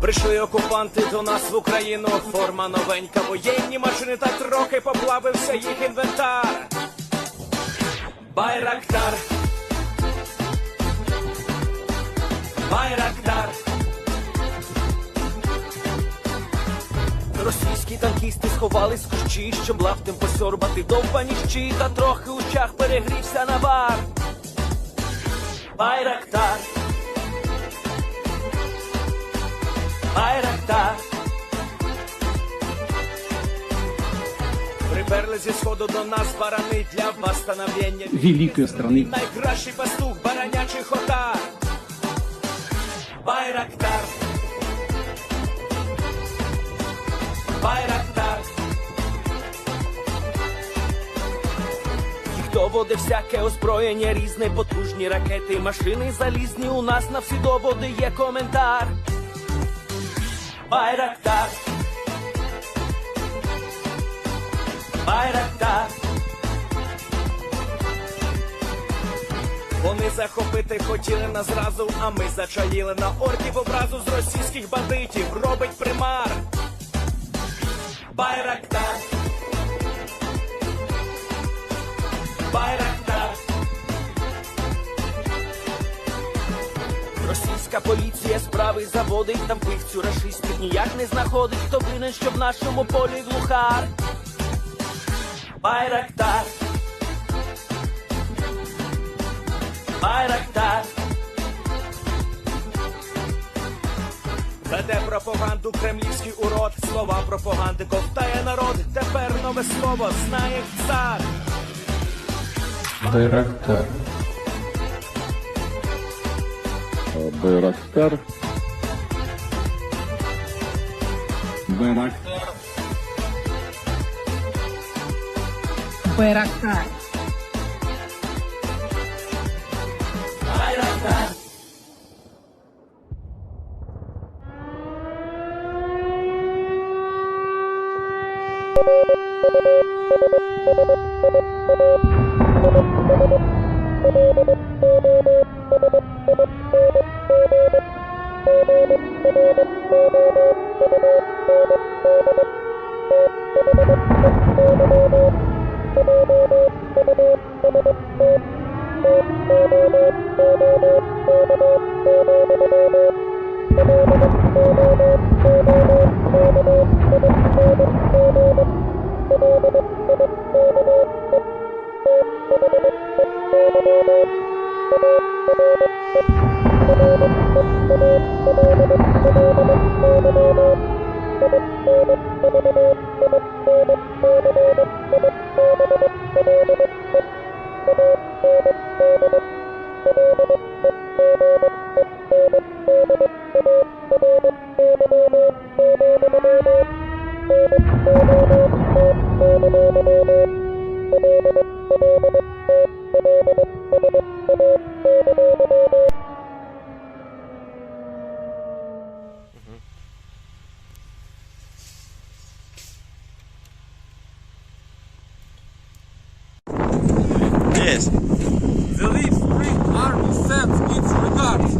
Прийшли окупанти до нас в Україну, форма новенька, воєнні машини, та трохи поплавився їх інвентар. Байрактар, Байрактар. Російські танкісти сховались в кущі, щоб лаптем посьорбати довбані щі, та трохи у чах перегрівся навар. Байрактар, Байрактар. Приперли зі сходу до нас барани для восстановлення великої страни. Найкращий пастух баранячих отар. Байрактар, Байрактар. Ті, хто води всяке озброєння різне, потужні ракети, машини залізні, у нас на всі доводи є коментар. Байрактар, Байрактар. Вони захопити хотіли нас зразу, а ми зачаїли на орків образу з російських бандитів. Робить примар. Байрактар, Байрактар. Російська поліція справи заводить, там пихцю рашистів ніяк не знаходить, хто винен, що в нашому полі глухар. Байрактар, Байрактар. Веде пропаганду кремлівський урод, слова пропаганди ковтає народ, тепер нове слово знає цар. Байрактар. Байрактар. Байрактар. Байрактар. Байрактар. Yes. The Leaf Spring Army sends its regards.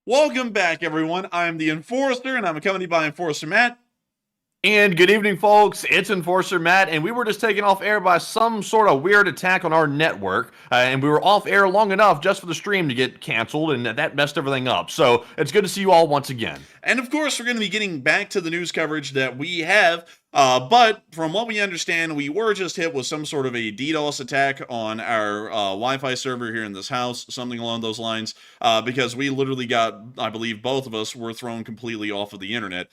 Welcome back, everyone. I'm the Enforcer, and I'm accompanied by Enforcer Matt. And good evening, folks. It's Enforcer Matt, and we were just taken off air by some sort of weird attack on our network, and we were off air long enough just for the stream to get canceled, and that messed everything up. So it's good to see you all once again. And of course, we're going to be getting back to the news coverage that we have. But from what we understand, we were just hit with some sort of a DDoS attack on our Wi-Fi server here in this house, something along those lines, because we literally got, I believe both of us were thrown completely off of the internet,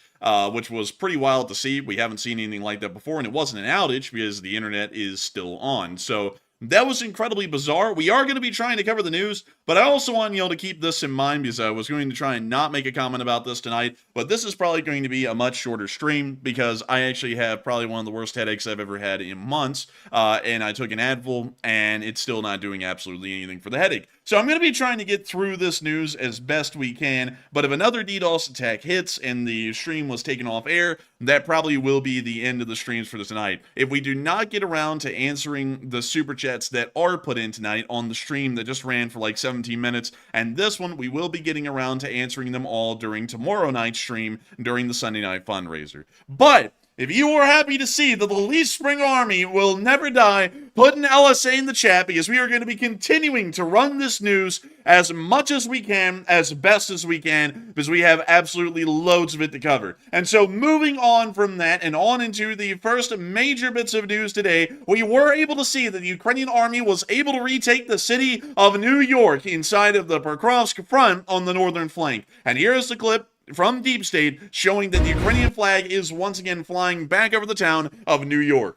which was pretty wild to see. We haven't seen anything like that before, and it wasn't an outage because the internet is still on. So that was incredibly bizarre. We are going to be trying to cover the news, but I also want y'all to keep this in mind because I was going to try and not make a comment about this tonight, but this is probably going to be a much shorter stream because I actually have probably one of the worst headaches I've ever had in months, and I took an Advil, and it's still not doing absolutely anything for the headache. So I'm going to be trying to get through this news as best we can, but if another DDoS attack hits and the stream was taken off air, that probably will be the end of the streams for tonight. If we do not get around to answering the super chats that are put in tonight on the stream that just ran for like 17 minutes, and this one, we will be getting around to answering them all during tomorrow night's stream during the Sunday night fundraiser. But if you are happy to see that the Leaf Spring Army will never die, put an LSA in the chat because we are going to be continuing to run this news as much as we can, as best as we can, because we have absolutely loads of it to cover. And so moving on from that and on into the first major bits of news today, we were able to see that the Ukrainian army was able to retake the city of New York inside of the Pokrovsk front on the northern flank. And here's the clip from Deep State showing that the Ukrainian flag is once again flying back over the town of New York.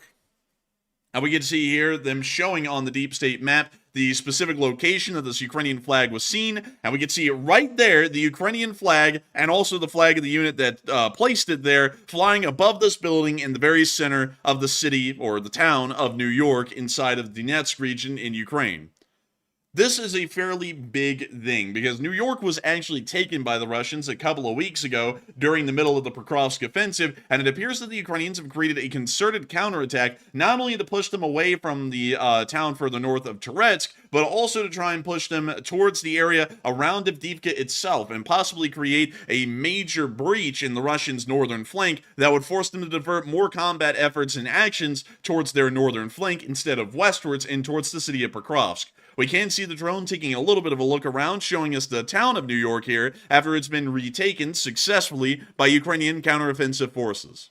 And we can see here them showing on the Deep State map the specific location that this Ukrainian flag was seen, and we can see right there the Ukrainian flag and also the flag of the unit that placed it there flying above this building in the very center of the city or the town of New York inside of the Donetsk region in Ukraine. This is a fairly big thing because New York was actually taken by the Russians a couple of weeks ago during the middle of the Pokrovsk offensive, and it appears that the Ukrainians have created a concerted counterattack not only to push them away from the town further north of Donetsk, but also to try and push them towards the area around Avdiivka itself and possibly create a major breach in the Russians' northern flank that would force them to divert more combat efforts and actions towards their northern flank instead of westwards and towards the city of Pokrovsk. We can see the drone taking a little bit of a look around, showing us the town of New York here after it's been retaken successfully by Ukrainian counteroffensive forces.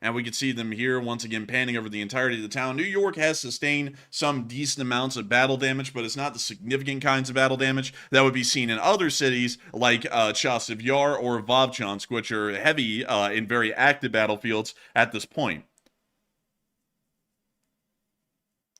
And we can see them here once again panning over the entirety of the town. New York has sustained some decent amounts of battle damage, but it's not the significant kinds of battle damage that would be seen in other cities like Chasiv Yar or Vovchansk, which are heavy in very active battlefields at this point.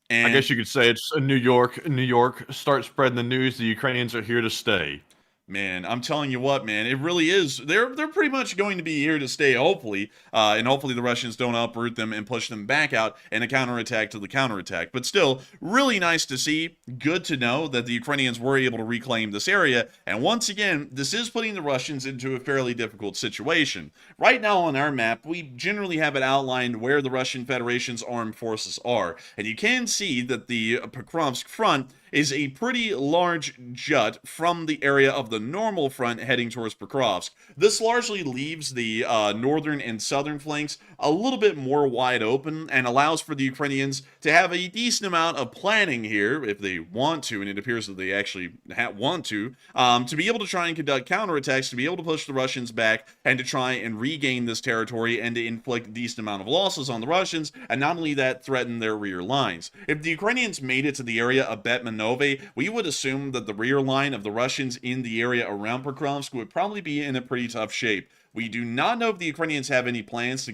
And I guess you could say it's New York. New York, start spreading the news. The Ukrainians are here to stay. Man, I'm telling you what, man, it really is. They're pretty much going to be here to stay, hopefully, and hopefully the Russians don't uproot them and push them back out in a counterattack to the counterattack. But still, really nice to see. Good to know that the Ukrainians were able to reclaim this area. And once again, this is putting the Russians into a fairly difficult situation. Right now on our map, we generally have it outlined where the Russian Federation's armed forces are. And you can see that the Pokrovsk front is a pretty large jut from the area of the normal front heading towards Pokrovsk. This largely leaves the northern and southern flanks a little bit more wide open and allows for the Ukrainians to have a decent amount of planning here, if they want to, and it appears that they actually want to be able to try and conduct counterattacks, to be able to push the Russians back, and to try and regain this territory and to inflict a decent amount of losses on the Russians, and not only that, threaten their rear lines. If the Ukrainians made it to the area of Betmanove, we would assume that the rear line of the Russians in the area around Pokrovsk would probably be in a pretty tough shape. We do not know if the Ukrainians have any plans to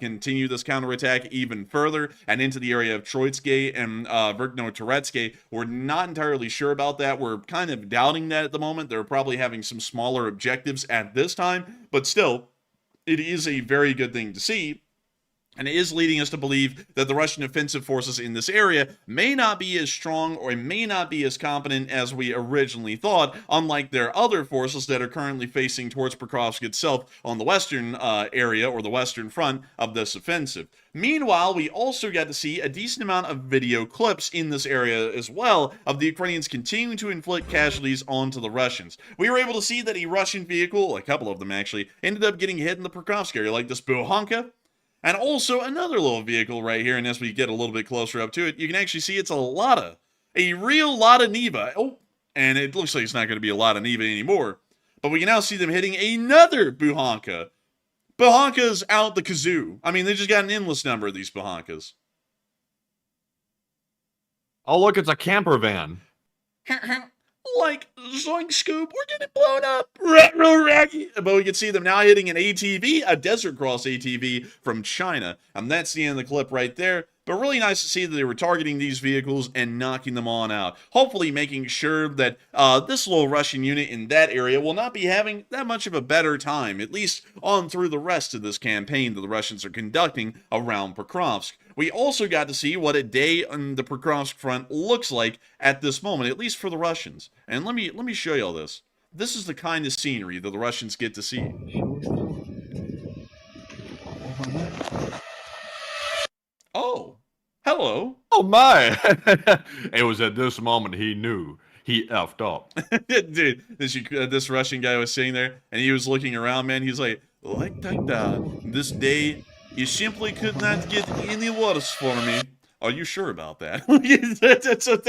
continue this counterattack even further and into the area of Troitsky and Verkno-Turetsky. We're not entirely sure about that. We're kind of doubting that at the moment. They're probably having some smaller objectives at this time, but still, it is a very good thing to see And it is leading us to believe that the Russian offensive forces in this area may not be as strong or may not be as competent as we originally thought, unlike their other forces that are currently facing towards Pokrovsk itself on the western area or the western front of this offensive. Meanwhile, we also got to see a decent amount of video clips in this area as well of the Ukrainians continuing to inflict casualties onto the Russians. We were able to see that a Russian vehicle, a couple of them actually, ended up getting hit in the Pokrovsk area, like this Buhanka. And also another little vehicle right here, and as we get a little bit closer up to it, you can actually see it's a Lada. A real Lada Niva. Oh, and it looks like it's not going to be a Lada Niva anymore. But we can now see them hitting another Buhanka. Buhanka's out the kazoo. I mean, they just got an endless number of these Buhankas. Oh, look, it's a camper van. Like, zoink scoop, we're getting blown up. But we can see them now hitting an ATV, a Desert Cross ATV from China. And that's the end of the clip right there. But really nice to see that they were targeting these vehicles and knocking them on out. Hopefully making sure that this little Russian unit in that area will not be having that much of a better time, at least on through the rest of this campaign that the Russians are conducting around Pokrovsk. We also got to see what a day on the Pokrovsk front looks like at this moment, at least for the Russians. And let me show you all this. This is the kind of scenery that the Russians get to see. Oh, hello. Oh my! It was at this moment he knew he effed up. Dude, this Russian guy was sitting there, and he was looking around, man. He's like that. This day, you simply could not get any worse for me. Are you sure about that?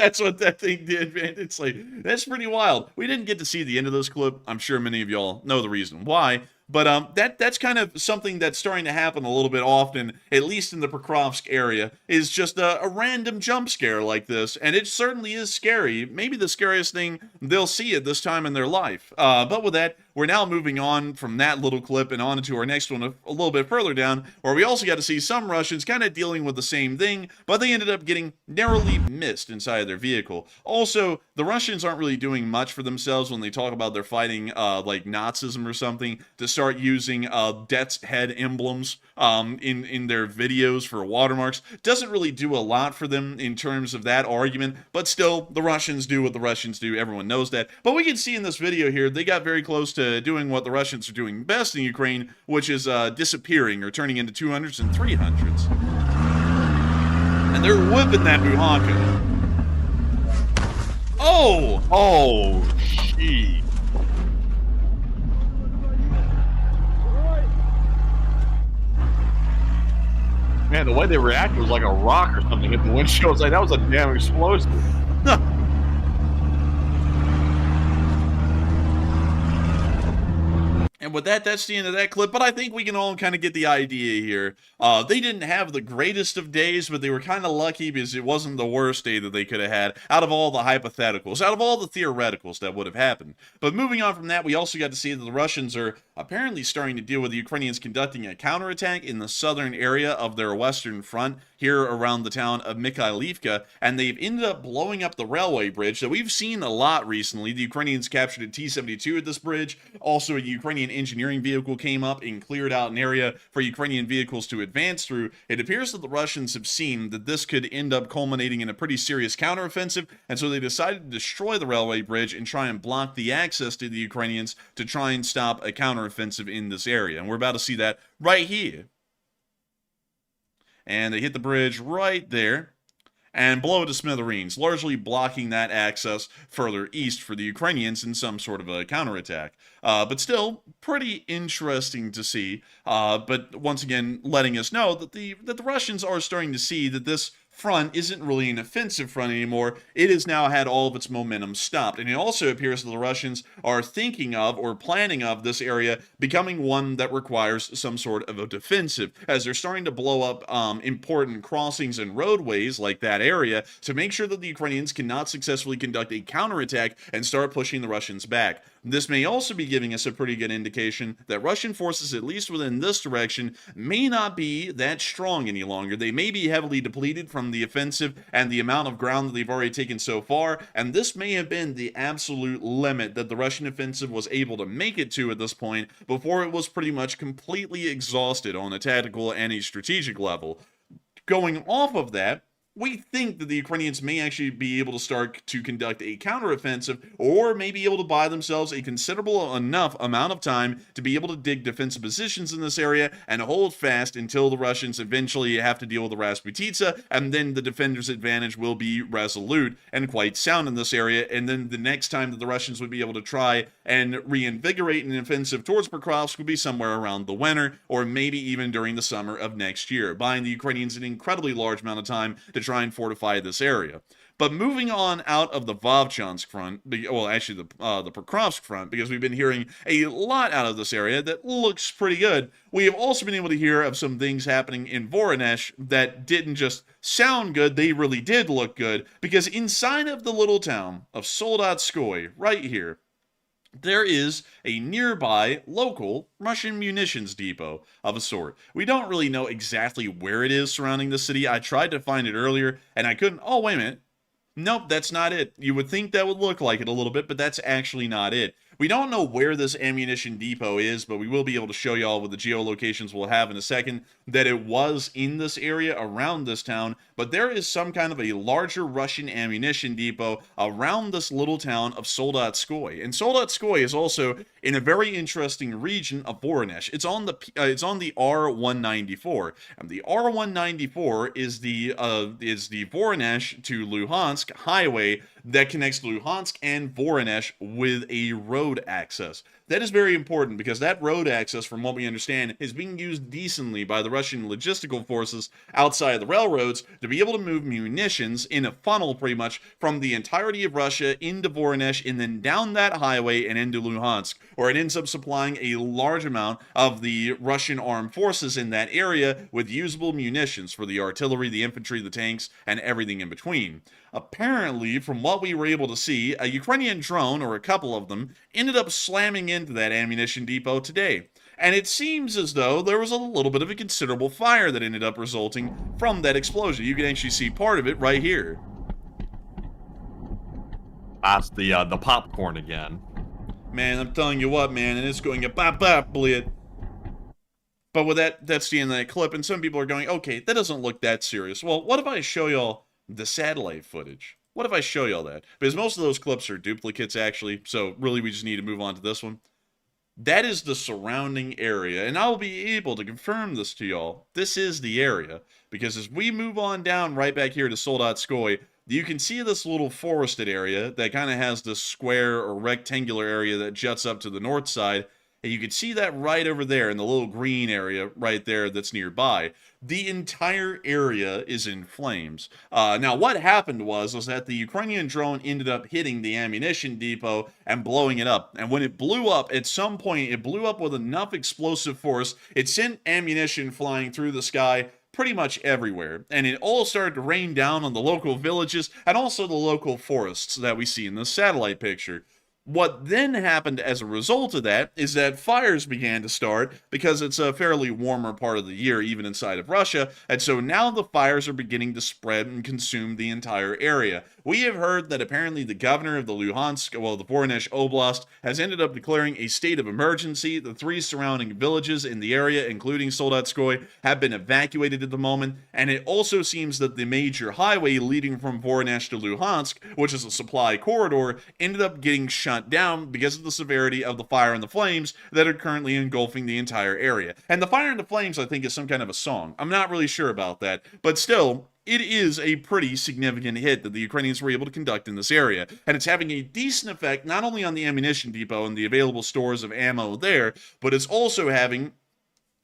that's what that thing did, man. It's like, that's pretty wild. We didn't get to see the end of this clip. I'm sure many of y'all know the reason why. But that's kind of something that's starting to happen a little bit often, at least in the Pokrovsk area, is just a random jump scare like this. And it certainly is scary. Maybe the scariest thing they'll see at this time in their life. But with that, we're now moving on from that little clip and on to our next one a little bit further down, where we also got to see some Russians kind of dealing with the same thing, but they ended up getting narrowly missed inside their vehicle. Also, the Russians aren't really doing much for themselves when they talk about they're fighting like Nazism or something to start using death's head emblems in their videos for watermarks. Doesn't really do a lot for them in terms of that argument, but still, the Russians do what the Russians do. Everyone knows that. But we can see in this video here, they got very close to doing what the Russians are doing best in Ukraine, which is disappearing or turning into 200s and 300s. And they're whipping that Buhanka. Oh! Oh, shit. Man, the way they reacted was like a rock or something hit the windshield. It's like, that was a damn explosive. And with that, that's the end of that clip, but I think we can all kind of get the idea here. They didn't have the greatest of days, but they were kind of lucky because it wasn't the worst day that they could have had out of all the hypotheticals, out of all the theoreticals that would have happened. But moving on from that, we also got to see that the Russians are apparently starting to deal with the Ukrainians conducting a counterattack in the southern area of their western front here around the town of Mikhailivka, and they've ended up blowing up the railway bridge that we've seen a lot recently. The Ukrainians captured a T-72 at this bridge. Also, a Ukrainian engineering vehicle came up and cleared out an area for Ukrainian vehicles to advance through. It appears that the Russians have seen that this could end up culminating in a pretty serious counteroffensive, and so they decided to destroy the railway bridge and try and block the access to the Ukrainians to try and stop a counteroffensive in this area. And we're about to see that right here. And they hit the bridge right there and blow it to smithereens, largely blocking that access further east for the Ukrainians in some sort of a counterattack. But still, pretty interesting to see. But once again, letting us know that the Russians are starting to see that this front isn't really an offensive front anymore. It has now had all of its momentum stopped. And it also appears that the Russians are thinking of or planning of this area becoming one that requires some sort of a defensive, as they're starting to blow up important crossings and roadways like that area to make sure that the Ukrainians cannot successfully conduct a counterattack and start pushing the Russians back. This may also be giving us a pretty good indication that Russian forces, at least within this direction, may not be that strong any longer. They may be heavily depleted from from the offensive and the amount of ground that they've already taken so far, and this may have been the absolute limit that the Russian offensive was able to make it to at this point before it was pretty much completely exhausted on a tactical and a strategic level. Going off of that, we think that the Ukrainians may actually be able to start to conduct a counteroffensive, or may be able to buy themselves a considerable enough amount of time to be able to dig defensive positions in this area and hold fast until the Russians eventually have to deal with the Rasputitsa, and then the defenders' advantage will be resolute and quite sound in this area, and then the next time that the Russians would be able to try and reinvigorate an offensive towards Pokrovsk would be somewhere around the winter, or maybe even during the summer of next year, buying the Ukrainians an incredibly large amount of time to try and fortify this area. But moving on out of the Vovchansk front, well, actually the Pokrovsk front, because we've been hearing a lot out of this area that looks pretty good, we have also been able to hear of some things happening in Voronezh that didn't just sound good, they really did look good, because inside of the little town of Soldatskoye, right here, there is a nearby local Russian munitions depot of a sort. We don't really know exactly where it is surrounding the city. I tried to find it earlier, and I couldn't. Oh, wait a minute. Nope, that's not it. You would think that would look like it a little bit, but that's actually not it. We don't know where this ammunition depot is, but we will be able to show y'all with the geolocations we'll have in a second that it was in this area around this town, but there is some kind of a larger Russian ammunition depot around this little town of Soldatskoye. And Soldatskoye is also in a very interesting region of Voronezh. It's on the R194, and the R194 is the Voronezh to Luhansk highway that connects Luhansk and Voronezh with a road access. That is very important because that road access, from what we understand, is being used decently by the Russian logistical forces outside of the railroads to be able to move munitions in a funnel pretty much from the entirety of Russia into Voronezh and then down that highway and into Luhansk, where it ends up supplying a large amount of the Russian armed forces in that area with usable munitions for the artillery, the infantry, the tanks, and everything in between. Apparently, from what we were able to see, a Ukrainian drone, or a couple of them, ended up slamming into that ammunition depot today. And it seems as though there was a little bit of a considerable fire that ended up resulting from that explosion. You can actually see part of it right here. That's the popcorn again. Man, I'm telling you what, man, and it's going to bop bop blit. But with that's the end of that clip, and some people are going, okay, that doesn't look that serious. Well, what if I show y'all the satellite footage? What if I show y'all that? Because most of those clips are duplicates, actually, so really we just need to move on to this one. That is the surrounding area, and I'll be able to confirm this to y'all. This is the area, because as we move on down right back here to Soldatskoye, you can see this little forested area that kind of has this square or rectangular area that juts up to the north side, and you can see that right over there in the little green area right there that's nearby. The entire area is in flames. Now, what happened was that the Ukrainian drone ended up hitting the ammunition depot and blowing it up. And when it blew up, at some point, it blew up with enough explosive force, it sent ammunition flying through the sky pretty much everywhere. And it all started to rain down on the local villages and also the local forests that we see in the satellite picture. What then happened as a result of that is that fires began to start because it's a fairly warmer part of the year, even inside of Russia, and so now the fires are beginning to spread and consume the entire area. We have heard that apparently the governor of the the Donetsk Oblast, has ended up declaring a state of emergency. The 3 surrounding villages in the area, including Soldatskoye, have been evacuated at the moment, and it also seems that the major highway leading from Voronezh to Luhansk, which is a supply corridor, ended up getting shut down because of the severity of the fire and the flames that are currently engulfing the entire area. And the fire and the flames, I think, is some kind of a song. I'm not really sure about that, but still, it is a pretty significant hit that the Ukrainians were able to conduct in this area, and it's having a decent effect not only on the ammunition depot and the available stores of ammo there, but it's also having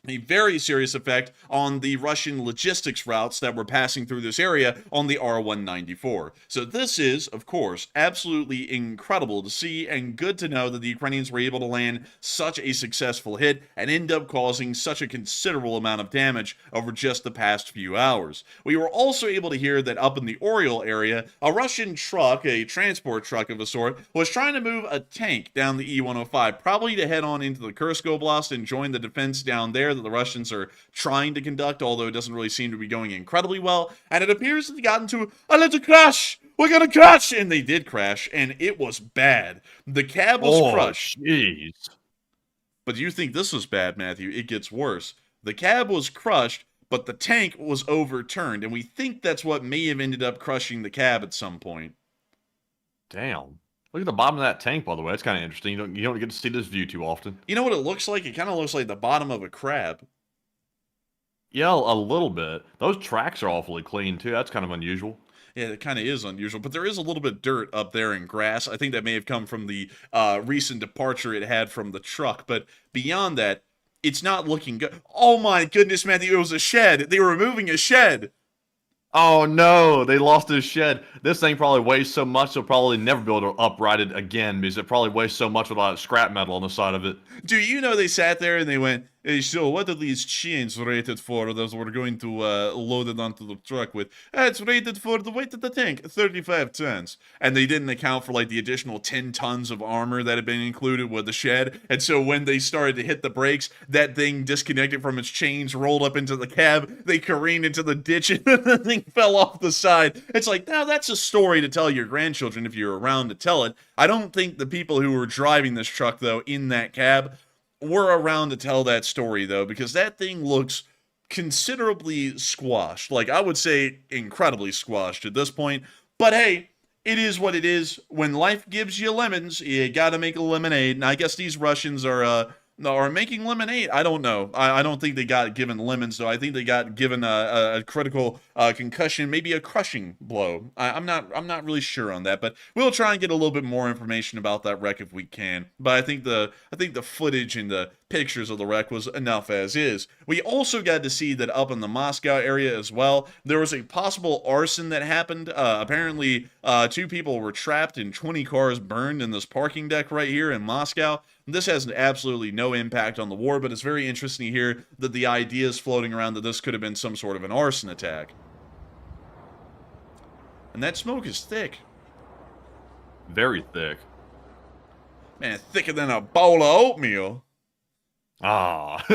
a very serious effect on the Russian logistics routes that were passing through this area on the R194. So this is, of course, absolutely incredible to see and good to know that the Ukrainians were able to land such a successful hit and end up causing such a considerable amount of damage over just the past few hours. We were also able to hear that up in the Oriel area, a Russian truck, a transport truck of a sort, was trying to move a tank down the E105, probably to head on into the Donetsk Oblast and join the defense down there that the Russians are trying to conduct, although it doesn't really seem to be going incredibly well. And it appears that they got into a little crash. We're gonna crash, and they did crash, and it was bad. The cab was crushed. Jeez. But you think this was bad, Matthew? It gets worse. The cab was crushed, but the tank was overturned, and we think that's what may have ended up crushing the cab at some point. Damn. Look at the bottom of that tank, by the way. That's kind of interesting. You don't get to see this view too often. You know what it looks like? It kind of looks like the bottom of a crab. Yeah, a little bit. Those tracks are awfully clean, too. That's kind of unusual. Yeah, it kind of is unusual, but there is a little bit of dirt up there and grass. I think that may have come from the recent departure it had from the truck, but beyond that, it's not looking good. Oh my goodness, Matthew, it was a shed. They were removing a shed. Oh no, they lost his shed. This thing probably weighs so much they'll probably never be able to upright it again because it probably weighs so much with a lot of scrap metal on the side of it. Do you know they sat there and they went, hey, so what are these chains rated for that we're going to load it onto the truck with? It's rated for the weight of the tank, 35 tons. And they didn't account for like the additional 10 tons of armor that had been included with the shed. And so when they started to hit the brakes, that thing disconnected from its chains, rolled up into the cab, they careened into the ditch, and the thing fell off the side. It's like, now that's a story to tell your grandchildren if you're around to tell it. I don't think the people who were driving this truck, though, in that cab were around to tell that story, though, because that thing looks considerably squashed. Like, I would say incredibly squashed at this point. But hey, it is what it is. When life gives you lemons, you gotta make a lemonade. And I guess these Russians are making lemonade. I don't know. I don't think they got given lemons, though. I think they got given a critical concussion, maybe a crushing blow. I'm not really sure on that, but we'll try and get a little bit more information about that wreck if we can. But I think the footage and the pictures of the wreck was enough as is. We also got to see that up in the Moscow area as well, there was a possible arson that happened. Apparently, 2 people were trapped and 20 cars burned in this parking deck right here in Moscow. This has absolutely no impact on the war, but it's very interesting to hear that the idea is floating around that this could have been some sort of an arson attack. And that smoke is thick. Very thick. Man, thicker than a bowl of oatmeal. But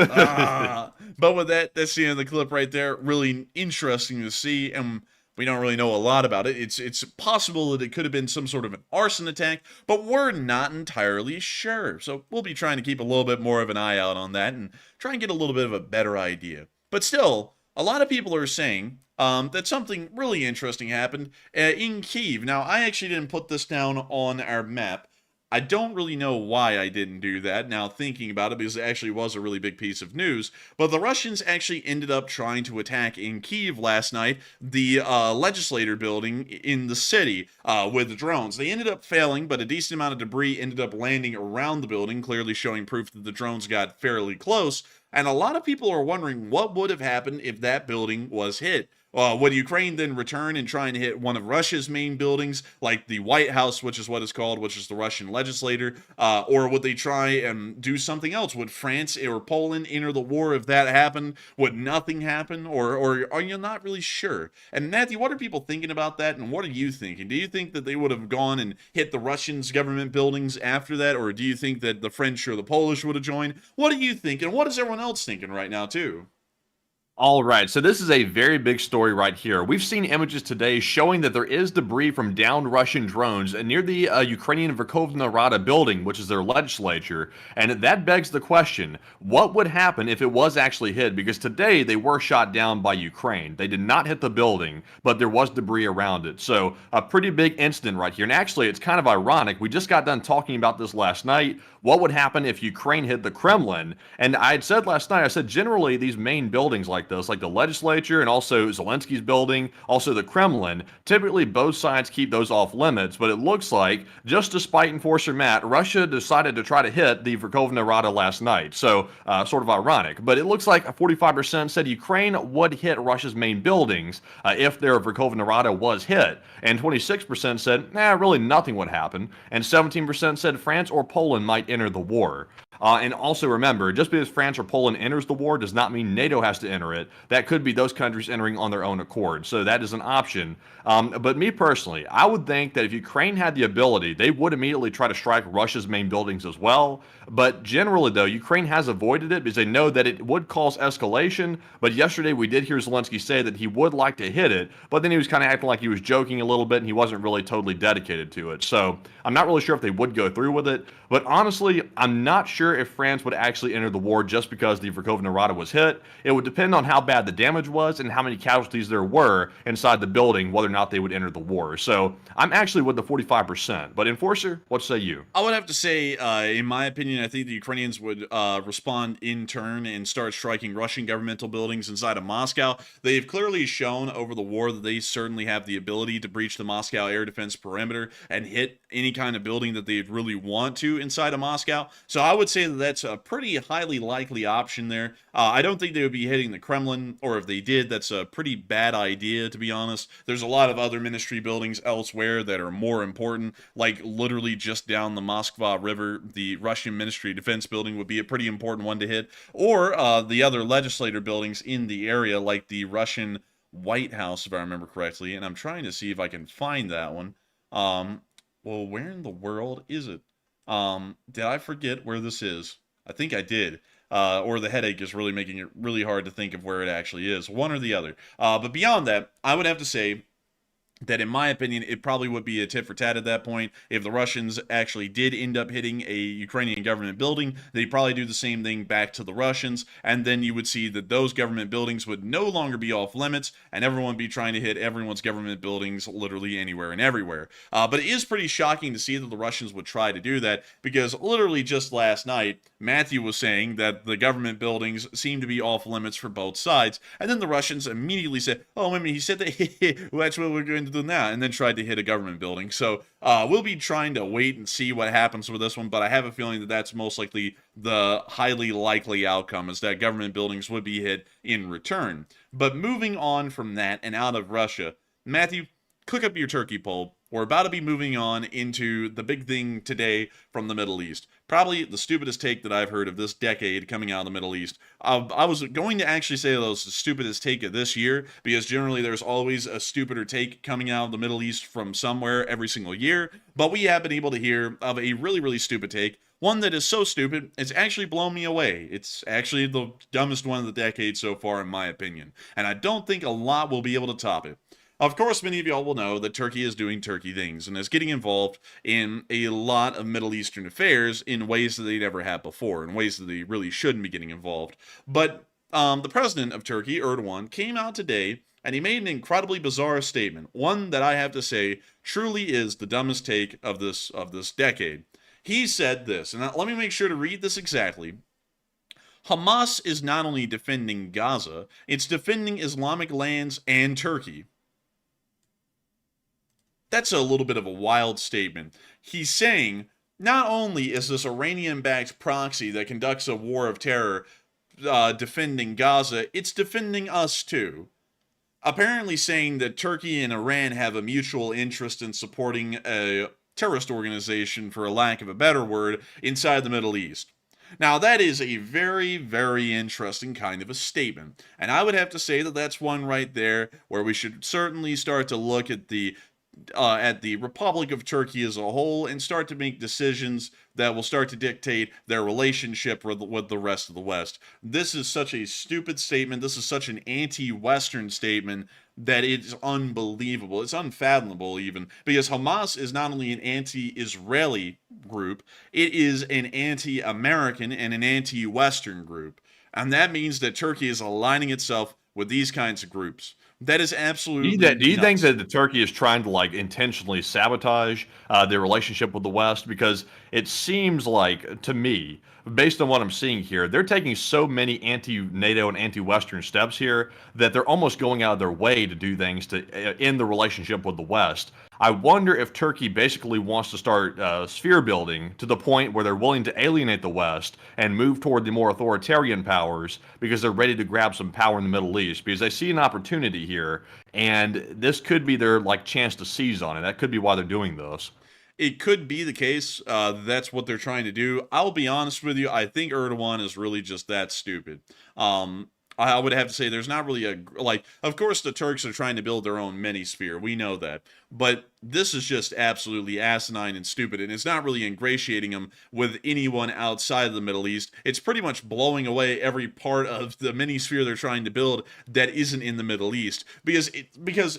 with that, that's the end of the clip right there. Really interesting to see, and we don't really know a lot about it. It's possible that it could have been some sort of an arson attack, but we're not entirely sure. So we'll be trying to keep a little bit more of an eye out on that and try and get a little bit of a better idea. But still, a lot of people are saying that something really interesting happened in Kyiv. Now, I actually didn't put this down on our map. I don't really know why I didn't do that, now thinking about it, because it actually was a really big piece of news. But the Russians actually ended up trying to attack in Kyiv last night, the legislator building in the city with drones. They ended up failing, but a decent amount of debris ended up landing around the building, clearly showing proof that the drones got fairly close. And a lot of people are wondering what would have happened if that building was hit. Would Ukraine then return and try and hit one of Russia's main buildings, like the White House, which is what it's called, which is the Russian legislator, or would they try and do something else? Would France or Poland enter the war if that happened? Would nothing happen? Or are you not really sure? And Matthew, what are people thinking about that, and what are you thinking? Do you think that they would have gone and hit the Russians' government buildings after that, or do you think that the French or the Polish would have joined? What do you think, and what is everyone else thinking right now, too? All right, so this is a very big story right here. We've seen images today showing that there is debris from downed Russian drones near the Ukrainian Verkhovna Rada building, which is their legislature. And that begs the question, what would happen if it was actually hit? Because today they were shot down by Ukraine. They did not hit the building, but there was debris around it. So a pretty big incident right here. And actually, it's kind of ironic. We just got done talking about this last night. What would happen if Ukraine hit the Kremlin? And I had said last night, I said generally these main buildings like this, like the legislature and also Zelensky's building, also the Kremlin, typically both sides keep those off limits, but it looks like, just despite Enforcer Matt, Russia decided to try to hit the Verkhovna Rada last night. So sort of ironic, but it looks like 45% said Ukraine would hit Russia's main buildings if their Verkhovna Rada was hit, and 26% said, really nothing would happen, and 17% said France or Poland might enter the war. And also remember, just because France or Poland enters the war does not mean NATO has to enter it. That could be those countries entering on their own accord. So that is an option. But me personally, I would think that if Ukraine had the ability, they would immediately try to strike Russia's main buildings as well. But generally, though, Ukraine has avoided it because they know that it would cause escalation. But yesterday we did hear Zelensky say that he would like to hit it, but then he was kind of acting like he was joking a little bit and he wasn't really totally dedicated to it. So I'm not really sure if they would go through with it. But honestly, I'm not sure if France would actually enter the war just because the Verkhovna Rada was hit. It would depend on how bad the damage was and how many casualties there were inside the building, whether or not they would enter the war. So I'm actually with the 45%. But Enforcer, what say you? I would have to say, in my opinion, I think the Ukrainians would respond in turn and start striking Russian governmental buildings inside of Moscow. They've clearly shown over the war that they certainly have the ability to breach the Moscow air defense perimeter and hit any kind of building that they really want to inside of Moscow. So I would say that that's a pretty highly likely option there. I don't think they would be hitting the Kremlin, or if they did, that's a pretty bad idea, to be honest. There's a lot of other ministry buildings elsewhere that are more important, like literally just down the Moskva River. The Russian Ministry of Defense building would be a pretty important one to hit, or the other legislator buildings in the area, like the Russian White House, if I remember correctly, and I'm trying to see if I can find that one. Well, where in the world is it? Did I forget where this is? I think I did. Or the headache is really making it really hard to think of where it actually is. One or the other. But beyond that, I would have to say that in my opinion, it probably would be a tit for tat at that point. If the Russians actually did end up hitting a Ukrainian government building, they'd probably do the same thing back to the Russians, and then you would see that those government buildings would no longer be off limits, and everyone would be trying to hit everyone's government buildings literally anywhere and everywhere. But it is pretty shocking to see that the Russians would try to do that, because literally just last night, Matthew was saying that the government buildings seem to be off limits for both sides, and then the Russians immediately said, oh, wait a minute, he said that, well, that's what we're going to do now, and then tried to hit a government building. So we'll be trying to wait and see what happens with this one, but I have a feeling that that's most likely the highly likely outcome, is that government buildings would be hit in return. But moving on from that and out of Russia, Matthew, click up your turkey poll. We're about to be moving on into the big thing today from the Middle East. Probably the stupidest take that I've heard of this decade coming out of the Middle East. I was going to actually say that it was the stupidest take of this year, because generally there's always a stupider take coming out of the Middle East from somewhere every single year. But we have been able to hear of a really, really stupid take. One that is so stupid, it's actually blown me away. It's actually the dumbest one of the decade so far, in my opinion. And I don't think a lot will be able to top it. Of course, many of y'all will know that Turkey is doing Turkey things and is getting involved in a lot of Middle Eastern affairs in ways that they never have before, in ways that they really shouldn't be getting involved. But the president of Turkey, Erdogan, came out today and he made an incredibly bizarre statement, one that I have to say truly is the dumbest take of this decade. He said this, and let me make sure to read this exactly. Hamas is not only defending Gaza, it's defending Islamic lands and Turkey. That's a little bit of a wild statement. He's saying, not only is this Iranian-backed proxy that conducts a war of terror defending Gaza, it's defending us too. Apparently saying that Turkey and Iran have a mutual interest in supporting a terrorist organization, for a lack of a better word, inside the Middle East. Now, that is a very, very interesting kind of a statement. And I would have to say that that's one right there where we should certainly start to look at the Republic of Turkey as a whole and start to make decisions that will start to dictate their relationship with the rest of the West. This is such a stupid statement. This is such an anti-Western statement that it's unbelievable. It's unfathomable even, because Hamas is not only an anti-Israeli group, it is an anti-American and an anti-Western group. And that means that Turkey is aligning itself with these kinds of groups. That is absolutely Do you think nuts. that the Turkey is trying to intentionally sabotage their relationship with the West? Because it seems like, to me, based on what I'm seeing here, they're taking so many anti-NATO and anti-Western steps here that they're almost going out of their way to do things to end the relationship with the West. I wonder if Turkey basically wants to start sphere building to the point where they're willing to alienate the West and move toward the more authoritarian powers because they're ready to grab some power in the Middle East, because they see an opportunity here, and this could be their chance to seize on it. That could be why they're doing this. it could be the case. That's what they're trying to do. I'll be honest with you. I think Erdogan is really just that stupid. I would have to say there's not really of course the Turks are trying to build their own mini-sphere. We know that. But this is just absolutely asinine and stupid, and it's not really ingratiating them with anyone outside of the Middle East. It's pretty much blowing away every part of the mini-sphere they're trying to build that isn't in the Middle East. Because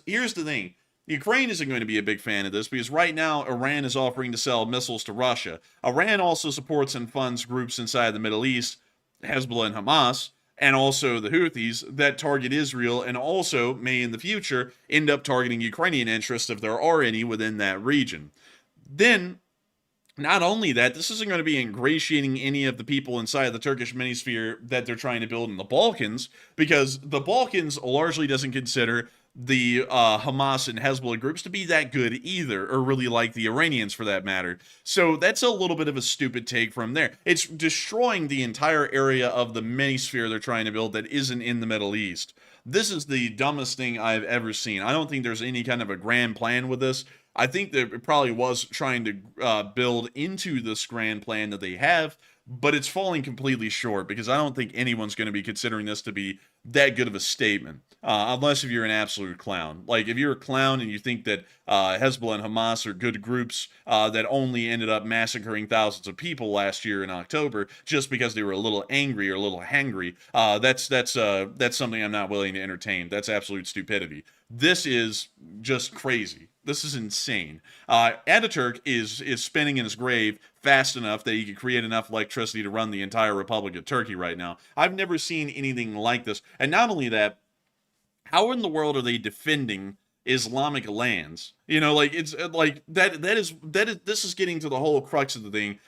here's the thing. Ukraine isn't going to be a big fan of this because right now Iran is offering to sell missiles to Russia. Iran also supports and funds groups inside the Middle East, Hezbollah and Hamas, and also the Houthis that target Israel and also may in the future end up targeting Ukrainian interests if there are any within that region. Then, not only that, this isn't going to be ingratiating any of the people inside the Turkish minisphere that they're trying to build in the Balkans, because the Balkans largely doesn't consider the Hamas and Hezbollah groups to be that good either, or really like the Iranians for that matter. So that's a little bit of a stupid take from there. It's destroying the entire area of the mini-sphere they're trying to build that isn't in the Middle East. This is the dumbest thing I've ever seen. I don't think there's any kind of a grand plan with this. I think that it probably was trying to build into this grand plan that they have, but it's falling completely short because I don't think anyone's going to be considering this to be that good of a statement, unless if you're an absolute clown. Like, if you're a clown and you think that Hezbollah and Hamas are good groups that only ended up massacring thousands of people last year in October just because they were a little angry or a little hangry, that's something I'm not willing to entertain. That's absolute stupidity. This is just crazy. This is insane. Ataturk is spinning in his grave fast enough that he could create enough electricity to run the entire Republic of Turkey right now. I've never seen anything like this. And not only that, how in the world are they defending Islamic lands? You know, like, it's like this is getting to the whole crux of the thing.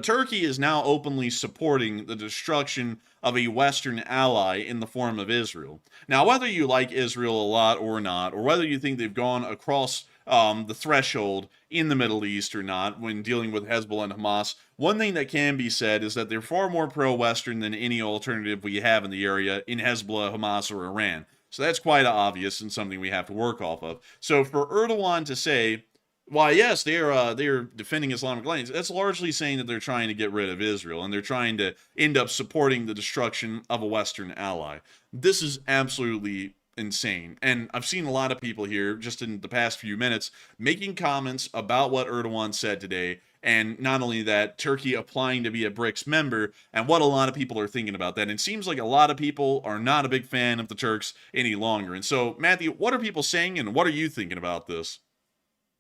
Turkey is now openly supporting the destruction of a Western ally in the form of Israel. Now, whether you like Israel a lot or not, or whether you think they've gone across the threshold in the Middle East or not when dealing with Hezbollah and Hamas, one thing that can be said is that they're far more pro-Western than any alternative we have in the area in Hezbollah, Hamas, or Iran. So that's quite obvious and something we have to work off of. So for Erdogan to say, why, yes, they're defending Islamic lands, that's largely saying that they're trying to get rid of Israel, and they're trying to end up supporting the destruction of a Western ally. This is absolutely insane. And I've seen a lot of people here, just in the past few minutes, making comments about what Erdogan said today, and not only that, Turkey applying to be a BRICS member, and what a lot of people are thinking about that. And it seems like a lot of people are not a big fan of the Turks any longer. And so, Matthew, what are people saying, and what are you thinking about this?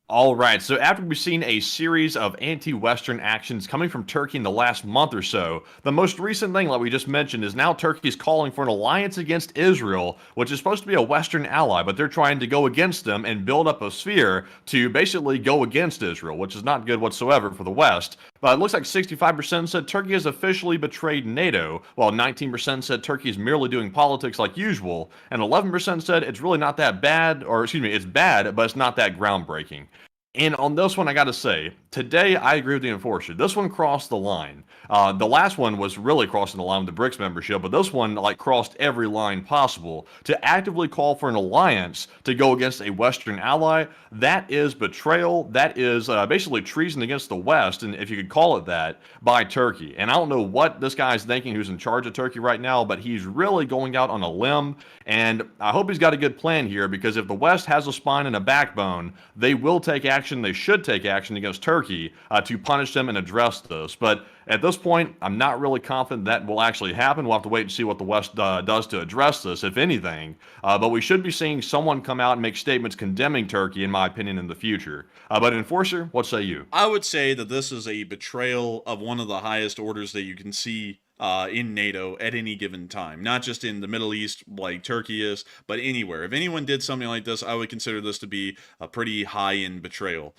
All right, so after we've seen a series of anti-Western actions coming from Turkey in the last month or so, the most recent thing, like we just mentioned, is now Turkey's calling for an alliance against Israel, which is supposed to be a Western ally, but they're trying to go against them and build up a sphere to basically go against Israel, which is not good whatsoever for the West. But it looks like 65% said Turkey has officially betrayed NATO, while 19% said Turkey is merely doing politics like usual, and 11% said it's really not that bad, or excuse me, it's bad, but it's not that groundbreaking. And on this one, I got to say, today I agree with the enforcer. This one crossed the line. The last one was really crossing the line with the BRICS membership, but this one crossed every line possible. To actively call for an alliance to go against a Western ally, that is betrayal. That is basically treason against the West, and if you could call it that, by Turkey. And I don't know what this guy's thinking who's in charge of Turkey right now, but he's really going out on a limb, and I hope he's got a good plan here, because if the West has a spine and a backbone, they will take action. They should take action against Turkey to punish them and address this. But at this point, I'm not really confident that will actually happen. We'll have to wait and see what the West does to address this, if anything. But we should be seeing someone come out and make statements condemning Turkey, in my opinion, in the future. But Enforcer, what say you? I would say that this is a betrayal of one of the highest orders that you can see in NATO at any given time. Not just in the Middle East like Turkey is, but anywhere. If anyone did something like this, I would consider this to be a pretty high-end betrayal.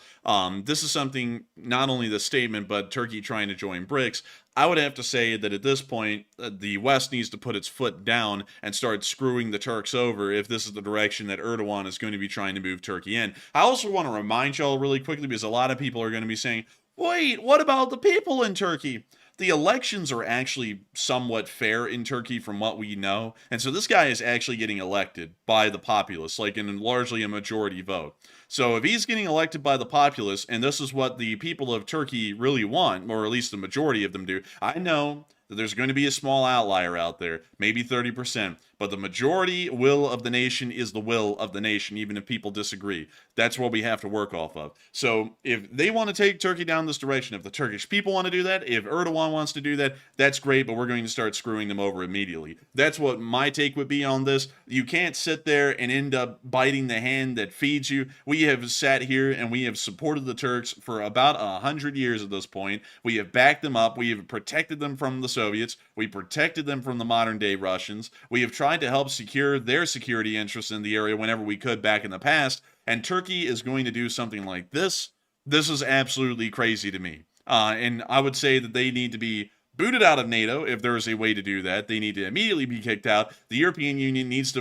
This is something, not only the statement, but Turkey trying to join BRICS. I would have to say that at this point, the West needs to put its foot down and start screwing the Turks over if this is the direction that Erdogan is going to be trying to move Turkey in. I also want to remind y'all really quickly, because a lot of people are going to be saying, wait, what about the people in Turkey? the elections are actually somewhat fair in Turkey from what we know. And so this guy is actually getting elected by the populace, like in largely a majority vote. So if he's getting elected by the populace, and this is what the people of Turkey really want, or at least the majority of them do, I know that there's going to be a small outlier out there, maybe 30%, but the majority will of the nation is the will of the nation, even if people disagree. That's what we have to work off of. So if they want to take Turkey down this direction, if the Turkish people want to do that, if Erdogan wants to do that, that's great, but we're going to start screwing them over immediately. That's what my take would be on this. You can't sit there and end up biting the hand that feeds you. We have sat here and we have supported the Turks for about 100 years at this point. We have backed them up. We have protected them from the Soviets. We protected them from the modern day Russians. We have tried to help secure their security interests in the area whenever we could back in the past. And Turkey is going to do something like this. This is absolutely crazy to me. And I would say that they need to be booted out of NATO if there is a way to do that. They need to immediately be kicked out. The European Union needs to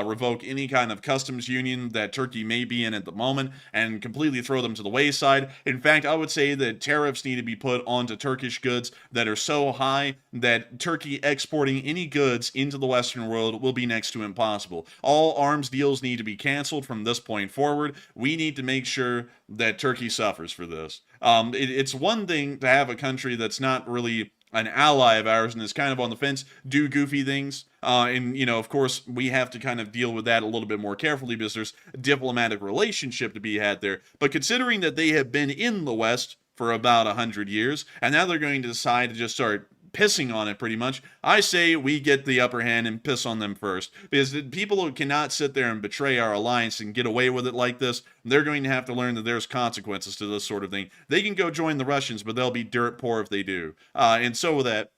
revoke any kind of customs union that Turkey may be in at the moment and completely throw them to the wayside. In fact, I would say that tariffs need to be put onto Turkish goods that are so high that Turkey exporting any goods into the Western world will be next to impossible. All arms deals need to be canceled from this point forward. We need to make sure that Turkey suffers for this. It's one thing to have a country that's not really an ally of ours and is kind of on the fence, do goofy things. And, you know, of course, we have to kind of deal with that a little bit more carefully because there's a diplomatic relationship to be had there. But considering that they have been in the West for about 100 years, and now they're going to decide to just start pissing on it pretty much, I say we get the upper hand and piss on them first, because people who cannot sit there and betray our alliance and get away with it like this, they're going to have to learn that there's consequences to this sort of thing. They can go join the Russians, but they'll be dirt poor if they do. And so with that,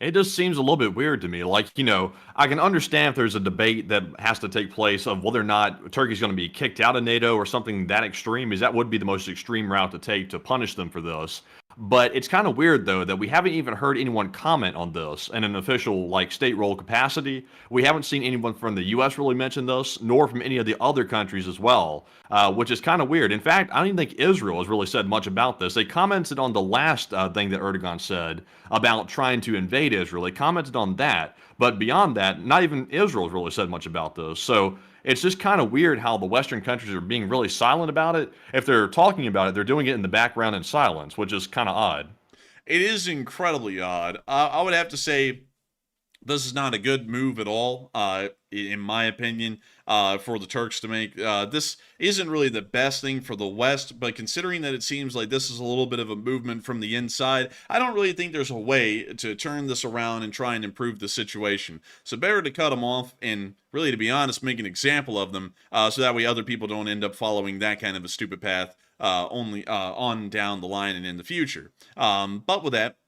it just seems a little bit weird to me. Like, you know, I can understand if there's a debate that has to take place of whether or not Turkey's going to be kicked out of NATO or something that extreme, because that would be the most extreme route to take to punish them for this. But it's kind of weird, though, that we haven't even heard anyone comment on this in an official, like, state role capacity. We haven't seen anyone from the U.S. really mention this, nor from any of the other countries as well, which is kind of weird. In fact, I don't even think Israel has really said much about this. They commented on the last thing that Erdogan said about trying to invade Israel. They commented on that, but beyond that, not even Israel has really said much about this. So it's just kind of weird how the Western countries are being really silent about it. If they're talking about it, they're doing it in the background in silence, which is kind of odd. it is incredibly odd. I would have to say this is not a good move at all, in my opinion, for the Turks to make. This isn't really the best thing for the West, but considering that it seems like this is a little bit of a movement from the inside, I don't really think there's a way to turn this around and try and improve the situation. So better to cut them off and, really, to be honest, make an example of them, so that way other people don't end up following that kind of a stupid path only on down the line and in the future. But with that,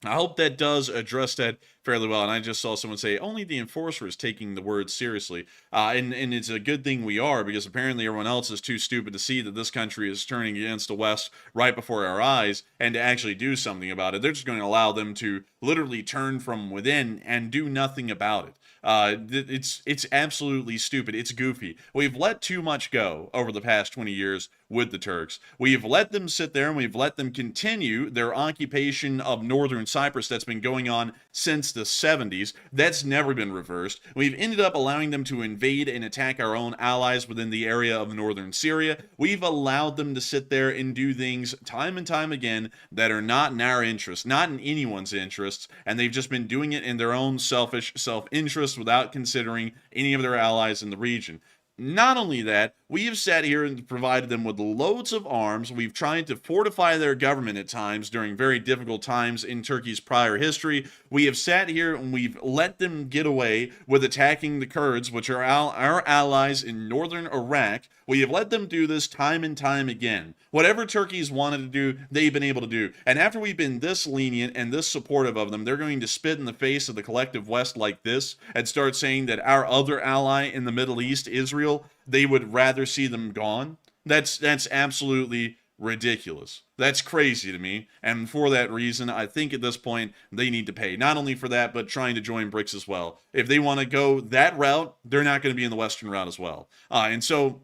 I hope that does address that fairly well. And I just saw someone say, only the enforcer is taking the word seriously. And it's a good thing we are, because apparently everyone else is too stupid to see that this country is turning against the West right before our eyes and to actually do something about it. They're just going to allow them to literally turn from within and do nothing about it. It's absolutely stupid. It's goofy. We've let too much go over the past 20 years with the Turks. We've let them sit there and we've let them continue their occupation of northern Cyprus that's been going on since the 70s. That's never been reversed. We've ended up allowing them to invade and attack our own allies within the area of northern Syria. We've allowed them to sit there and do things time and time again that are not in our interest, not in anyone's interests, and they've just been doing it in their own selfish self-interest without considering any of their allies in the region. Not only that, we have sat here and provided them with loads of arms. We've tried to fortify their government at times during very difficult times in Turkey's prior history. We have sat here and we've let them get away with attacking the Kurds, which are our allies in northern Iraq. We have let them do this time and time again. Whatever Turkey's wanted to do, they've been able to do. And after we've been this lenient and this supportive of them, they're going to spit in the face of the collective West like this and start saying that our other ally in the Middle East, Israel, they would rather see them gone. That's absolutely ridiculous. That's crazy to me. And for that reason, I think at this point, they need to pay. Not only for that, but trying to join BRICS as well. If they want to go that route, they're not going to be in the Western route as well. And so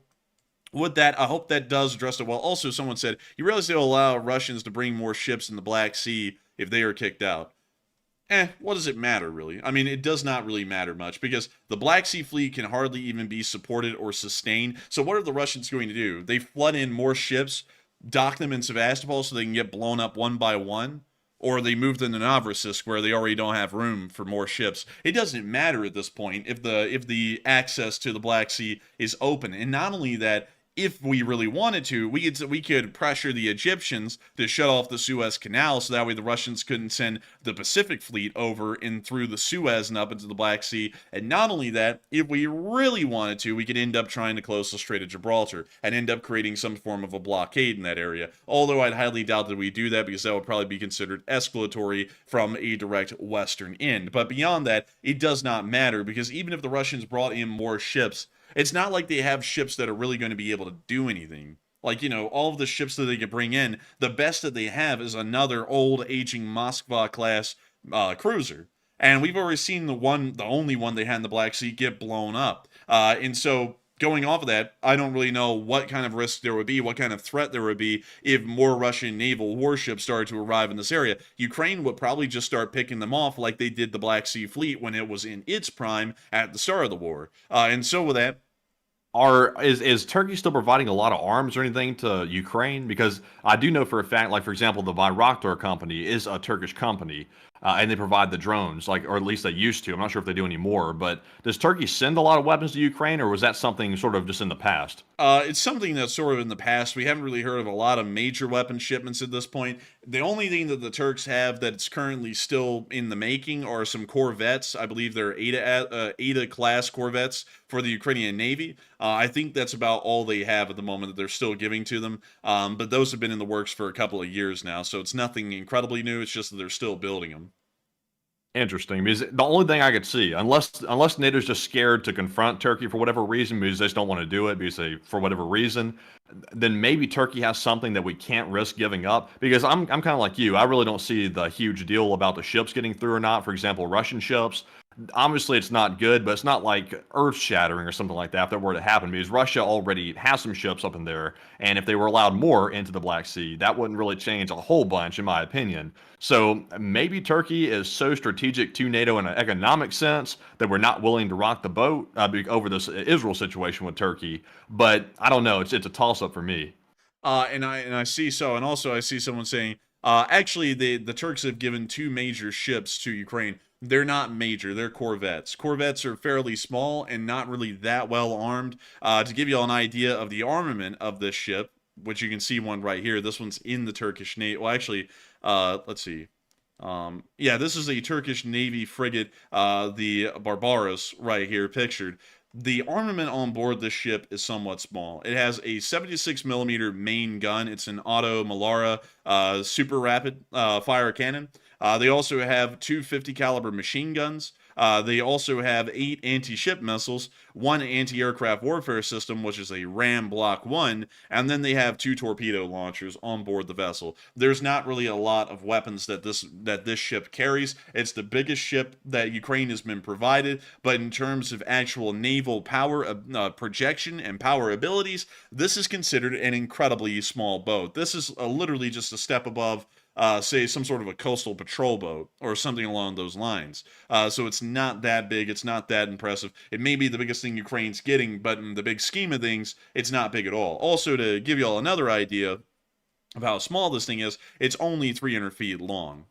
with that, I hope that does address it well. Also, someone said, you realize they'll allow Russians to bring more ships in the Black Sea if they are kicked out. What does it matter, really? I mean, it does not really matter much because the Black Sea Fleet can hardly even be supported or sustained. So what are the Russians going to do? They flood in more ships, dock them in Sevastopol so they can get blown up one by one? Or they move them to Novorossiysk where they already don't have room for more ships. It doesn't matter at this point if the access to the Black Sea is open. And not only that, if we really wanted to, we could pressure the Egyptians to shut off the Suez Canal so that way the Russians couldn't send the Pacific Fleet over and through the Suez and up into the Black Sea. And not only that, if we really wanted to, we could end up trying to close the Strait of Gibraltar and end up creating some form of a blockade in that area. Although I'd highly doubt that we do that because that would probably be considered escalatory from a direct Western end. But beyond that, it does not matter because even if the Russians brought in more ships, it's not like they have ships that are really going to be able to do anything. Like, all of the ships that they could bring in, the best that they have is another old, aging Moskva-class cruiser. And we've already seen the only one they had in the Black Sea get blown up. And so, going off of that, I don't really know what kind of risk there would be, what kind of threat there would be if more Russian naval warships started to arrive in this area. Ukraine would probably just start picking them off like they did the Black Sea Fleet when it was in its prime at the start of the war. And so with that, Is Turkey still providing a lot of arms or anything to Ukraine? Because I do know for a fact, like for example, the Bayraktar company is a Turkish company, and they provide the drones, or at least they used to. I'm not sure if they do anymore. But does Turkey send a lot of weapons to Ukraine, or was that something sort of just in the past? It's something that's sort of in the past. We haven't really heard of a lot of major weapon shipments at this point. The only thing that the Turks have that's currently still in the making are some corvettes. I believe they're Ada class corvettes for the Ukrainian Navy. I think that's about all they have at the moment that they're still giving to them. But those have been in the works for a couple of years now, so it's nothing incredibly new. It's just that they're still building them. Interesting, because the only thing I could see, unless NATO's just scared to confront Turkey for whatever reason, because they just don't want to do it, because for whatever reason, then maybe Turkey has something that we can't risk giving up. Because I'm kind of like you, I really don't see the huge deal about the ships getting through or not. For example, Russian ships. Obviously, it's not good, but it's not like earth-shattering or something like that if that were to happen, because Russia already has some ships up in there, and if they were allowed more into the Black Sea, that wouldn't really change a whole bunch, in my opinion. So maybe Turkey is so strategic to NATO in an economic sense that we're not willing to rock the boat over this Israel situation with Turkey. But I don't know; it's a toss-up for me. And I see so, and also I see someone saying, actually, the Turks have given 2 major ships to Ukraine. They're not major, they're corvettes. Corvettes are fairly small and not really that well armed. To give you all an idea of the armament of this ship, which you can see one right here, this one's in the Turkish Navy. Well, actually, let's see. Yeah, this is a Turkish Navy frigate, the Barbaros, right here pictured. The armament on board this ship is somewhat small. It has a 76mm main gun. It's an Auto Malara super rapid fire cannon. They also have 2 50 caliber machine guns. They also have 8 anti-ship missiles, 1 anti-aircraft warfare system, which is a Ram Block 1, and then they have 2 torpedo launchers on board the vessel. There's not really a lot of weapons that this ship carries. It's the biggest ship that Ukraine has been provided, but in terms of actual naval power, projection, and power abilities, this is considered an incredibly small boat. This is literally just a step above say some sort of a coastal patrol boat or something along those lines. So it's not that big. It's not that impressive. It may be the biggest thing Ukraine's getting, but in the big scheme of things, it's not big at all. Also, to give you all another idea of how small this thing is, it's only 300 feet long.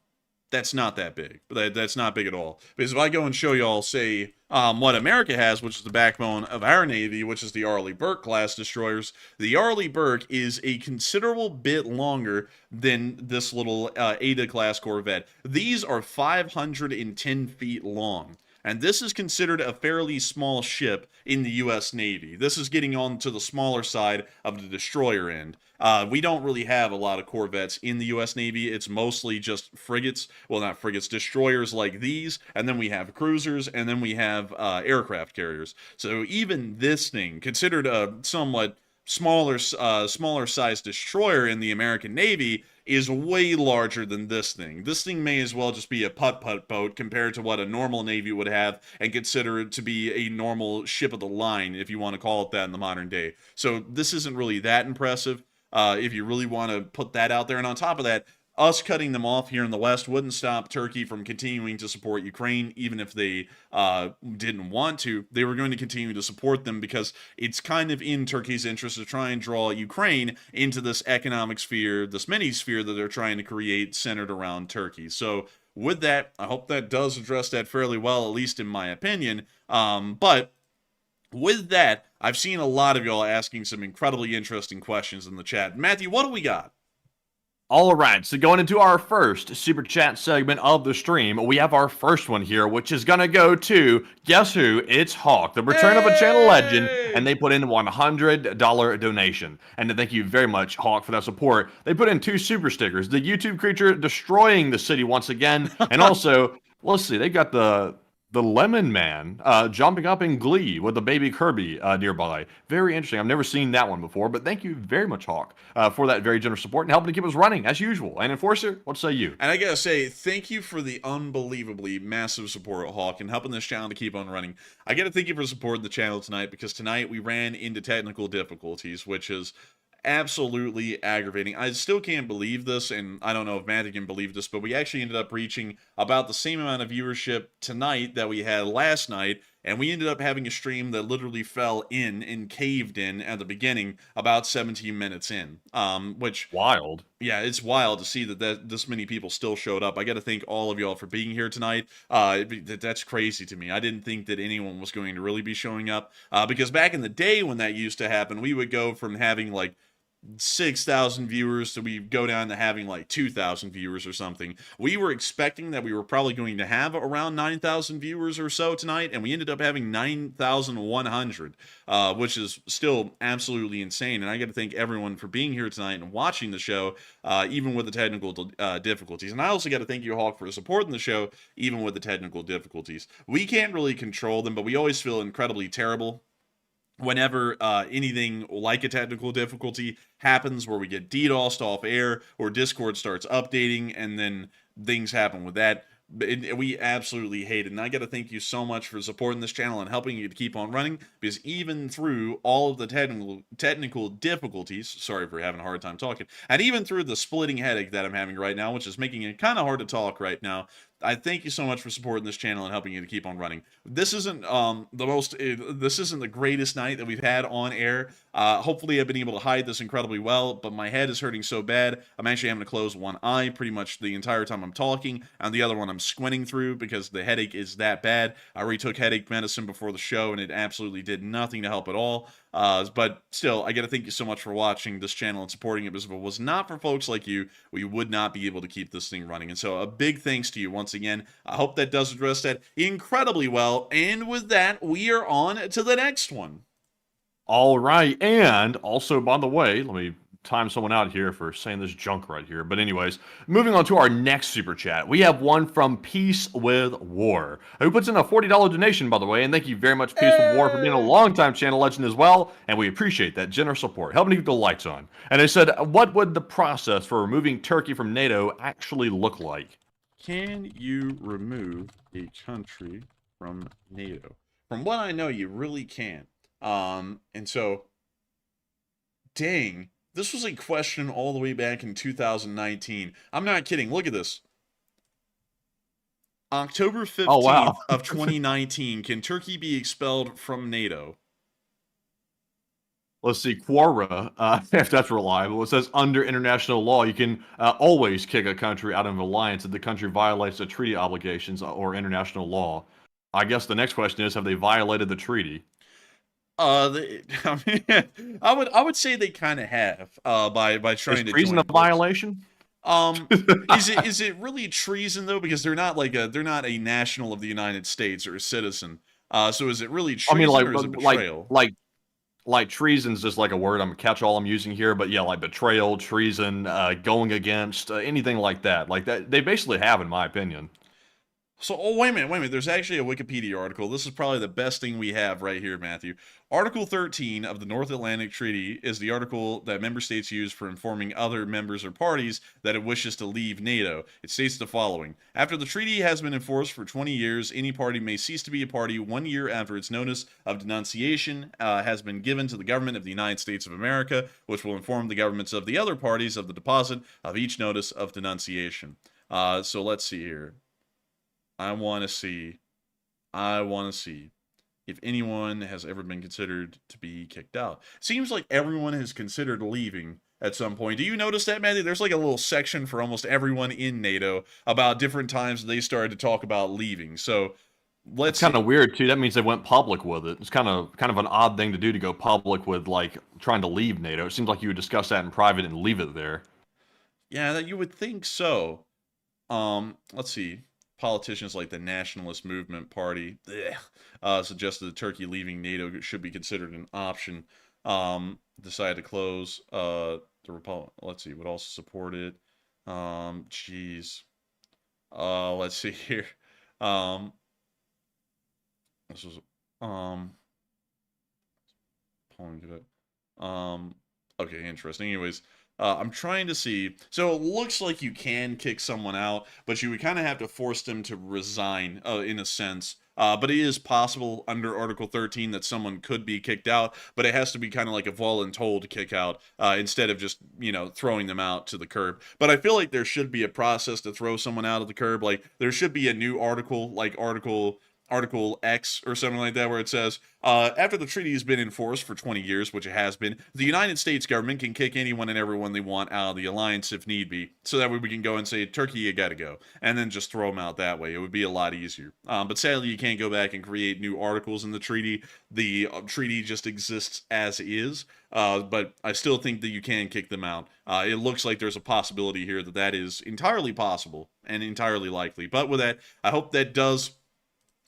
That's not that big. That's not big at all. Because if I go and show y'all, say, what America has, which is the backbone of our Navy, which is the Arleigh Burke class destroyers, the Arleigh Burke is a considerable bit longer than this little Ada class corvette. These are 510 feet long. And this is considered a fairly small ship in the U.S. Navy. This is getting on to the smaller side of the destroyer end. We don't really have a lot of corvettes in the U.S. Navy. It's mostly just frigates. Well, not frigates, destroyers like these. And then we have cruisers, and then we have aircraft carriers. So even this thing, considered a somewhat smaller size destroyer in the American Navy is way larger than this thing. This thing may as well just be a putt-putt boat compared to what a normal Navy would have and consider it to be a normal ship of the line, if you want to call it that in the modern day. So this isn't really that impressive if you really want to put that out there. And on top of that, us cutting them off here in the West wouldn't stop Turkey from continuing to support Ukraine, even if they didn't want to. They were going to continue to support them because it's kind of in Turkey's interest to try and draw Ukraine into this economic sphere, this mini sphere that they're trying to create centered around Turkey. So with that, I hope that does address that fairly well, at least in my opinion. But with that, I've seen a lot of y'all asking some incredibly interesting questions in the chat. Matthew, what do we got? All right, so going into our first super chat segment of the stream, we have our first one here, which is going to go to, guess who? It's Hawk, the return of a channel legend, and they put in a $100 donation. And thank you very much, Hawk, for that support. They put in 2 super stickers, the YouTube creature destroying the city once again, and also, let's see, they got the Lemon Man jumping up in glee with the baby Kirby nearby. Very interesting. I've never seen that one before, but thank you very much, Hawk, for that very generous support and helping to keep us running, as usual. And Enforcer, what say you? And I gotta say, thank you for the unbelievably massive support, Hawk, and helping this channel to keep on running. I gotta thank you for supporting the channel tonight, because tonight we ran into technical difficulties, which is absolutely aggravating. I still can't believe this, and I don't know if Matthew can believe this, but we actually ended up reaching about the same amount of viewership tonight that we had last night, and we ended up having a stream that literally fell in and caved in at the beginning about 17 minutes in. Which wild. Yeah, it's wild to see that this many people still showed up. I got to thank all of y'all for being here tonight. That's crazy to me. I didn't think that anyone was going to really be showing up, because back in the day when that used to happen, we would go from having like 6,000 viewers so we go down to having like 2,000 viewers or something. We were expecting that we were probably going to have around 9,000 viewers or so tonight, and we ended up having 9,100, which is still absolutely insane. And I got to thank everyone for being here tonight and watching the show, even with the technical difficulties. And I also got to thank you, Hawk, for supporting the show, even with the technical difficulties. We can't really control them, but we always feel incredibly terrible whenever anything like a technical difficulty happens, where we get DDoSed off air or Discord starts updating and then things happen with that. We absolutely hate it. And I got to thank you so much for supporting this channel and helping you to keep on running, because even through all of the technical difficulties, sorry for having a hard time talking, and even through the splitting headache that I'm having right now, which is making it kind of hard to talk right now, I thank you so much for supporting this channel and helping you to keep on running. This isn't this isn't the greatest night that we've had on air. Hopefully I've been able to hide this incredibly well, but my head is hurting so bad, I'm actually having to close one eye pretty much the entire time I'm talking, and the other one I'm squinting through because the headache is that bad. I already took headache medicine before the show, and it absolutely did nothing to help at all. But still, I got to thank you so much for watching this channel and supporting it, because if it was not for folks like you, we would not be able to keep this thing running. And so a big thanks to you once again. I hope that does address that incredibly well. And with that, we are on to the next one. All right. And also, by the way, let me time someone out here for saying this junk right here. But anyways, moving on to our next super chat. We have one from Peace with War, who puts in a $40 donation, by the way. And thank you very much, Peace with War, for being a longtime channel legend as well. And we appreciate that generous support, helping to keep the lights on. And they said, what would the process for removing Turkey from NATO actually look like? Can you remove a country from NATO? From what I know, you really can. And so, dang, this was a question all the way back in 2019. I'm not kidding. Look at this. October 15th of 2019. Can Turkey be expelled from NATO? Let's see, Quora, if that's reliable. It says, under international law, you can always kick a country out of an alliance if the country violates the treaty obligations or international law. I guess the next question is, have they violated the treaty? I would say they kind of have by trying to treason join a violation. Is it really treason though? Because they're not a national of the United States or a citizen. So is it really treason, or is it betrayal? Like treason's just like a word I'm catch-all I'm using here, but yeah, like betrayal, treason, going against anything like that. Like that, they basically have, in my opinion. So, oh, wait a minute. There's actually a Wikipedia article. This is probably the best thing we have right here, Matthew. Article 13 of the North Atlantic Treaty is the article that member states use for informing other members or parties that it wishes to leave NATO. It states the following. After the treaty has been enforced for 20 years, any party may cease to be a party 1 year after its notice of denunciation has been given to the government of the United States of America, which will inform the governments of the other parties of the deposit of each notice of denunciation. So let's see here. I want to see if anyone has ever been considered to be kicked out. Seems like everyone has considered leaving at some point. Do you notice that, Matthew? There's like a little section for almost everyone in NATO about different times they started to talk about leaving. So let's. It's kind of weird too. That means they went public with it. It's kind of an odd thing to do, to go public with like trying to leave NATO. It seems like you would discuss that in private and leave it there. Yeah, that you would think so. Let's see. Politicians like the Nationalist Movement Party suggested that Turkey leaving NATO should be considered an option. Decided to close the Republic. Let's see what else supported. Geez. Let's see here. This was pulling it up. Okay, interesting. Anyways. I'm trying to see. So it looks like you can kick someone out, but you would kind of have to force them to resign, in a sense. But it is possible under Article 13 that someone could be kicked out, but it has to be kind of like a voluntold kick out instead of just, throwing them out to the curb. But I feel like there should be a process to throw someone out of the curb. Like, there should be a new article, like Article X or something like that, where it says, after the treaty has been enforced for 20 years, which it has been, the United States government can kick anyone and everyone they want out of the alliance if need be. So that way we can go and say, Turkey, you gotta go. And then just throw them out that way. It would be a lot easier. But sadly, you can't go back and create new articles in the treaty. The treaty just exists as is. But I still think that you can kick them out. It looks like there's a possibility here that that is entirely possible and entirely likely. But with that, I hope that does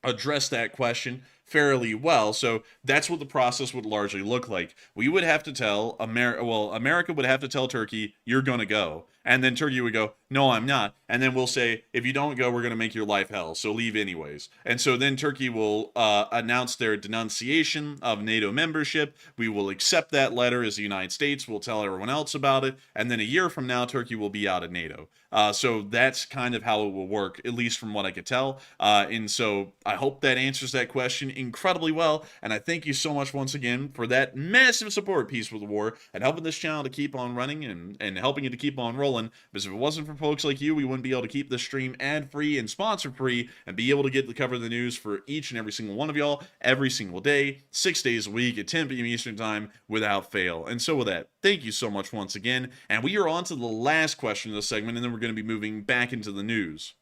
address that question fairly well. So that's what the process would largely look like. We would have to tell America would have to tell Turkey, you're going to go. And then Turkey would go, no, I'm not. And then we'll say, if you don't go, we're going to make your life hell. So leave anyways. And so then Turkey will announce their denunciation of NATO membership. We will accept that letter as the United States. We'll tell everyone else about it. And then a year from now, Turkey will be out of NATO. So that's kind of how it will work, at least from what I could tell. And so I hope that answers that question incredibly well. And I thank you so much once again for that massive support, Peace with the War, and helping this channel to keep on running and helping it to keep on rolling. Because if it wasn't for folks like you, we wouldn't be able to keep this stream ad-free and sponsor-free and be able to get the cover of the news for each and every single one of y'all every single day, 6 days a week at 10 p.m. Eastern Time without fail. And so with that, thank you so much once again. And we are on to the last question of the segment, and then we're going to be moving back into the news.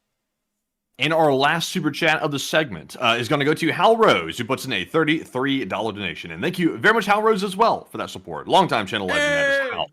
And our last super chat of the segment is going to go to Hal Rose, who puts in a $33 donation. And thank you very much, Hal Rose, as well, for that support. Longtime channel legend, that is Hal.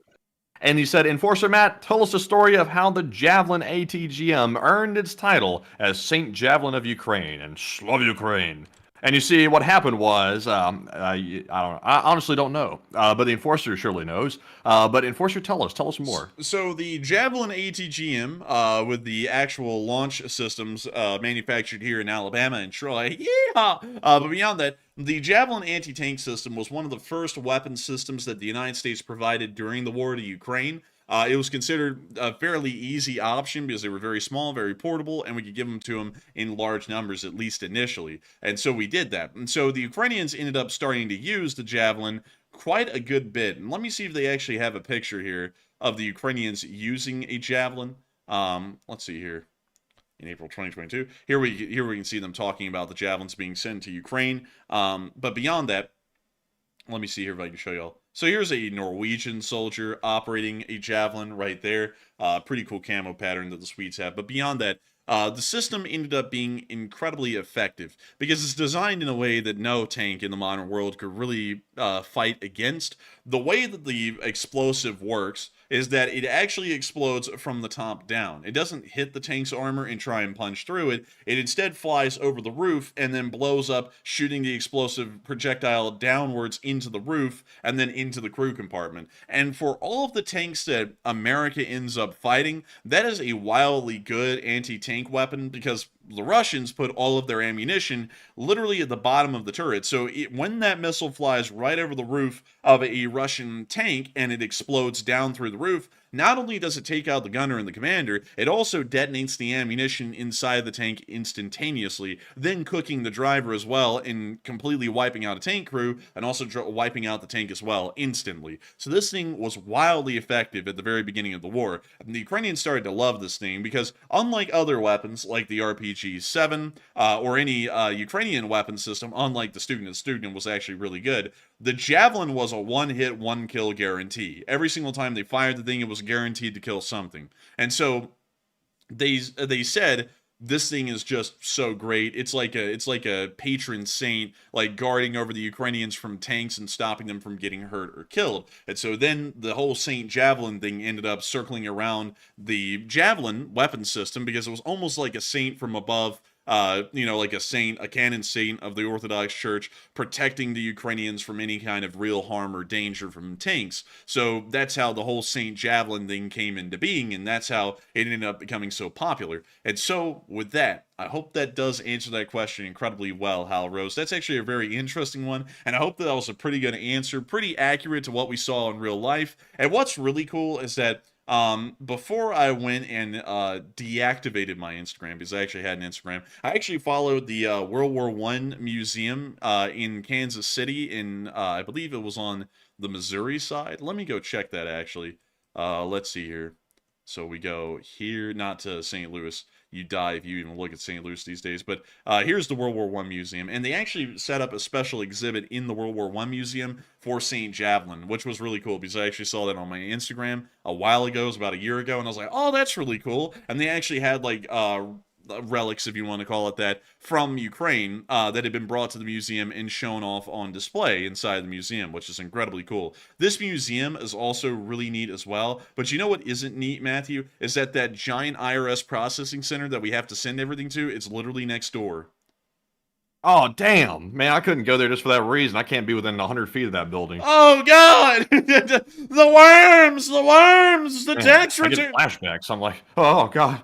And he said, Enforcer Matt, tell us the story of how the Javelin ATGM earned its title as Saint Javelin of Ukraine, and Slav Ukraine. And you see, what happened was, I honestly don't know, but the Enforcer surely knows. But Enforcer, tell us more. So the Javelin ATGM, with the actual launch systems manufactured here in Alabama and Troy, but beyond that, the Javelin anti-tank system was one of the first weapon systems that the United States provided during the war to Ukraine. It was considered a fairly easy option because they were very small, very portable, and we could give them to them in large numbers, at least initially. And so we did that. And so the Ukrainians ended up starting to use the Javelin quite a good bit. And let me see if they actually have a picture here of the Ukrainians using a Javelin. Let's see here. In April 2022. Here we can see them talking about the Javelins being sent to Ukraine. But beyond that, let me see here if I can show y'all. So here's a Norwegian soldier operating a Javelin right there. Pretty cool camo pattern that the Swedes have. But beyond that, the system ended up being incredibly effective because it's designed in a way that no tank in the modern world could really fight against. The way that the explosive works is that it actually explodes from the top down. It doesn't hit the tank's armor and try and punch through it. It instead flies over the roof and then blows up, shooting the explosive projectile downwards into the roof and then into the crew compartment. And for all of the tanks that America ends up fighting, that is a wildly good anti-tank weapon because the Russians put all of their ammunition literally at the bottom of the turret. So when that missile flies right over the roof of a Russian tank and it explodes down through the roof, not only does it take out the gunner and the commander, it also detonates the ammunition inside the tank instantaneously, then cooking the driver as well and completely wiping out a tank crew and also wiping out the tank as well instantly. So this thing was wildly effective at the very beginning of the war. And the Ukrainians started to love this thing because unlike other weapons like the RPG-7 or any Ukrainian weapon system, unlike the Student was actually really good, the Javelin was a one-hit, one-kill guarantee. Every single time they fired the thing, it was guaranteed to kill something. And so they said this thing is just so great. It's like a patron saint, like guarding over the Ukrainians from tanks and stopping them from getting hurt or killed. And so then the whole Saint Javelin thing ended up circling around the Javelin weapon system because it was almost like a saint from above. Like a saint, a canon saint of the Orthodox Church, protecting the Ukrainians from any kind of real harm or danger from tanks. So that's how the whole Saint Javelin thing came into being, and that's how it ended up becoming so popular. And so, with that, I hope that does answer that question incredibly well, Hal Rose. That's actually a very interesting one, and I hope that was a pretty good answer, pretty accurate to what we saw in real life. And what's really cool is that before I went and deactivated my Instagram, because I actually had an Instagram, I actually followed the World War I museum in Kansas City in I believe it was on the Missouri side. Let me go check that actually. Let's see here. So we go here, not to St. Louis. You die if you even look at St. Louis these days. But here's the World War I Museum. And they actually set up a special exhibit in the World War I Museum for St. Javelin, which was really cool because I actually saw that on my Instagram a while ago. It was about a year ago. And I was like, oh, that's really cool. And they actually had like relics, if you want to call it that, from Ukraine that had been brought to the museum and shown off on display inside the museum, which is incredibly cool. This museum is also really neat as well, but you know what isn't neat, Matthew, is that giant IRS processing center that we have to send everything to, it's literally next door. Oh, damn. Man, I couldn't go there just for that reason. I can't be within 100 feet of that building. Oh, God! The worms! The worms! The tax I return! get flashbacks. I'm like, oh, God.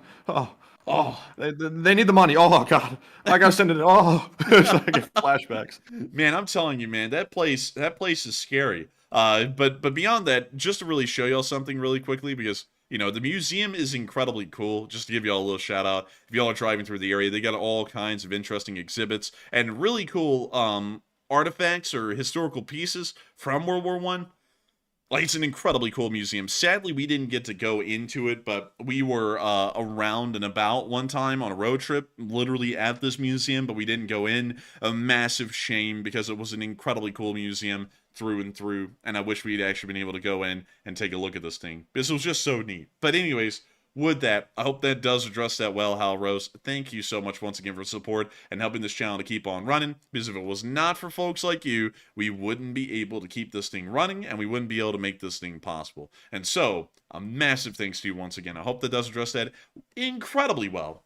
Oh, they need the money. Oh, God. I gotta send it. Oh, I get flashbacks. Man, I'm telling you, man, that place is scary. But beyond that, just to really show y'all something really quickly, because the museum is incredibly cool. Just to give y'all a little shout out, if y'all are driving through the area, they got all kinds of interesting exhibits and really cool artifacts or historical pieces from World War I. Like, it's an incredibly cool museum. Sadly, we didn't get to go into it, but we were around and about one time on a road trip, literally at this museum, but we didn't go in. A massive shame because it was an incredibly cool museum through and through, and I wish we'd actually been able to go in and take a look at this thing. This was just so neat. But anyways, with that, I hope that does address that well, Hal Rose. Thank you so much once again for support and helping this channel to keep on running, because if it was not for folks like you, we wouldn't be able to keep this thing running, and we wouldn't be able to make this thing possible. And so, a massive thanks to you once again. I hope that does address that incredibly well.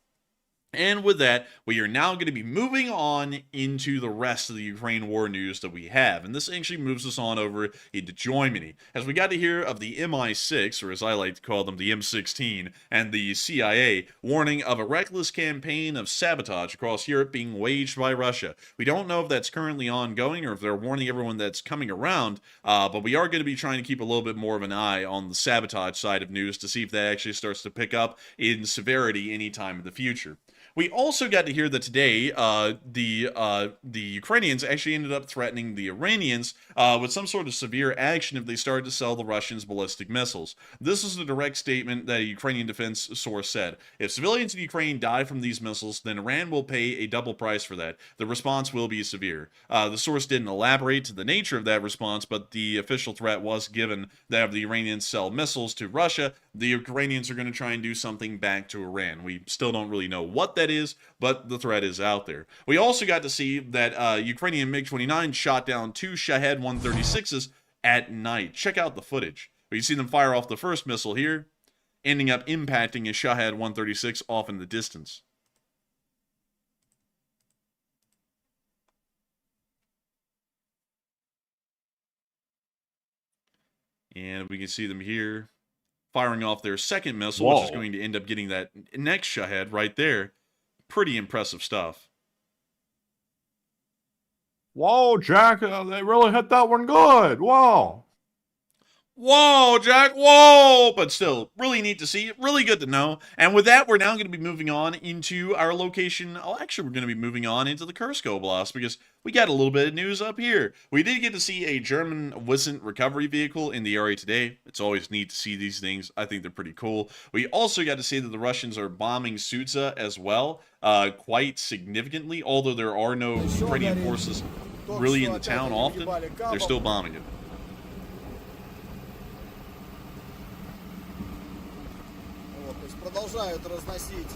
And with that, we are now going to be moving on into the rest of the Ukraine war news that we have. And this actually moves us on over into Germany, as we got to hear of the MI6, or as I like to call them, the M16, and the CIA warning of a reckless campaign of sabotage across Europe being waged by Russia. We don't know if that's currently ongoing or if they're warning everyone that's coming around, but we are going to be trying to keep a little bit more of an eye on the sabotage side of news to see if that actually starts to pick up in severity anytime in the future. We also got to hear that today the Ukrainians actually ended up threatening the Iranians with some sort of severe action if they started to sell the Russians ballistic missiles. This is a direct statement that a Ukrainian defense source said. If civilians in Ukraine die from these missiles, then Iran will pay a double price for that. The response will be severe. The source didn't elaborate to the nature of that response, but the official threat was given that if the Iranians sell missiles to Russia, the Ukrainians are going to try and do something back to Iran. We still don't really know what that is, but the threat is out there. We also got to see that Ukrainian MiG-29 shot down 2 Shahed 136s at night. Check out the footage. You see them fire off the first missile here, ending up impacting a Shahed 136 off in the distance. And we can see them here firing off their second missile, which is going to end up getting that next Shahed right there. pretty impressive stuff. Whoa, Jack, they really hit that one good. Wow. Whoa, Jack, whoa! But still, really neat to see, really good to know. And with that, we're now going to be moving on into our location. Oh, actually, we're going to be moving on into the Kursk Oblast because we got a little bit of news up here. We did get to see a German Wissent recovery vehicle in the area today. It's always neat to see these things. I think they're pretty cool. We also got to see that the Russians are bombing Sudzha as well, quite significantly. Although there are no Ukrainian forces really in the town often, they're still bombing it. Продолжают разносить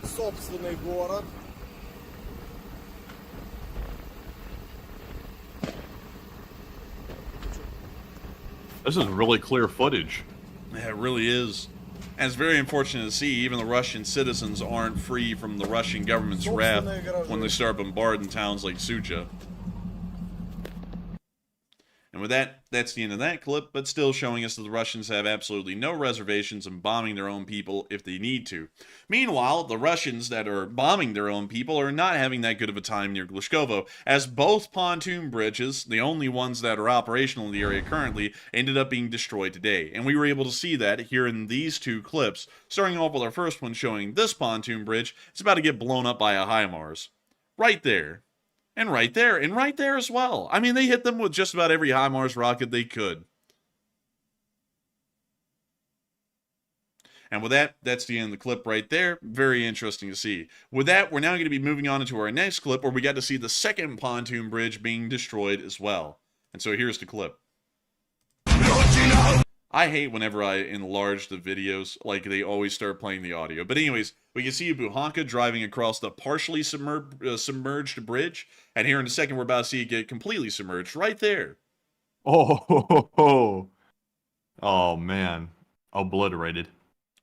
собственный город. This is really clear footage. Yeah, it really is. And it's very unfortunate to see even the Russian citizens aren't free from the Russian government's wrath when they start bombarding towns like Sudzha. And with that, that's the end of that clip, but still showing us that the Russians have absolutely no reservations in bombing their own people if they need to. Meanwhile, the Russians that are bombing their own people are not having that good of a time near Glushkovo, as both pontoon bridges, the only ones that are operational in the area currently, ended up being destroyed today. And we were able to see that here in these two clips, starting off with our first one showing this pontoon bridge. It's about to get blown up by a HIMARS. Right there. And right there as well. I mean, they hit them with just about every HIMARS rocket they could. And with that, that's the end of the clip right there. Very interesting to see. With that, we're now going to be moving on into our next clip where we got to see the second pontoon bridge being destroyed as well. And so here's the clip. I hate whenever I enlarge the videos, like they always start playing the audio. But anyways, we can see Buhanka driving across the partially submerged bridge. And here in a second, we're about to see it get completely submerged right there. Oh, man. Obliterated.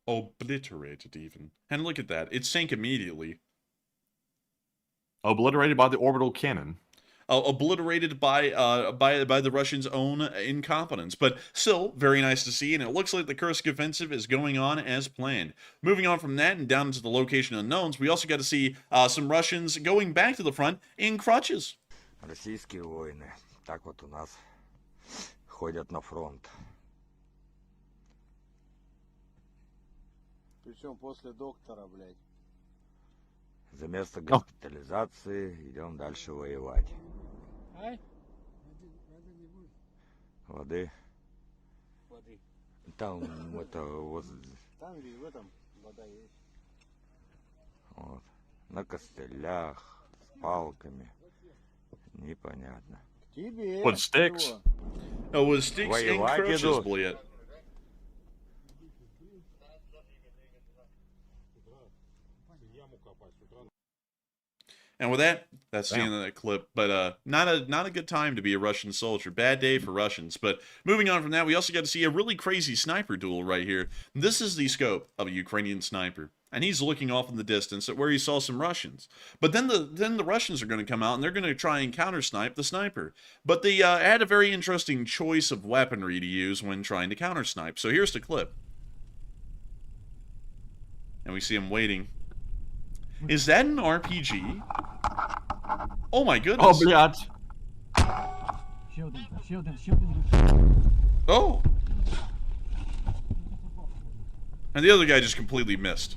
Obliterated even. And look at that. It sank immediately. Obliterated by the orbital cannon. Obliterated by the Russians' own incompetence. But still, very nice to see, and it looks like the Kursk offensive is going on as planned. Moving on from that and down into the location unknowns, we also got to see some Russians going back to the front in crutches. Российские воины так вот у нас ходят на фронт. Причем после доктора, блядь. За место госпитализации идем дальше воевать. Воды? Воды. Там это вот... Там и в этом вода есть. Вот. На костылях, с палками. Непонятно. Тебе. With sticks. Чего? Oh, with sticks and Воевать crutches, идут. блядь. And with that, that's the end of that clip. But not a good time to be a Russian soldier. Bad day for Russians. But moving on from that, we also got to see a really crazy sniper duel right here. This is the scope of a Ukrainian sniper. And he's looking off in the distance at where he saw some Russians. But then the Russians are going to come out and they're going to try and counter-snipe the sniper. But they had a very interesting choice of weaponry to use when trying to counter-snipe. So here's the clip. And we see him waiting. Is that an RPG? Oh my goodness. Oh, блядь. Oh. And the other guy just completely missed.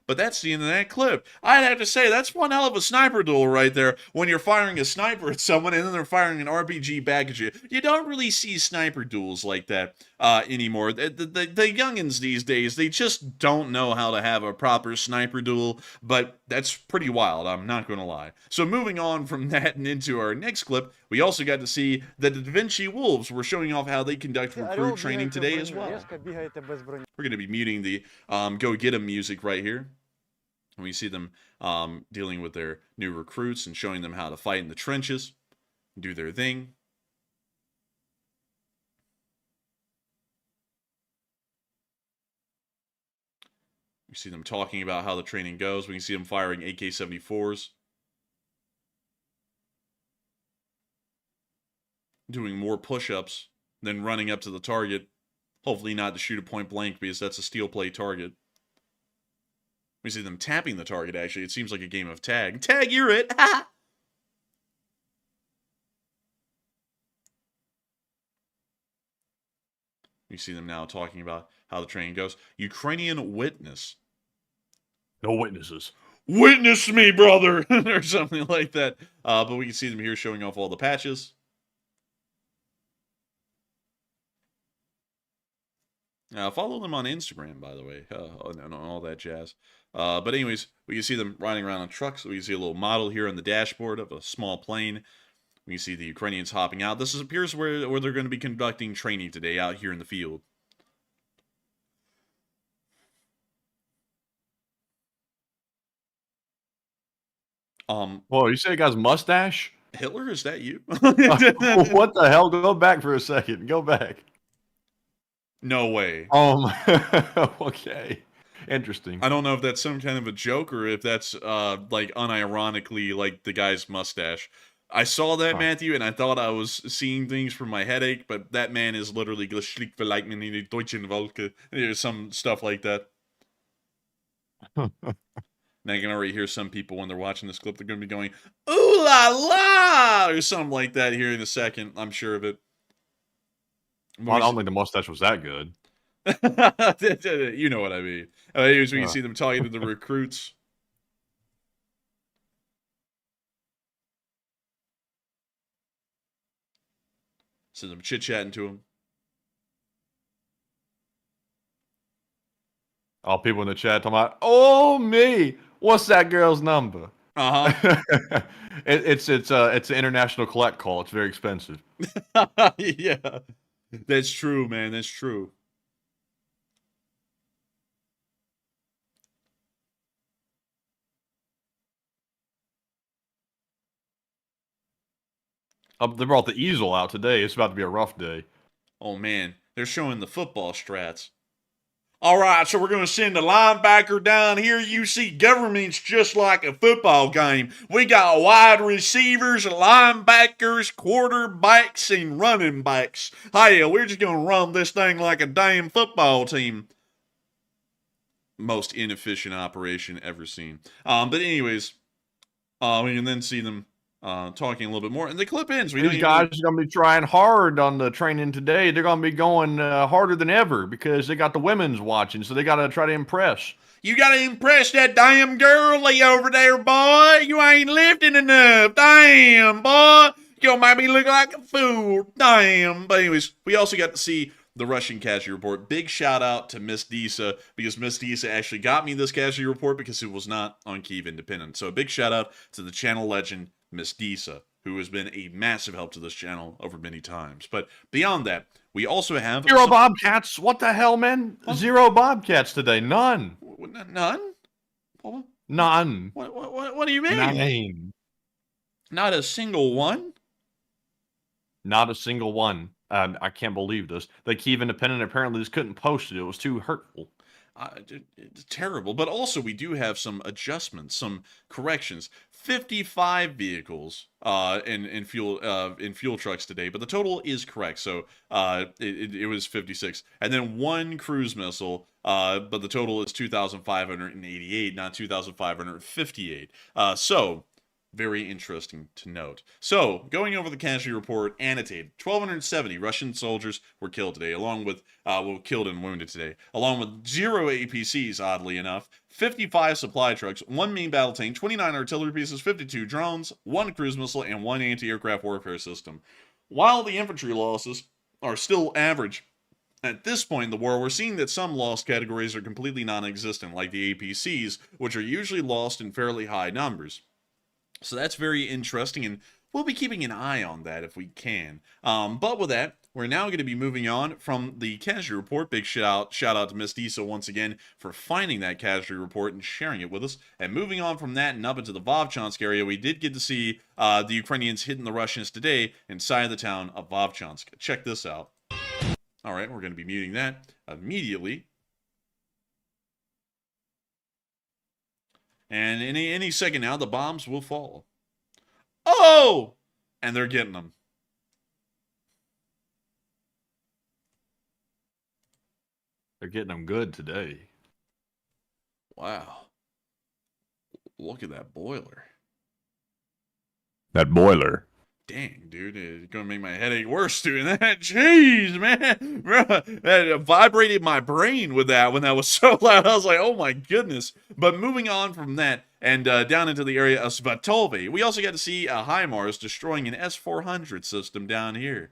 But that's the end of that clip. I'd have to say, that's one hell of a sniper duel right there. When you're firing a sniper at someone and then they're firing an RPG back at you. You don't really see sniper duels like that anymore. The youngins these days, they just don't know how to have a proper sniper duel. But that's pretty wild, I'm not going to lie. So moving on from that and into our next clip, we also got to see that the Da Vinci Wolves were showing off how they conduct recruit training today as well. We're going to be muting the Go Get 'em music right here. And we see them dealing with their new recruits and showing them how to fight in the trenches, do their thing. We see them talking about how the training goes. We can see them firing AK-74s. Doing more push-ups than running up to the target. Hopefully not to shoot a point blank because that's a steel plate target. We see them tapping the target, actually. It seems like a game of tag. Tag, you're it! You see them now talking about how the training goes. Ukrainian witness. No witnesses. Witness me, brother! Or something like that. But we can see them here showing off all the patches. Follow them on Instagram, by the way, and all that jazz. But anyways, we can see them riding around on trucks. We can see a little model here on the dashboard of a small plane. We can see the Ukrainians hopping out. This appears where they're going to be conducting training today out here in the field. Whoa, you say a guy's mustache? Hitler, is that you? What the hell? Go back for a second. Go back. No way. Okay. Interesting. I don't know if that's some kind of a joke or if that's, like, unironically, like, the guy's mustache. I saw that, Matthew, and I thought I was seeing things from my headache, but that man is literally Glushkovo in the Deutschen Volke. There's some stuff like that. Now you can already hear some people when they're watching this clip, they're going to be going, ooh la la, or something like that here in a second. I'm sure of it. Well, I don't think the mustache was that good. You know what I mean. Here's where you can see them talking to the recruits. So them chit-chatting to them. All people in the chat talking about, oh me, what's that girl's number? It's an international collect call. It's very expensive. Yeah, that's true, man. That's true. They brought the easel out today. It's about to be a rough day. Oh man, they're showing the football strats. All right, so we're going to send a linebacker down here. You see, government's just like a football game. We got wide receivers, linebackers, quarterbacks, and running backs. Hey, we're just going to run this thing like a damn football team. Most inefficient operation ever seen. But anyways, we can then see them talking a little bit more. And the clip ends. These guys are going to be trying hard on the training today. They're going to be going harder than ever because they got the women's watching, so they got to try to impress. You got to impress that damn girlie over there, boy. You ain't lifting enough. Damn, boy. You might be looking like a fool. Damn. But anyways, we also got to see the Russian casualty report. Big shout out to Miss Disa, because Miss Disa actually got me this casualty report because it was not on Kyiv Independent. So a big shout out to the channel legend, Miss Disa, who has been a massive help to this channel over many times. But beyond that, we also have... Zero Bobcats? What the hell, man? What? Zero Bobcats today. None. None? None. What do you mean? None. Not a single one? Not a single one. I can't believe this. The Kyiv Independent apparently just couldn't post it. It was too hurtful. It's terrible. But also, we do have some adjustments, some corrections. 55 vehicles in fuel trucks today, but the total is correct. So it was 56, and then one cruise missile. But the total is 2,588, not 2,558. So very interesting to note. So, going over the casualty report, annotated, 1,270 Russian soldiers were killed today, along with, killed and wounded today, along with 0 APCs, oddly enough, 55 supply trucks, 1 main battle tank, 29 artillery pieces, 52 drones, 1 cruise missile, and 1 anti-aircraft warfare system. While the infantry losses are still average, at this point in the war, we're seeing that some loss categories are completely non-existent, like the APCs, which are usually lost in fairly high numbers. So that's very interesting, and we'll be keeping an eye on that if we can. But with that, we're now going to be moving on from the casualty report. Big shout out to Miss Disa once again for finding that casualty report and sharing it with us. And moving on from that and up into the Vovchansk area, we did get to see the Ukrainians hitting the Russians today inside the town of Vovchansk. Check this out. All right, we're going to be muting that immediately. And any second now, the bombs will fall. Oh! And they're getting them. They're getting them good today. Wow. Look at that boiler. That boiler. Dang, dude, it's gonna make my headache worse doing that. Jeez, man. Bro, that vibrated my brain with that when that was so loud. I was like, oh my goodness. But moving on from that and down into the area of Sabotage, we also got to see a HIMARS destroying an S-400 system down here.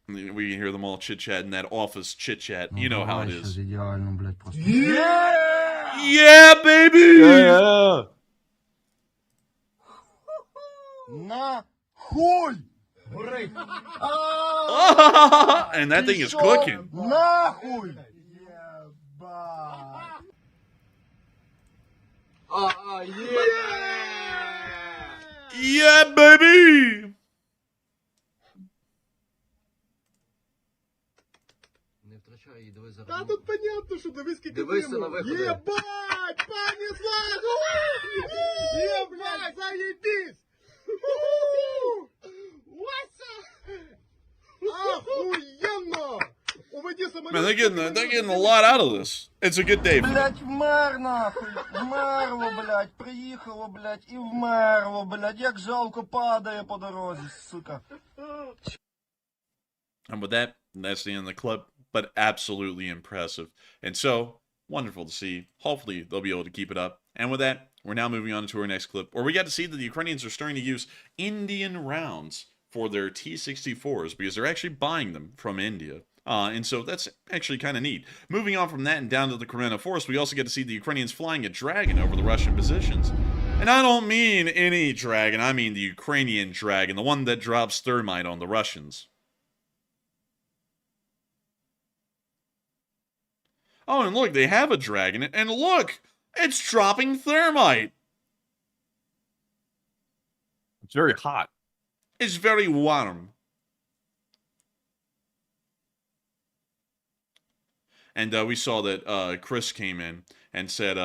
We can hear them all chit-chatting, that office chit-chat. You know how it is. Yeah, baby! Yeah. На хуй! And that thing is cooking. Нахуй! Yeah, baby! Та тут понятно, що дивись, скільки диму. Єбать, понеслась! Єбать, заєбісь! Охуенно! Уведи самолет. Man, they're getting a lot out of this. It's a good day for them. Блять, вмер нахуй! Вмерло, блять, приїхало, блять, і вмерло, блять, як жалко падає по дорозі, сука. And with that, that's the end of the clip, but absolutely impressive. And so, wonderful to see. Hopefully, they'll be able to keep it up. And with that, we're now moving on to our next clip, where we got to see that the Ukrainians are starting to use Indian rounds for their T-64s, because they're actually buying them from India. And so that's actually kind of neat. Moving on from that and down to the Crimea Forest, we also get to see the Ukrainians flying a Dragon over the Russian positions. And I don't mean any Dragon, I mean the Ukrainian Dragon, the one that drops thermite on the Russians. Oh, and look, they have a dragon, and look, it's dropping thermite. It's very hot. It's very warm. And we saw that Chris came in and said,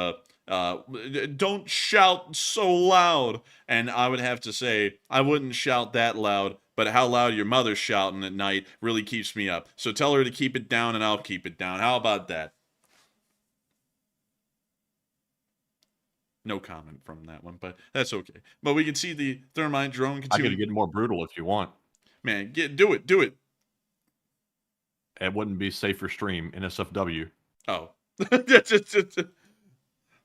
don't shout so loud. And I would have to say, I wouldn't shout that loud, but how loud your mother's shouting at night really keeps me up. So tell her to keep it down and I'll keep it down. How about that? No comment from that one, but that's okay. But we can see the thermite drone I continue. could get more brutal if you want. Man, do it. It wouldn't be safe for stream, NSFW. Oh.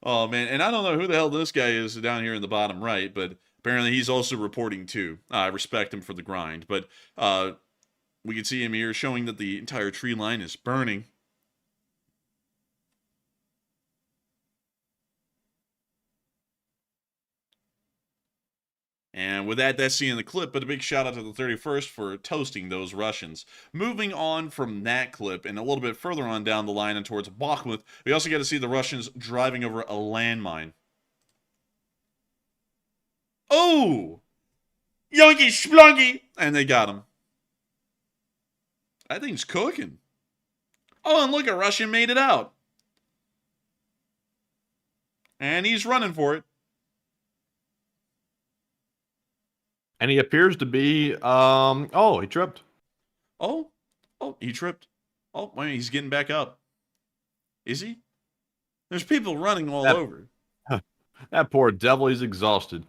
Oh, man. And I don't know who the hell this guy is down here in the bottom right, but apparently he's also reporting too. I respect him for the grind. But we can see him here showing that the entire tree line is burning. And with that, that's the end of the clip, but a big shout out to the 31st for toasting those Russians. Moving on from that clip, and a little bit further on down the line and towards Bakhmut, we also get to see the Russians driving over a landmine. Oh! Yonky splunky! And they got him. That thing's cooking. Oh, and look, a Russian made it out. And he's running for it. And he appears to be, oh, he tripped. Oh, he tripped. Oh, wait, he's getting back up. Is he? There's people running all over. That poor devil, he's exhausted.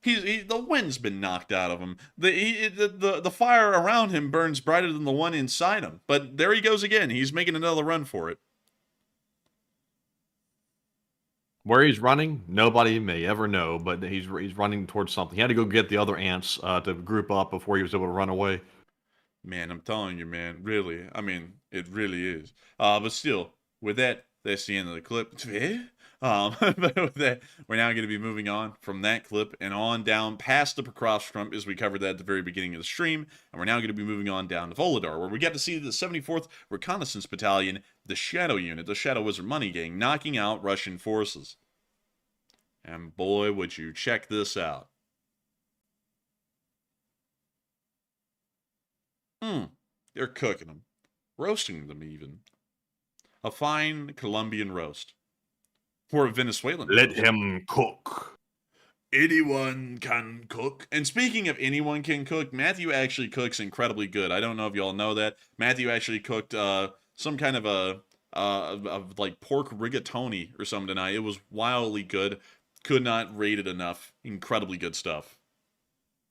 The wind's been knocked out of him. The fire around him burns brighter than the one inside him. But there he goes again. He's making another run for it. Where he's running, nobody may ever know, but he's running towards something. He had to go get the other ants to group up before he was able to run away. Man, I'm telling you, man, really. I mean, it really is. But still, with that, that's the end of the clip. But with that, we're now going to be moving on from that clip and on down past the Pokrovsk, as we covered that at the very beginning of the stream. And we're now going to be moving on down to Volodar, where we get to see the 74th Reconnaissance Battalion, the Shadow Unit, the Shadow Wizard Money Gang, knocking out Russian forces. And boy, would you check this out. They're cooking them. Roasting them, even. A fine Colombian roast. Or a Venezuelan roast. Let him cook. Anyone can cook. And speaking of anyone can cook, Matthew actually cooks incredibly good. I don't know if y'all know that. Matthew actually cooked some kind of of like pork rigatoni or something tonight. It was wildly good. Could not rate it enough. Incredibly good stuff.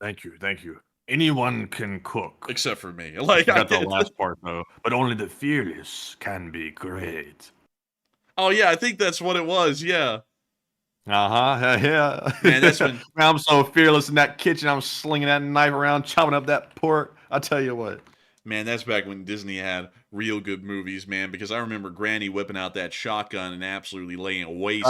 Thank you, thank you. Anyone can cook. Except for me. Like I got the last part though. But only the fearless can be great. Oh yeah, I think that's what it was. Yeah. Yeah. Man, that's when I'm so fearless in that kitchen. I'm slinging that knife around, chopping up that pork. I tell you what. Man, that's back when Disney had real good movies, man, because I remember Granny whipping out that shotgun and absolutely laying waste.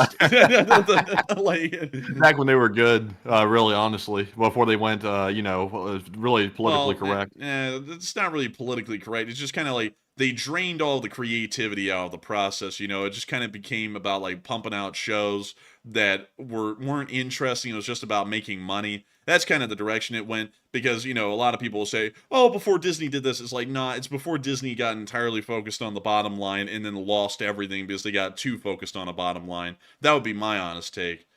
Like, Back when they were good, really, honestly, before they went, really politically correct. Yeah, it's not really politically correct. It's just kind of like they drained all the creativity out of the process. You know, it just kind of became about like pumping out shows that weren't interesting. It was just about making money. That's kind of the direction it went because, you know, a lot of people will say, oh, before Disney did this. It's like, nah, it's before Disney got entirely focused on the bottom line and then lost everything because they got too focused on a bottom line. That would be my honest take.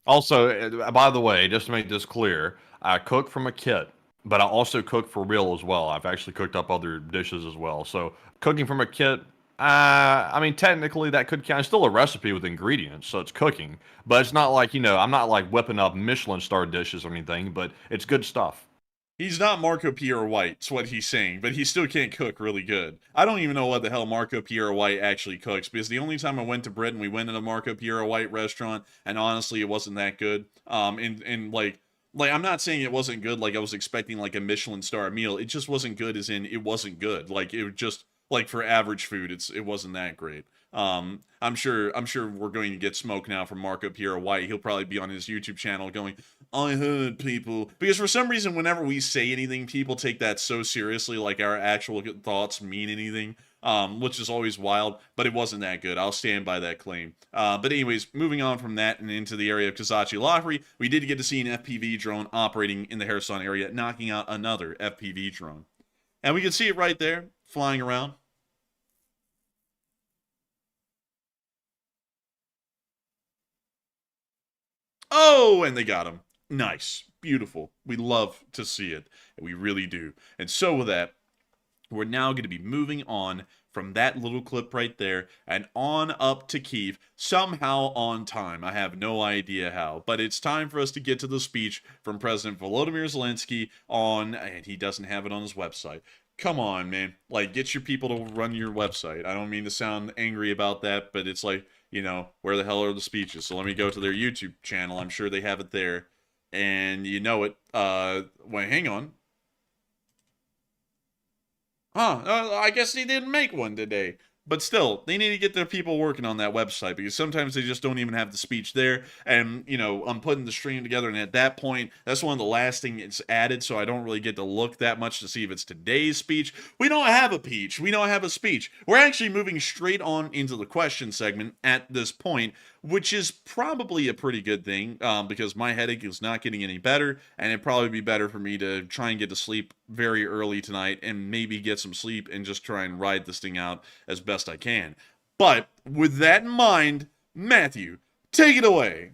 Also, by the way, just to make this clear, I cook from a kit, but I also cook for real as well. I've actually cooked up other dishes as well. So cooking from a kit, I mean, technically that could count. It's still a recipe with ingredients, so it's cooking. But it's not like, I'm not like whipping up Michelin star dishes or anything, but it's good stuff. He's not Marco Pierre White, is what he's saying, but he still can't cook really good. I don't even know what the hell Marco Pierre White actually cooks, because the only time I went to Britain, we went to a Marco Pierre White restaurant, and honestly, it wasn't that good. Like I'm not saying it wasn't good, like I was expecting like a Michelin star meal. It just wasn't good, as in it wasn't good. Like it was just like for average food, it wasn't that great. I'm sure we're going to get smoke now from Marco Pierre White. He'll probably be on his YouTube channel going, I heard people, because for some reason, whenever we say anything, people take that so seriously, like our actual thoughts mean anything, which is always wild, but it wasn't that good. I'll stand by that claim. But anyways, moving on from that and into the area of Casualty, we did get to see an FPV drone operating in the Kherson area, knocking out another FPV drone. And we can see it right there, flying around. Oh, and they got him. Nice. Beautiful. We love to see it. We really do. And so with that, we're now going to be moving on from that little clip right there and on up to Kyiv, somehow on time. I have no idea how, but it's time for us to get to the speech from President Volodymyr Zelensky and he doesn't have it on his website. Come on, man. Like, get your people to run your website. I don't mean to sound angry about that, but it's like, where the hell are the speeches? So let me go to their YouTube channel. I'm sure they have it there. And you know it. Wait, hang on. I guess they didn't make one today. But still, they need to get their people working on that website because sometimes they just don't even have the speech there. And, I'm putting the stream together, and at that point, that's one of the last things it's added, so I don't really get to look that much to see if it's today's speech. We don't have a speech. We don't have a speech. We're actually moving straight on into the question segment at this point, which is probably a pretty good thing because my headache is not getting any better, and it'd probably be better for me to try and get to sleep very early tonight and maybe get some sleep and just try and ride this thing out as best I can. But with that in mind, Matthew, take it away.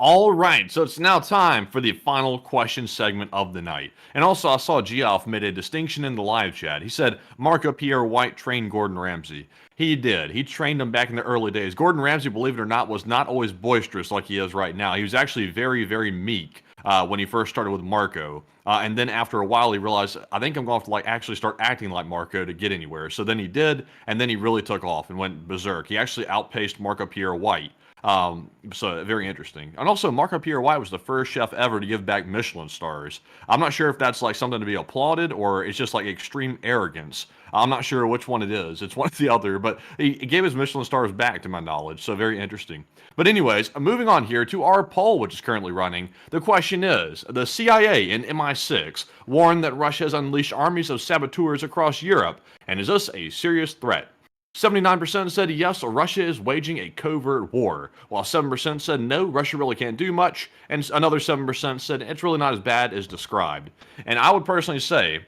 All right, so it's now time for the final question segment of the night. And also, I saw Geoff made a distinction in the live chat. He said Marco Pierre White trained Gordon Ramsay. He did. He trained him back in the early days. Gordon Ramsay, believe it or not, was not always boisterous like he is right now. He was actually very, very meek when he first started with Marco. And then after a while, he realized, I think I'm going to have to actually start acting like Marco to get anywhere. So then he did, and then he really took off and went berserk. He actually outpaced Marco Pierre White. So very interesting. And also, Marco Pierre White was the first chef ever to give back Michelin stars. I'm not sure if that's like something to be applauded or it's just like extreme arrogance. I'm not sure which one it is. It's one or the other, but he gave his Michelin stars back to my knowledge. So very interesting. But anyways, moving on here to our poll, which is currently running. The question is, the CIA and MI6 warned that Russia has unleashed armies of saboteurs across Europe. And is this a serious threat? 79% said yes, Russia is waging a covert war, while 7% said no, Russia really can't do much, and another 7% said it's really not as bad as described. And I would personally say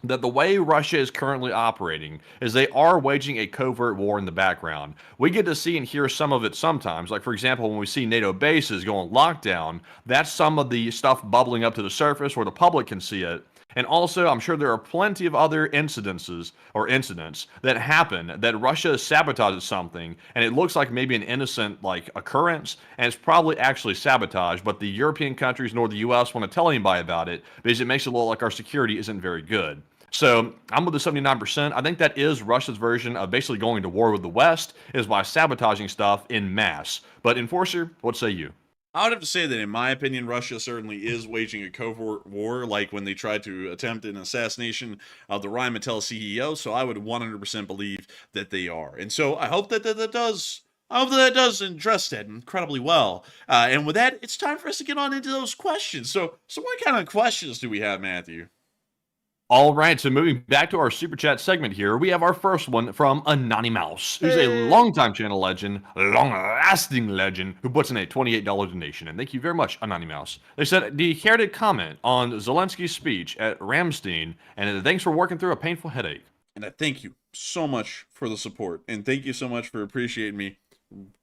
that the way Russia is currently operating is they are waging a covert war in the background. We get to see and hear some of it sometimes. Like, for example, when we see NATO bases going lockdown, that's some of the stuff bubbling up to the surface where the public can see it. And also, I'm sure there are plenty of other incidents that happen that Russia sabotages something, and it looks like maybe an innocent like occurrence, and it's probably actually sabotage. But the European countries nor the U.S. want to tell anybody about it because it makes it look like our security isn't very good. So I'm with the 79%. I think that is Russia's version of basically going to war with the West, is by sabotaging stuff in mass. But Enforcer, what say you? I would have to say that, in my opinion, Russia certainly is waging a covert war, like when they tried to attempt an assassination of the Rheinmetall CEO. So I would 100% believe that they are, and so I hope that that does. I hope that does address that incredibly well. And with that, it's time for us to get on into those questions. So what kind of questions do we have, Matthew? All right, so moving back to our super chat segment here, we have our first one from Anonymous, who's a longtime channel legend, long-lasting legend, who puts in a $28 donation. And thank you very much, Anonymous. They said, do you care to comment on Zelensky's speech at Ramstein? And thanks for working through a painful headache. And I thank you so much for the support. And thank you so much for appreciating me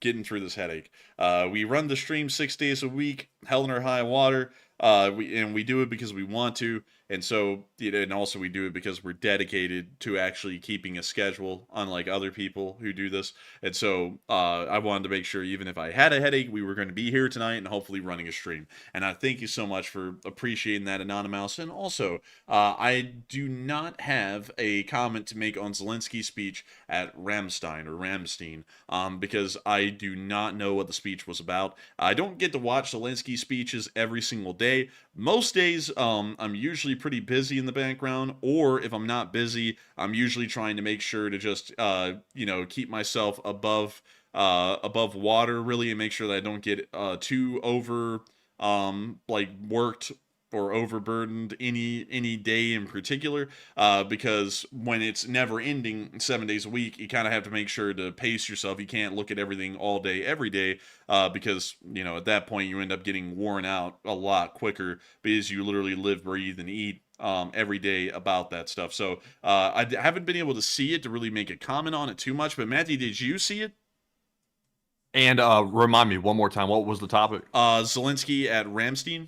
getting through this headache. We run the stream 6 days a week, hell in our high water. We do it because we want to. And so, and also we do it because we're dedicated to actually keeping a schedule, unlike other people who do this. And so, I wanted to make sure, even if I had a headache, we were going to be here tonight and hopefully running a stream. And I thank you so much for appreciating that, Anonymous. And also, I do not have a comment to make on Zelensky's speech at Ramstein, because I do not know what the speech was about. I don't get to watch Zelensky speeches every single day. Most days, I'm usually pretty busy in the background, or if I'm not busy, I'm usually trying to make sure to just, keep myself above water, really, and make sure that I don't get too worked or overburdened any day in particular, because when it's never ending 7 days a week, you kind of have to make sure to pace yourself. You can't look at everything all day every day, because at that point you end up getting worn out a lot quicker, because you literally live, breathe, and eat every day about that stuff. So I haven't been able to see it to really make a comment on it too much. But Matthew, did you see it? And remind me one more time, what was the topic? Zelensky at Ramstein.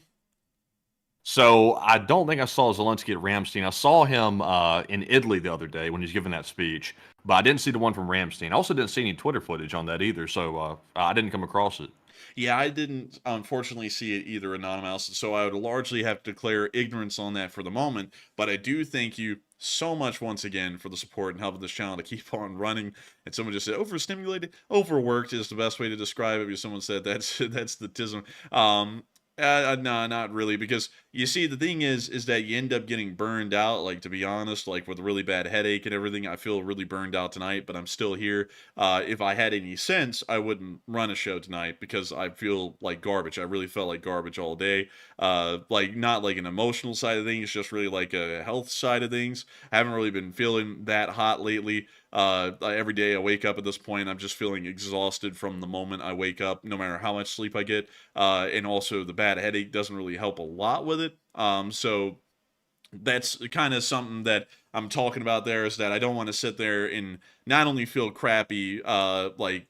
So I don't think I saw Zelensky at Ramstein. I saw him in Italy the other day when he was giving that speech, but I didn't see the one from Ramstein. I also didn't see any Twitter footage on that either, so I didn't come across it. Yeah, I didn't, unfortunately, see it either, Anonymous, so I would largely have to declare ignorance on that for the moment, but I do thank you so much once again for the support and helping this channel to keep on running. And someone just said overstimulated, overworked is the best way to describe it, because someone said that's the tism. No, not really, because you see, the thing is that you end up getting burned out. Like, to be honest, like with a really bad headache and everything, I feel really burned out tonight, but I'm still here. If I had any sense, I wouldn't run a show tonight, because I feel like garbage. I really felt like garbage all day. Like, not like an emotional side of things, just really like a health side of things. I haven't really been feeling that hot lately. Every day I wake up at this point, I'm just feeling exhausted from the moment I wake up, no matter how much sleep I get. And also the bad headache doesn't really help a lot with it. So that's kind of something that I'm talking about there, is that I don't want to sit there and not only feel crappy, like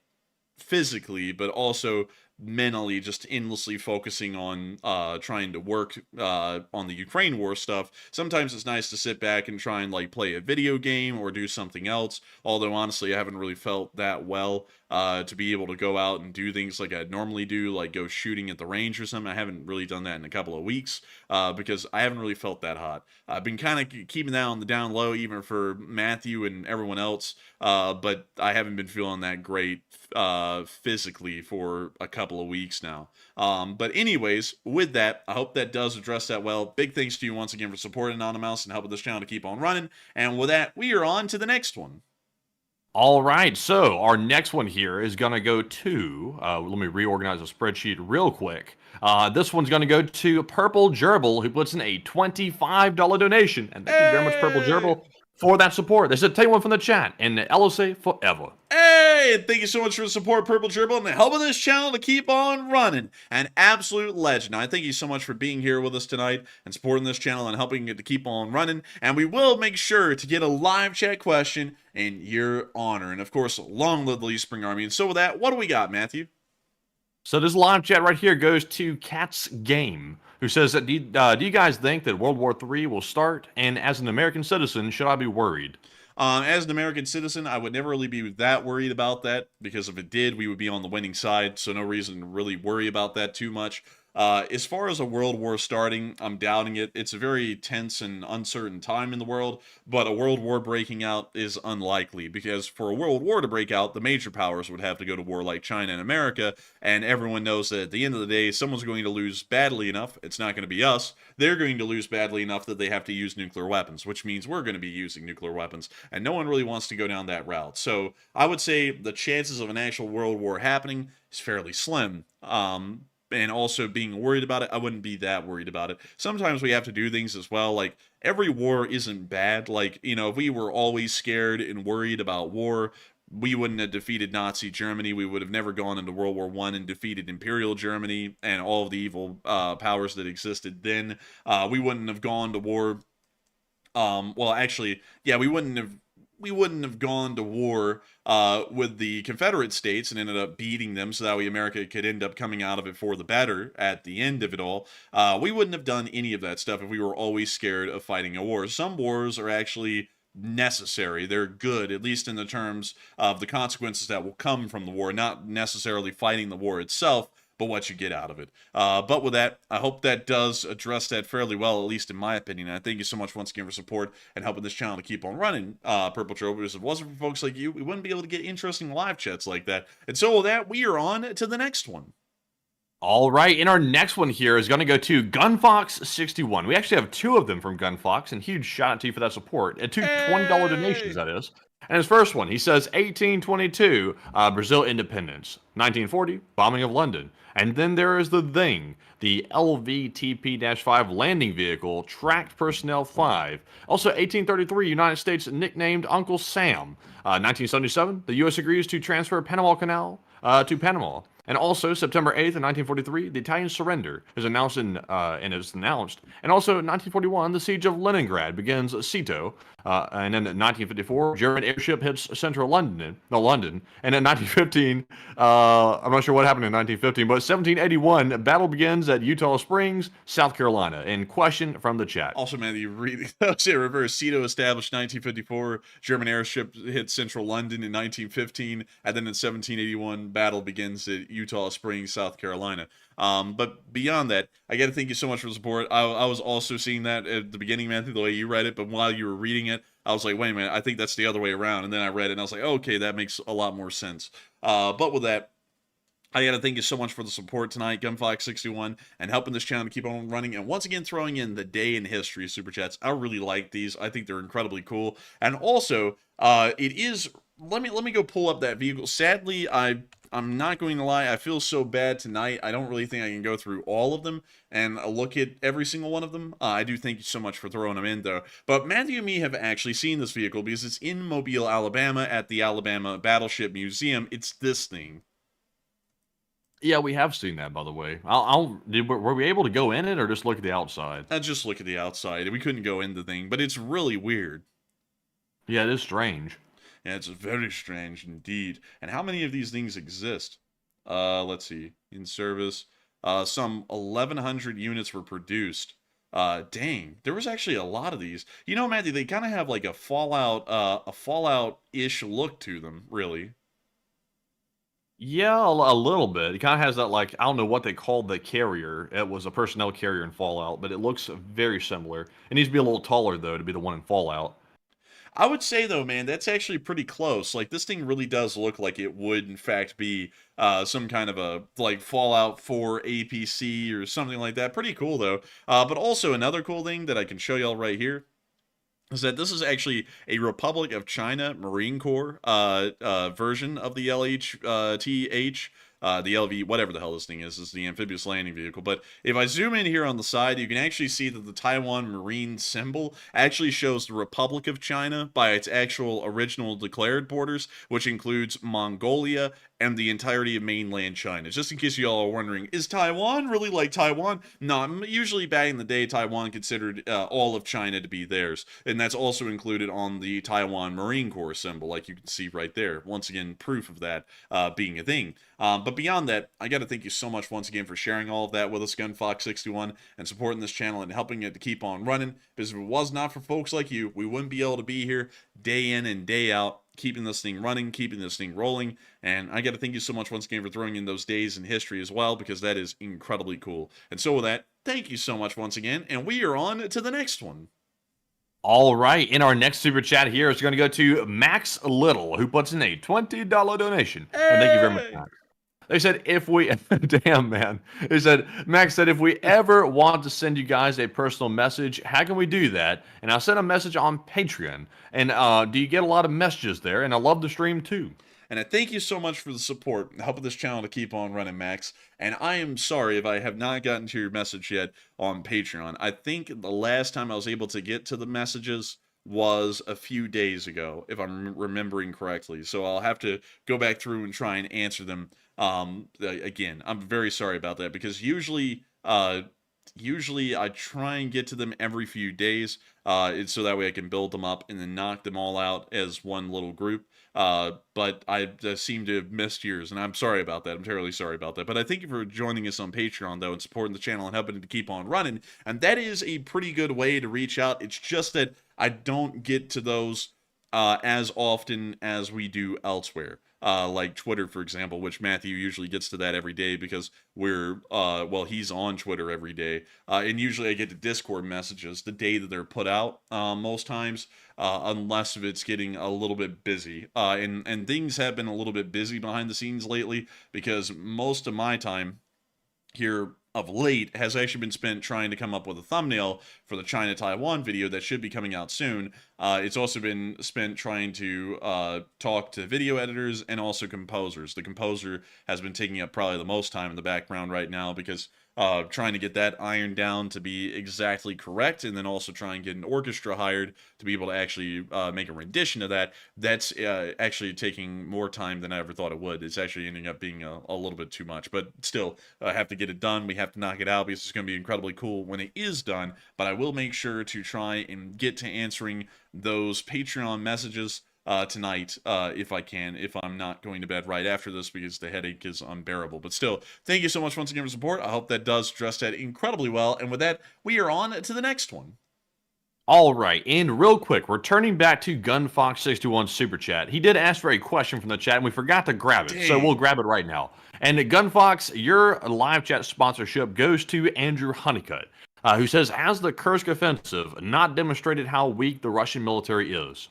physically, but also mentally, just endlessly focusing on trying to work on the Ukraine war stuff. Sometimes it's nice to sit back and try and like play a video game or do something else, although honestly I haven't really felt that well to be able to go out and do things like I normally do, like go shooting at the range or something. I haven't really done that in a couple of weeks because I haven't really felt that hot. I've been kind of keeping that on the down low, even for Matthew and everyone else, but I haven't been feeling that great physically for a couple of weeks now. But anyways, with that, I hope that does address that well. Big thanks to you once again for supporting Anonymous and helping this channel to keep on running. And with that, we are on to the next one. All right, so our next one here is going to go to, let me reorganize the spreadsheet real quick. This one's going to go to Purple Gerbil, who puts in a $25 donation. And thank you very much, Purple Gerbil, for that support. They said, take one from the chat, and LSA forever. Hey, and thank you so much for the support, Purple Gerbil, and helping this channel to keep on running. An absolute legend. I thank you so much for being here with us tonight and supporting this channel and helping it to keep on running. And we will make sure to get a live chat question in your honor. And of course, long live the Lee Spring Army. And so with that, what do we got, Matthew? So this live chat right here goes to Cat's Game, who says that do you guys think that World War III will start? And as an American citizen, should I be worried? As an American citizen, I would never really be that worried about that, because if it did, we would be on the winning side, so no reason to really worry about that too much. As far as a world war starting, I'm doubting it. It's a very tense and uncertain time in the world, but a world war breaking out is unlikely, because for a world war to break out, the major powers would have to go to war, like China and America, and everyone knows that at the end of the day, someone's going to lose badly enough. It's not going to be us. They're going to lose badly enough that they have to use nuclear weapons, which means we're going to be using nuclear weapons, and no one really wants to go down that route. So I would say the chances of an actual world war happening is fairly slim. And also being worried about it, I wouldn't be that worried about it. Sometimes we have to do things as well. Like, every war isn't bad. Like, if we were always scared and worried about war, we wouldn't have defeated Nazi Germany. We would have never gone into World War I and defeated Imperial Germany and all of the evil powers that existed then. We wouldn't have gone to war. Well, actually, yeah, we wouldn't have gone to war with the Confederate States and ended up beating them, so that way America could end up coming out of it for the better at the end of it all. We wouldn't have done any of that stuff if we were always scared of fighting a war. Some wars are actually necessary. They're good, at least in the terms of the consequences that will come from the war, not necessarily fighting the war itself, but what you get out of it. But with that, I hope that does address that fairly well, at least in my opinion. And I thank you so much once again for support and helping this channel to keep on running, Purple Troll. Because if it wasn't for folks like you, we wouldn't be able to get interesting live chats like that. And so with that, we are on to the next one. All right, and our next one here is going to go to GunFox61. We actually have 2 of them from GunFox, and huge shout out to you for that support. 2 $20 donations, that is. And his first one, he says 1822, Brazil independence. 1940, bombing of London. And then there is the Thing, the LVTP-5 landing vehicle, tracked personnel 5. Also 1833, United States nicknamed Uncle Sam. 1977, the U.S. agrees to transfer Panama Canal to Panama. And also, September 8th, 1943, the Italian surrender is announced And also, 1941, the siege of Leningrad begins Cito. And then in 1954, German airship hits central London. And in 1915, I'm not sure what happened in 1915, but 1781, battle begins at Eutaw Springs, South Carolina. And question from the chat. Also, man, you read reverse. Cito established 1954. German airship hit central London in 1915, and then in 1781, battle begins at Eutaw Springs, South Carolina. But beyond that, I got to thank you so much for the support. I was also seeing that at the beginning, Matthew, the way you read it, but while you were reading it, I was like, wait a minute, I think that's the other way around. And then I read it, and I was like, okay, that makes a lot more sense. But with that, I got to thank you so much for the support tonight, GunFox61, and helping this channel to keep on running. And once again, throwing in the day in history super chats. I really like these. I think they're incredibly cool. And also, it is... Let me go pull up that vehicle. Sadly, I'm not going to lie, I feel so bad tonight. I don't really think I can go through all of them and look at every single one of them. I do thank you so much for throwing them in, though. But Matthew and me have actually seen this vehicle because it's in Mobile, Alabama at the Alabama Battleship Museum. It's this thing. Yeah, we have seen that, by the way. Were we able to go in it or just look at the outside? Just look at the outside. We couldn't go in the thing, but it's really weird. Yeah, it is strange. Yeah, it's very strange indeed. And how many of these things exist? Let's see. In service, some 1,100 units were produced. Dang, there was actually a lot of these. You know, Matthew, they kind of have like a Fallout-ish look to them, really. Yeah, a little bit. It kind of has that, like, I don't know what they called the carrier. It was a personnel carrier in Fallout, but it looks very similar. It needs to be a little taller, though, to be the one in Fallout. I would say, though, man, that's actually pretty close. Like, this thing really does look like it would, in fact, be some kind of a, like, Fallout 4 APC or something like that. Pretty cool, though. But also, another cool thing that I can show y'all right here is that this is actually a Republic of China Marine Corps version of the LHTH. The LV, whatever the hell this thing is the amphibious landing vehicle. But if I zoom in here on the side, you can actually see that the Taiwan Marine symbol actually shows the Republic of China by its actual original declared borders, which includes Mongolia and the entirety of mainland China. Just in case you all are wondering, is Taiwan really like Taiwan? No, usually back in the day, Taiwan considered all of China to be theirs. And that's also included on the Taiwan Marine Corps symbol, like you can see right there. Once again, proof of that being a thing. But But beyond that, I got to thank you so much once again for sharing all of that with us, GunFox61, and supporting this channel and helping it to keep on running. Because if it was not for folks like you, we wouldn't be able to be here day in and day out, keeping this thing running, keeping this thing rolling. And I got to thank you so much once again for throwing in those days in history as well, because that is incredibly cool. And so with that, thank you so much once again, and we are on to the next one. All right, in our next super chat here is going to go to Max Little, who puts in a $20 donation. And thank you very much, Max. They said if we, damn man, they said, Max said, if we ever want to send you guys a personal message, how can we do that? And I sent a message on Patreon. And do you get a lot of messages there? And I love the stream too. And I thank you so much for the support and helping this channel to keep on running, Max. And I am sorry if I have not gotten to your message yet on Patreon. I think the last time I was able to get to the messages was a few days ago, if I'm remembering correctly. So I'll have to go back through and try and answer them again. I'm very sorry about that, because usually I try and get to them every few days, so that way I can build them up and then knock them all out as one little group. But I seem to have missed yours, and I'm sorry about that. I'm terribly sorry about that. But I thank you for joining us on Patreon, though, and supporting the channel and helping it to keep on running. And that is a pretty good way to reach out. It's just that I don't get to those as often as we do elsewhere. Like Twitter, for example, which Matthew usually gets to that every day because well, he's on Twitter every day. And usually I get the Discord messages the day that they're put out, most times, unless if it's getting a little bit busy. And things have been a little bit busy behind the scenes lately, because most of my time here of late has actually been spent trying to come up with a thumbnail for the China-Taiwan video that should be coming out soon. It's also been spent trying to talk to video editors and also composers. The composer has been taking up probably the most time in the background right now, because trying to get that ironed down to be exactly correct, and then also try and get an orchestra hired to be able to actually make a rendition of that. That's actually taking more time than I ever thought it would. It's actually ending up being a little bit too much, but still, I have to get it done. We have to knock it out, because it's going to be incredibly cool when it is done. But I will make sure to try and get to answering those Patreon messages tonight, if I can, if I'm not going to bed right after this, because the headache is unbearable. But still, thank you so much once again for support. I hope that does address that incredibly well. And with that, we are on to the next one. All right, and real quick, returning back to GunFox61 Super Chat. He did ask for a question from the chat, and we forgot to grab it, so we'll grab it right now. And GunFox, your live chat sponsorship goes to Andrew Honeycutt, who says, has the Kursk offensive not demonstrated how weak the Russian military is?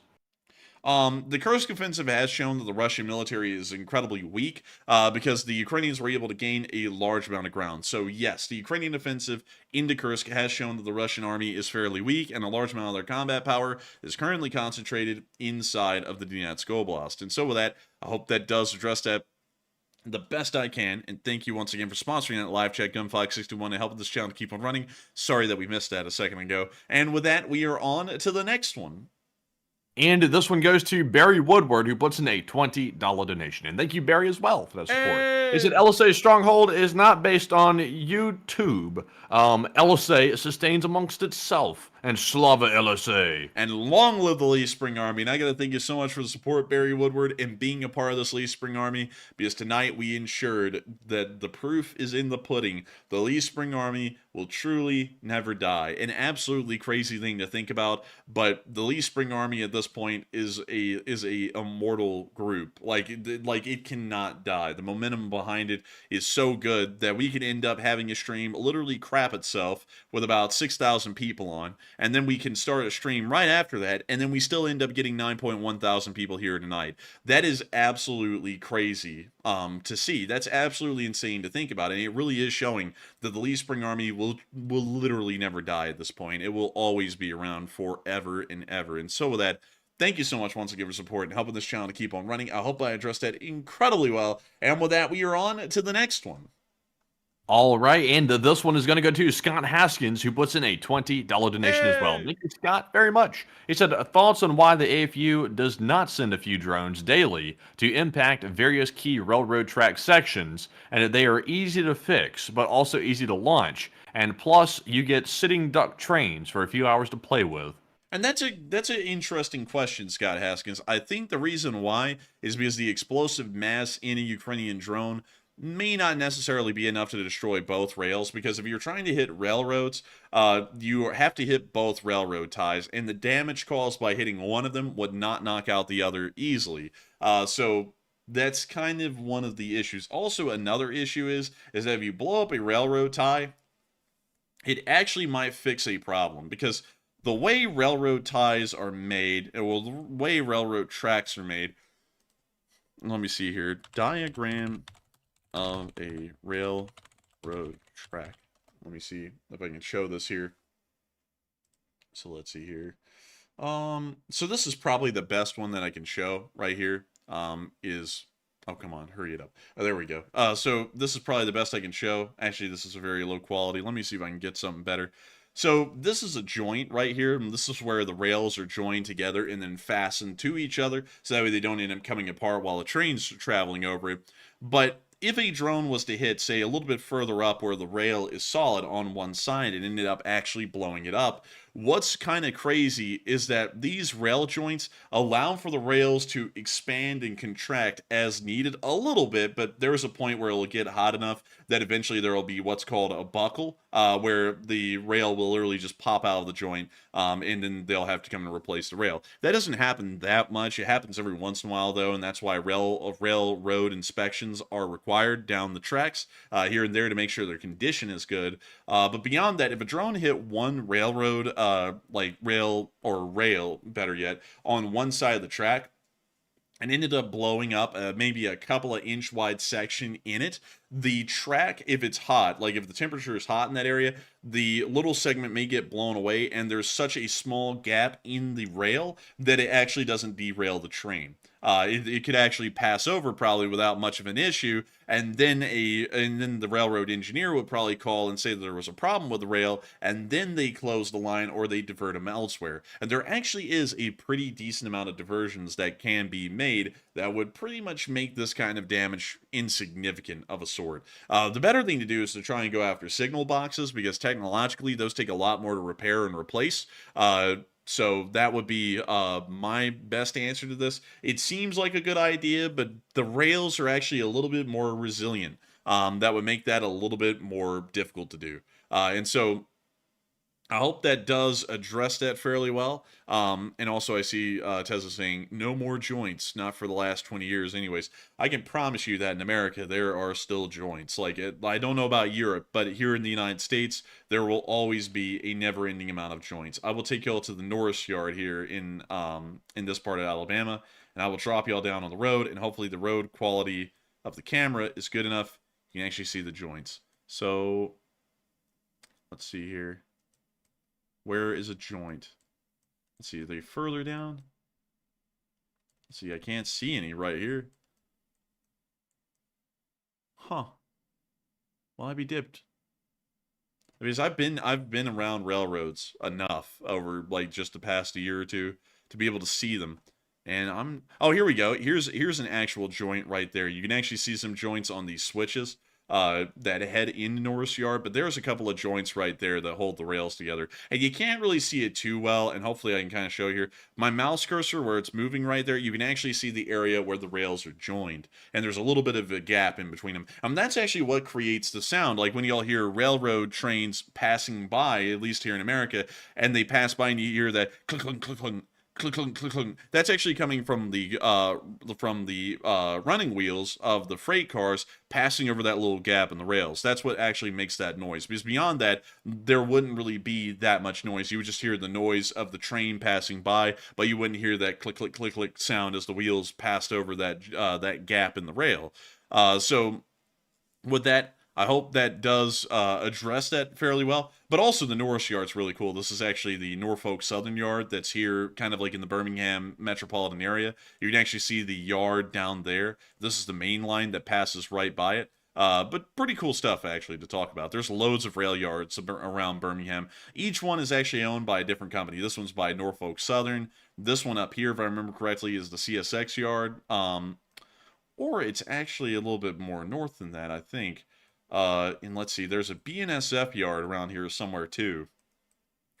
The Kursk offensive has shown that the Russian military is incredibly weak, because the Ukrainians were able to gain a large amount of ground. So yes, the Ukrainian offensive into Kursk has shown that the Russian army is fairly weak, and a large amount of their combat power is currently concentrated inside of the Donetsk Oblast. And so with that, I hope that does address that the best I can, and thank you once again for sponsoring that live chat, GunFox61, and helping this channel to keep on running. Sorry that we missed that a second ago. And with that, we are on to the next one. And this one goes to Barry Woodward, who puts in a $20 donation. And thank you, Barry, as well, for that support. Hey! He said LSA's stronghold is not based on YouTube. LSA sustains amongst itself. And Slava LSA. And long live the Lee Spring Army. And I got to thank you so much for the support, Barry Woodward, and being a part of this Lee Spring Army, because tonight we ensured that the proof is in the pudding. The Lee Spring Army will truly never die. An absolutely crazy thing to think about, but the Lee Spring Army at this point is a immortal group. Like it cannot die. The momentum behind it is so good that we could end up having a stream literally crap itself with about 6,000 people on. And then we can start a stream right after that, and then we still end up getting 9.1 thousand people here tonight. That is absolutely crazy to see. That's absolutely insane to think about, and it really is showing that the Lee Spring Army will literally never die at this point. It will always be around forever and ever. And so with that, thank you so much once again for support and helping this channel to keep on running. I hope I addressed that incredibly well. And with that, we are on to the next one. All right, and this one is going to go to Scott Haskins, who puts in a $20 donation as well. Thank you, Scott, very much. He said, thoughts on why the AFU does not send a few drones daily to impact various key railroad track sections, and that they are easy to fix, but also easy to launch. And plus, you get sitting duck trains for a few hours to play with. And that's an interesting question, Scott Haskins. I think the reason why is because the explosive mass in a Ukrainian drone may not necessarily be enough to destroy both rails, because if you're trying to hit railroads, you have to hit both railroad ties, and the damage caused by hitting one of them would not knock out the other easily. So that's kind of one of the issues. Also, another issue is that if you blow up a railroad tie, it actually might fix a problem, because the way railroad ties are made, well, the way railroad tracks are made, let me see here, diagram of a railroad track. Let me see if I can show this here. So let's see here. So this is probably the best one that I can show right here. Oh, come on, hurry it up. Oh, there we go. So this is probably the best I can show. Actually, this is a very low quality. Let me see if I can get something better. So this is a joint right here, and this is where the rails are joined together and then fastened to each other, so that way they don't end up coming apart while a train's traveling over it. But if a drone was to hit, say, a little bit further up where the rail is solid on one side and ended up actually blowing it up, what's kind of crazy is that these rail joints allow for the rails to expand and contract as needed a little bit, but there's a point where it'll get hot enough that eventually there will be what's called a buckle, where the rail will literally just pop out of the joint, and then they'll have to come and replace the rail. That doesn't happen that much. It happens every once in a while, though, and that's why railroad inspections are required down the tracks here and there to make sure their condition is good. But beyond that, if a drone hit one railroad, like rail, better yet, on one side of the track, and ended up blowing up maybe a couple of inch wide section in it, the track, if it's hot, like if the temperature is hot in that area, the little segment may get blown away, and there's such a small gap in the rail that it actually doesn't derail the train. It could actually pass over probably without much of an issue, and then the railroad engineer would probably call and say that there was a problem with the rail, and then they close the line or they divert them elsewhere. And there actually is a pretty decent amount of diversions that can be made that would pretty much make this kind of damage insignificant of a sort. The better thing to do is to try and go after signal boxes, because technologically those take a lot more to repair and replace. So that would be my best answer to this. It seems like a good idea, but the rails are actually a little bit more resilient. That would make that a little bit more difficult to do. And so I hope that does address that fairly well. And also I see Tesla saying, no more joints, not for the last 20 years anyways. I can promise you that in America, there are still joints. Like, I don't know about Europe, but here in the United States, there will always be a never-ending amount of joints. I will take y'all to the Norris yard here in this part of Alabama, and I will drop y'all down on the road, and hopefully the road quality of the camera is good enough. You can actually see the joints. So, let's see here. Where is a joint? Let's see, are they further down? Let's see, I can't see any right here. Huh. Well, I'd be dipped. Because I've been around railroads enough over like just the past year or two to be able to see them. And oh, here we go. Here's an actual joint right there. You can actually see some joints on these switches that head into Norris Yard, but there's a couple of joints right there that hold the rails together. And you can't really see it too well, and hopefully I can kind of show here. My mouse cursor, where it's moving right there, you can actually see the area where the rails are joined. And there's a little bit of a gap in between them. That's actually what creates the sound. Like when y'all hear railroad trains passing by, at least here in America, and they pass by and you hear that click, click, click, click, click, click, click, click. That's actually coming from the running wheels of the freight cars passing over that little gap in the rails. That's what actually makes that noise. Because beyond that, there wouldn't really be that much noise. You would just hear the noise of the train passing by, but you wouldn't hear that click, click, click, click sound as the wheels passed over that gap in the rail. So with that, I hope that does address that fairly well. But also the Norris Yard's really cool. This is actually the Norfolk Southern Yard that's here kind of like in the Birmingham metropolitan area. You can actually see the yard down there. This is the main line that passes right by it. But pretty cool stuff actually to talk about. There's loads of rail yards around Birmingham. Each one is actually owned by a different company. This one's by Norfolk Southern. This one up here, if I remember correctly, is the CSX yard. Or it's actually a little bit more north than that, I think. And let's see, there's a BNSF yard around here somewhere too.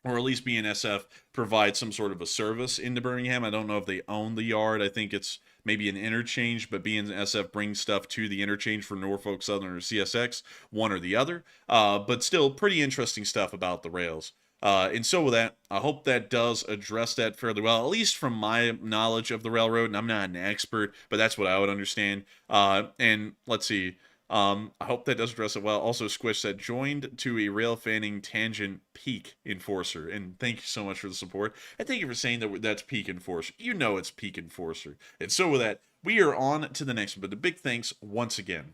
or at least BNSF provide some sort of a service into Birmingham. I don't know if they own the yard. I think it's maybe an interchange, but BNSF brings stuff to the interchange for Norfolk Southern or CSX, one or the other. But still, pretty interesting stuff about the rails. And so with that, I hope that does address that fairly well, at least from my knowledge of the railroad. And I'm not an expert, but that's what I would understand. And let's see. I hope that does address it well. Also, Squish said, joined to a rail fanning tangent peak enforcer. And thank you so much for the support. And thank you for saying that that's peak enforcer. You know it's peak enforcer. And so with that, we are on to the next one. But the big thanks once again.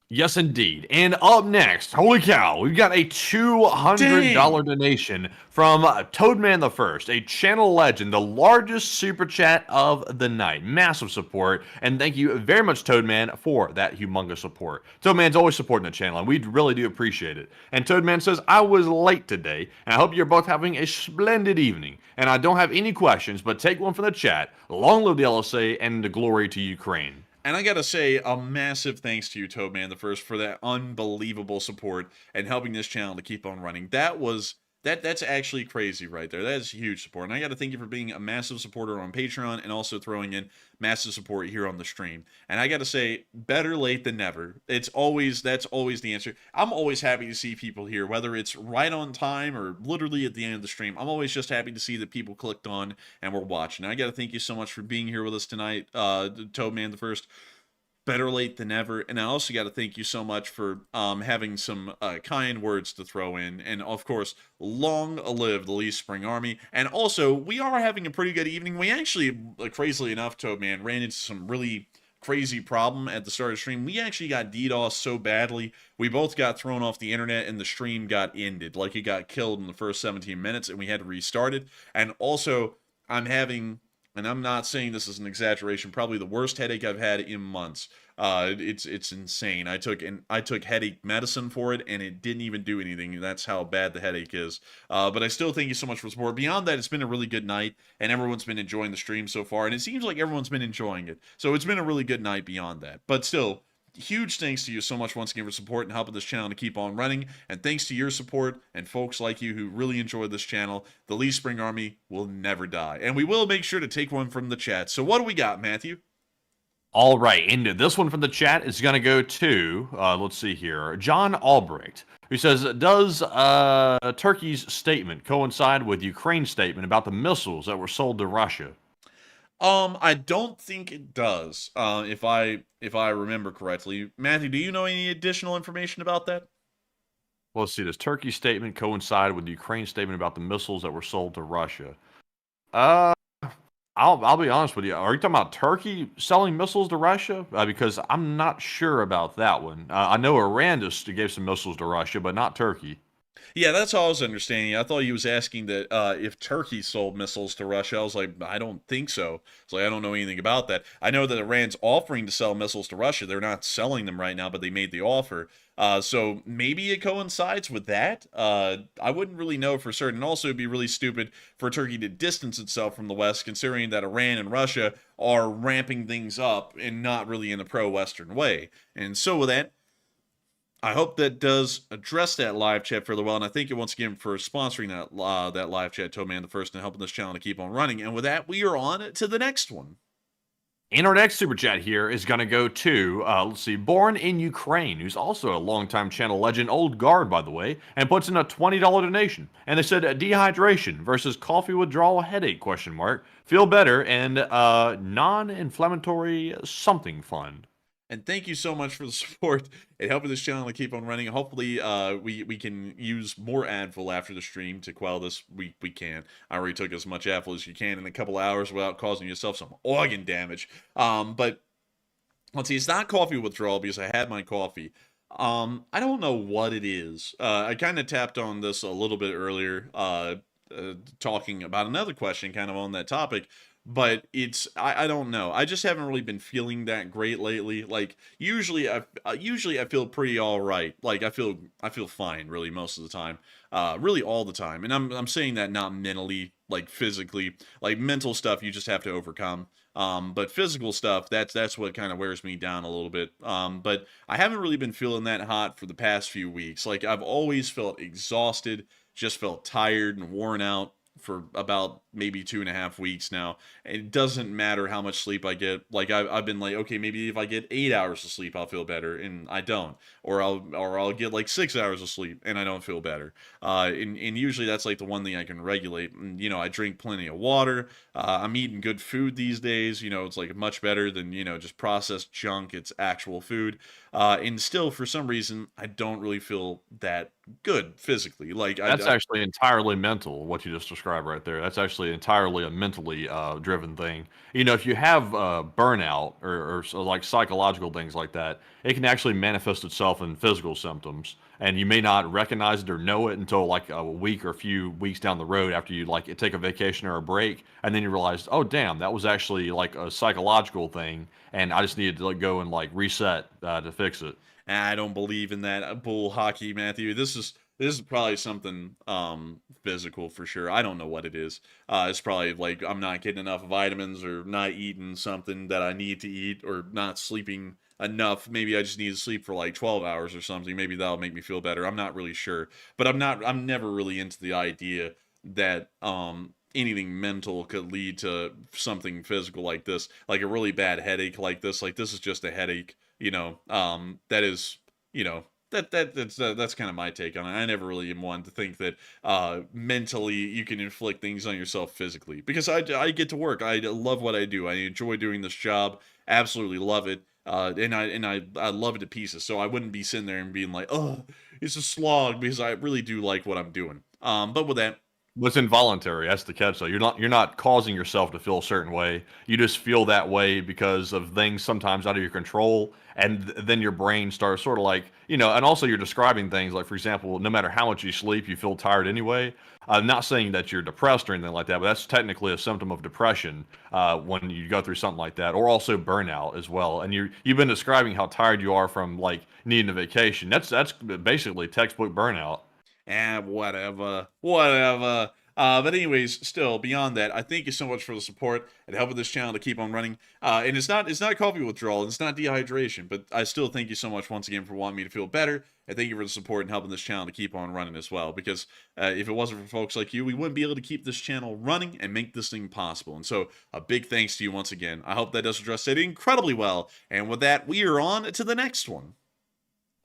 Yes, indeed. And up next, holy cow, we've got a $200 donation from Toadman the First, a channel legend, the largest super chat of the night. Massive support, and thank you very much, Toadman, for that humongous support. Toadman's always supporting the channel, and we really do appreciate it. And Toadman says, I was late today, and I hope you're both having a splendid evening. And I don't have any questions, but take one from the chat. Long live the LSA, and the glory to Ukraine. And I gotta say, a massive thanks to you, Toadman the First, for that unbelievable support and helping this channel to keep on running. That's actually crazy right there. That is huge support. And I gotta thank you for being a massive supporter on Patreon and also throwing in massive support here on the stream. And I gotta say, better late than never. That's always the answer. I'm always happy to see people here, whether it's right on time or literally at the end of the stream. I'm always just happy to see that people clicked on and were watching. And I gotta thank you so much for being here with us tonight, Toadman the First. Better late than never. And I also got to thank you so much for having some kind words to throw in. And of course, long live the Lee Spring Army. And also, we are having a pretty good evening. We actually, crazily enough, Toadman, ran into some really crazy problem at the start of the stream. We actually got DDoS so badly, we both got thrown off the internet and the stream got ended. Like, it got killed in the first 17 minutes and we had to restart it. And also, I'm having... and I'm not saying this is an exaggeration, probably the worst headache I've had in months. It's insane. I took headache medicine for it, and it didn't even do anything. That's how bad the headache is. But I still thank you so much for support. Beyond that, it's been a really good night, and everyone's been enjoying the stream so far, and it seems like everyone's been enjoying it. So it's been a really good night beyond that. But still, huge thanks to you so much once again for support and helping this channel to keep on running. And thanks to your support and folks like you who really enjoy this channel, the Lee Spring Army will never die. And we will make sure to take one from the chat. So what do we got, Matthew? All right, and this one from the chat is going to go to, let's see here, John Albrecht, who says, does Turkey's statement coincide with Ukraine's statement about the missiles that were sold to Russia? I don't think it does, if I remember correctly. Matthew, do you know any additional information about that? Well, let's see, does Turkey's statement coincide with Ukraine's statement about the missiles that were sold to Russia? I'll be honest with you. Are you talking about Turkey selling missiles to Russia? Because I'm not sure about that one. I know Iran just gave some missiles to Russia, but not Turkey. Yeah, that's how I was understanding. I thought he was asking that if Turkey sold missiles to Russia. I was like, I don't think so. It's like, I don't know anything about that. I know that Iran's offering to sell missiles to Russia. They're not selling them right now, but they made the offer. So maybe it coincides with that. I wouldn't really know for certain. And also, it'd be really stupid for Turkey to distance itself from the West, considering that Iran and Russia are ramping things up and not really in a pro-Western way. And so with that, I hope that does address that live chat fairly well, and I thank you once again for sponsoring that live chat, Toadman the First, and helping this channel to keep on running. And with that, we are on to the next one. And our next super chat here is going to go to, let's see, Born in Ukraine, who's also a longtime channel legend, old guard, by the way, and puts in a $20 donation. And they said, dehydration versus coffee withdrawal headache, question mark. Feel better and non-inflammatory something fun. And thank you so much for the support and helping this channel to keep on running. Hopefully, we can use more Advil after the stream to quell this. We can. I already took as much Advil as you can in a couple hours without causing yourself some organ damage. But let's see, it's not coffee withdrawal because I had my coffee. I don't know what it is. I kind of tapped on this a little bit earlier, talking about another question kind of on that topic. But it's, I don't know. I just haven't really been feeling that great lately. Like, usually I feel pretty all right. Like, I feel fine really most of the time. Really all the time. And I'm saying that not mentally, like physically. Like, mental stuff you just have to overcome. But physical stuff, that's what kind of wears me down a little bit. But I haven't really been feeling that hot for the past few weeks. Like, I've always felt exhausted, just felt tired and worn out for about maybe 2.5 weeks now. It doesn't matter how much sleep I get. Like I've been like, okay, maybe if I get 8 hours of sleep, I'll feel better, and I don't. Or I'll get like 6 hours of sleep, and I don't feel better. And usually that's like the one thing I can regulate. And, you know, I drink plenty of water. I'm eating good food these days. You know, it's like much better than, you know, just processed junk. It's actual food. And still, for some reason, I don't really feel that good physically. Like That's actually entirely mental, what you just described right there. That's actually entirely a mentally driven thing. You know, if you have burnout or so like psychological things like that, it can actually manifest itself in physical symptoms. And you may not recognize it or know it until like a week or a few weeks down the road after you like take a vacation or a break. And then you realize, oh, damn, that was actually like a psychological thing. And I just needed to like, go and like reset to fix it. I don't believe in that bull hockey, Matthew. This is probably something physical for sure. I don't know what it is. It's probably like I'm not getting enough vitamins or not eating something that I need to eat or not sleeping enough. Maybe I just need to sleep for like 12 hours or something. Maybe that'll make me feel better. I'm not really sure. But I'm never really into the idea that anything mental could lead to something physical like this, like a really bad headache like this. Like this is just a headache, you know. That is, you know, that's kind of my take on it. I never really am one to think that mentally you can inflict things on yourself physically, because I get to work. I love what I do. I enjoy doing this job. Absolutely love it. And I love it to pieces. So I wouldn't be sitting there and being like, oh, it's a slog, because I really do like what I'm doing. But with that, It's involuntary. That's the catch, though. You're not causing yourself to feel a certain way. You just feel that way because of things sometimes out of your control, and then your brain starts sort of like, you know. And also, you're describing things like, for example, no matter how much you sleep, you feel tired anyway. I'm not saying that you're depressed or anything like that, but that's technically a symptom of depression when you go through something like that, or also burnout as well. And you've been describing how tired you are from like needing a vacation. That's basically textbook burnout. Whatever. But anyways, still beyond that, I thank you so much for the support and helping this channel to keep on running. And it's not coffee withdrawal, it's not dehydration, but I still thank you so much once again for wanting me to feel better. And thank you for the support and helping this channel to keep on running as well. Because if it wasn't for folks like you, we wouldn't be able to keep this channel running and make this thing possible. And so a big thanks to you once again. I hope that does address it incredibly well. And with that, we are on to the next one.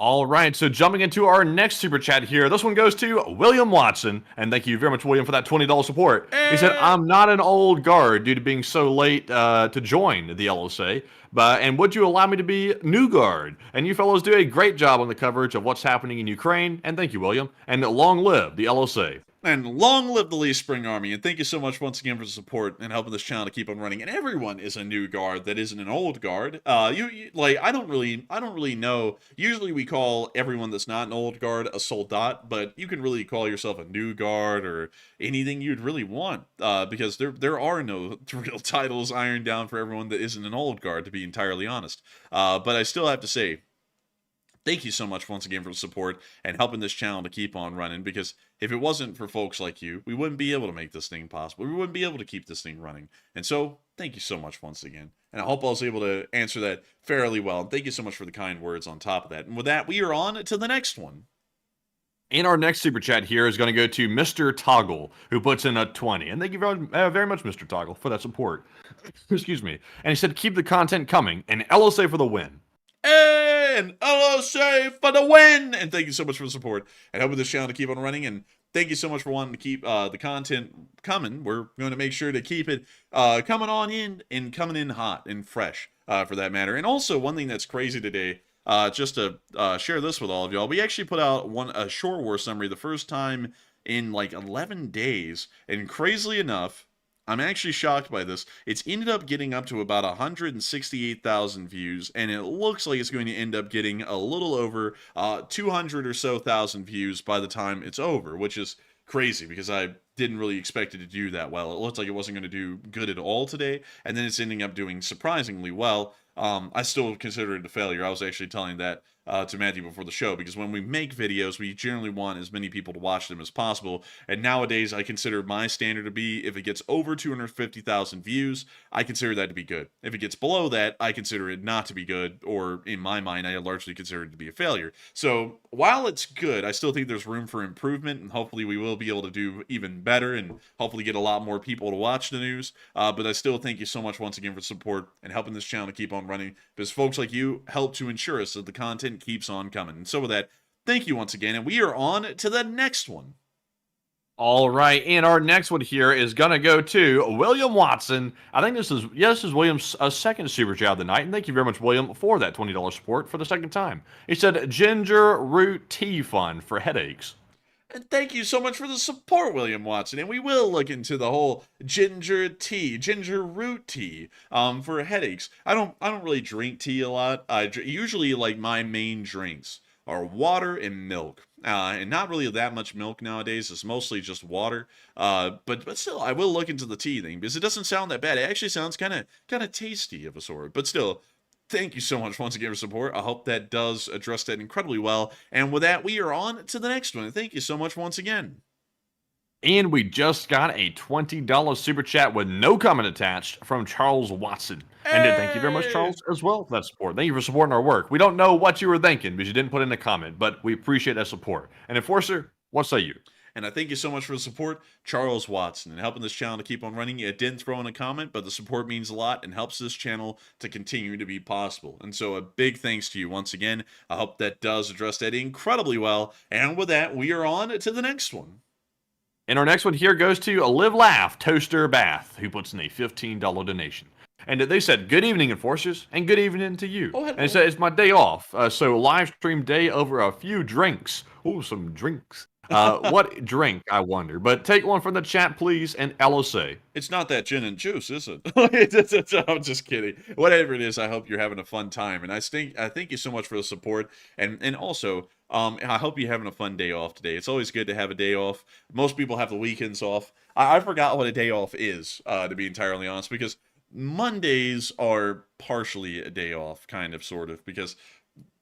All right, so jumping into our next super chat here, this one goes to William Watson, and thank you very much, William, for that $20 support. He said, "I'm not an old guard due to being so late to join the LSA, and would you allow me to be new guard? And you fellows do a great job on the coverage of what's happening in Ukraine, and thank you, William, and long live the LSA." And long live the Lee Spring Army, and thank you so much once again for the support and helping this channel to keep on running. And everyone is a new guard that isn't an old guard. Like I don't really know. Usually we call everyone that's not an old guard a soldat, but you can really call yourself a new guard or anything you'd really want, because there are no real titles ironed down for everyone that isn't an old guard, to be entirely honest. But I still have to say, thank you so much once again for the support and helping this channel to keep on running, because if it wasn't for folks like you, we wouldn't be able to make this thing possible. We wouldn't be able to keep this thing running. And so, thank you so much once again. And I hope I was able to answer that fairly well. And thank you so much for the kind words on top of that. And with that, we are on to the next one. And our next super chat here is going to go to Mr. Toggle, who puts in a 20. And thank you very much, Mr. Toggle, for that support. Excuse me. And he said, "Keep the content coming, and LSA for the win." And LSA for the win! And thank you so much for the support and helping this channel to keep on running. And thank you so much for wanting to keep the content coming. We're going to make sure to keep it coming on in and coming in hot and fresh, for that matter. And also, one thing that's crazy today, just to share this with all of y'all, we actually put out a short war summary the first time in like 11 days. And crazily enough, I'm actually shocked by this. It's ended up getting up to about 168,000 views, and it looks like it's going to end up getting a little over 200 or so thousand views by the time it's over, which is crazy because I didn't really expect it to do that well. It looked like it wasn't going to do good at all today, and then it's ending up doing surprisingly well. I still consider it a failure. I was actually telling that to Matthew before the show, because when we make videos, we generally want as many people to watch them as possible. And nowadays, I consider my standard to be, if it gets over 250,000 views, I consider that to be good. If it gets below that, I consider it not to be good, or in my mind, I largely consider it to be a failure. So while it's good, I still think there's room for improvement, and hopefully we will be able to do even better and hopefully get a lot more people to watch the news. But I still thank you so much once again for support and helping this channel to keep on running, because folks like you help to ensure us that the content keeps on coming. And so with that, thank you once again, and we are on to the next one. All right, and our next one here is going to go to William Watson. I think this is William's second super chat of the night, and thank you very much, William, for that $20 support for the second time. He said, ginger root tea fund for headaches. And thank you so much for the support, William Watson. And we will look into the whole ginger root tea, for headaches. I don't really drink tea a lot. Usually, like, my main drinks are water and milk. And not really that much milk nowadays. It's mostly just water. But still, I will look into the tea thing, because it doesn't sound that bad. It actually sounds kind of tasty of a sort. But still, thank you so much once again for support. I hope that does address that incredibly well. And with that, we are on to the next one. Thank you so much once again. And we just got a $20 super chat with no comment attached from Charles Watson. And thank you very much, Charles, as well for that support. Thank you for supporting our work. We don't know what you were thinking because you didn't put in a comment, but we appreciate that support. And Enforcer, what say you? And I thank you so much for the support, Charles Watson, and helping this channel to keep on running. It didn't throw in a comment, but the support means a lot and helps this channel to continue to be possible. And so a big thanks to you once again. I hope that does address that incredibly well. And with that, we are on to the next one. And our next one here goes to Live Laugh Toaster Bath, who puts in a $15 donation. And they said, good evening, Enforcers, and good evening to you. Oh, and it said, it's my day off, so live stream day over a few drinks. Oh, some drinks. What drink, I wonder? But take one from the chat, please, and LSA. It's not that gin and juice, is it? I'm just kidding. Whatever it is, I hope you're having a fun time. And I thank you so much for the support. And also, I hope you're having a fun day off today. It's always good to have a day off. Most people have the weekends off. I forgot what a day off is, to be entirely honest, because Mondays are partially a day off, kind of, sort of, because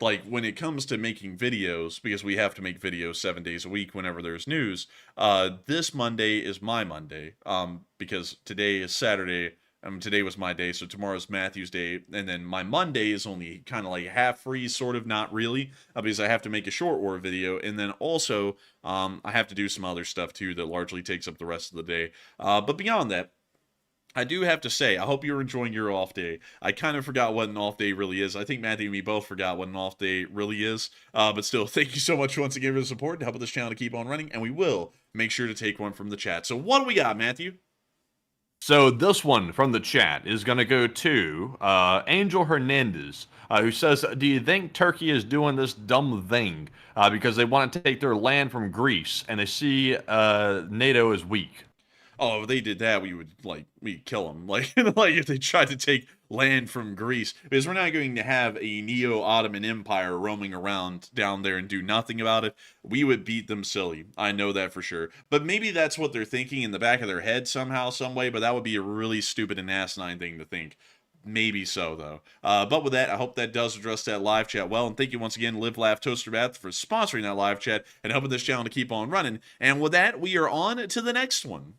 like when it comes to making videos, because we have to make videos 7 days a week whenever there's news, this Monday is my Monday, because today is Saturday. Today was my day, so tomorrow's Matthew's day, and then my Monday is only kind of like half free, sort of, not really, because I have to make a short war video, and then also I have to do some other stuff too that largely takes up the rest of the day. But beyond that, I do have to say, I hope you're enjoying your off day. I kind of forgot what an off day really is. I think Matthew and me both forgot what an off day really is. But still, thank you so much once again for the support to help this channel to keep on running. And we will make sure to take one from the chat. So what do we got, Matthew? So this one from the chat is going to go to Angel Hernandez, who says, do you think Turkey is doing this dumb thing because they want to take their land from Greece and they see NATO as weak? Oh, if they did that, we'd kill them. Like if they tried to take land from Greece, because we're not going to have a Neo-Ottoman Empire roaming around down there and do nothing about it. We would beat them silly. I know that for sure. But maybe that's what they're thinking in the back of their head somehow, some way. But that would be a really stupid and asinine thing to think. Maybe so, though. But with that, I hope that does address that live chat well. And thank you once again, Live Laugh Toaster Bath, for sponsoring that live chat and helping this channel to keep on running. And with that, we are on to the next one.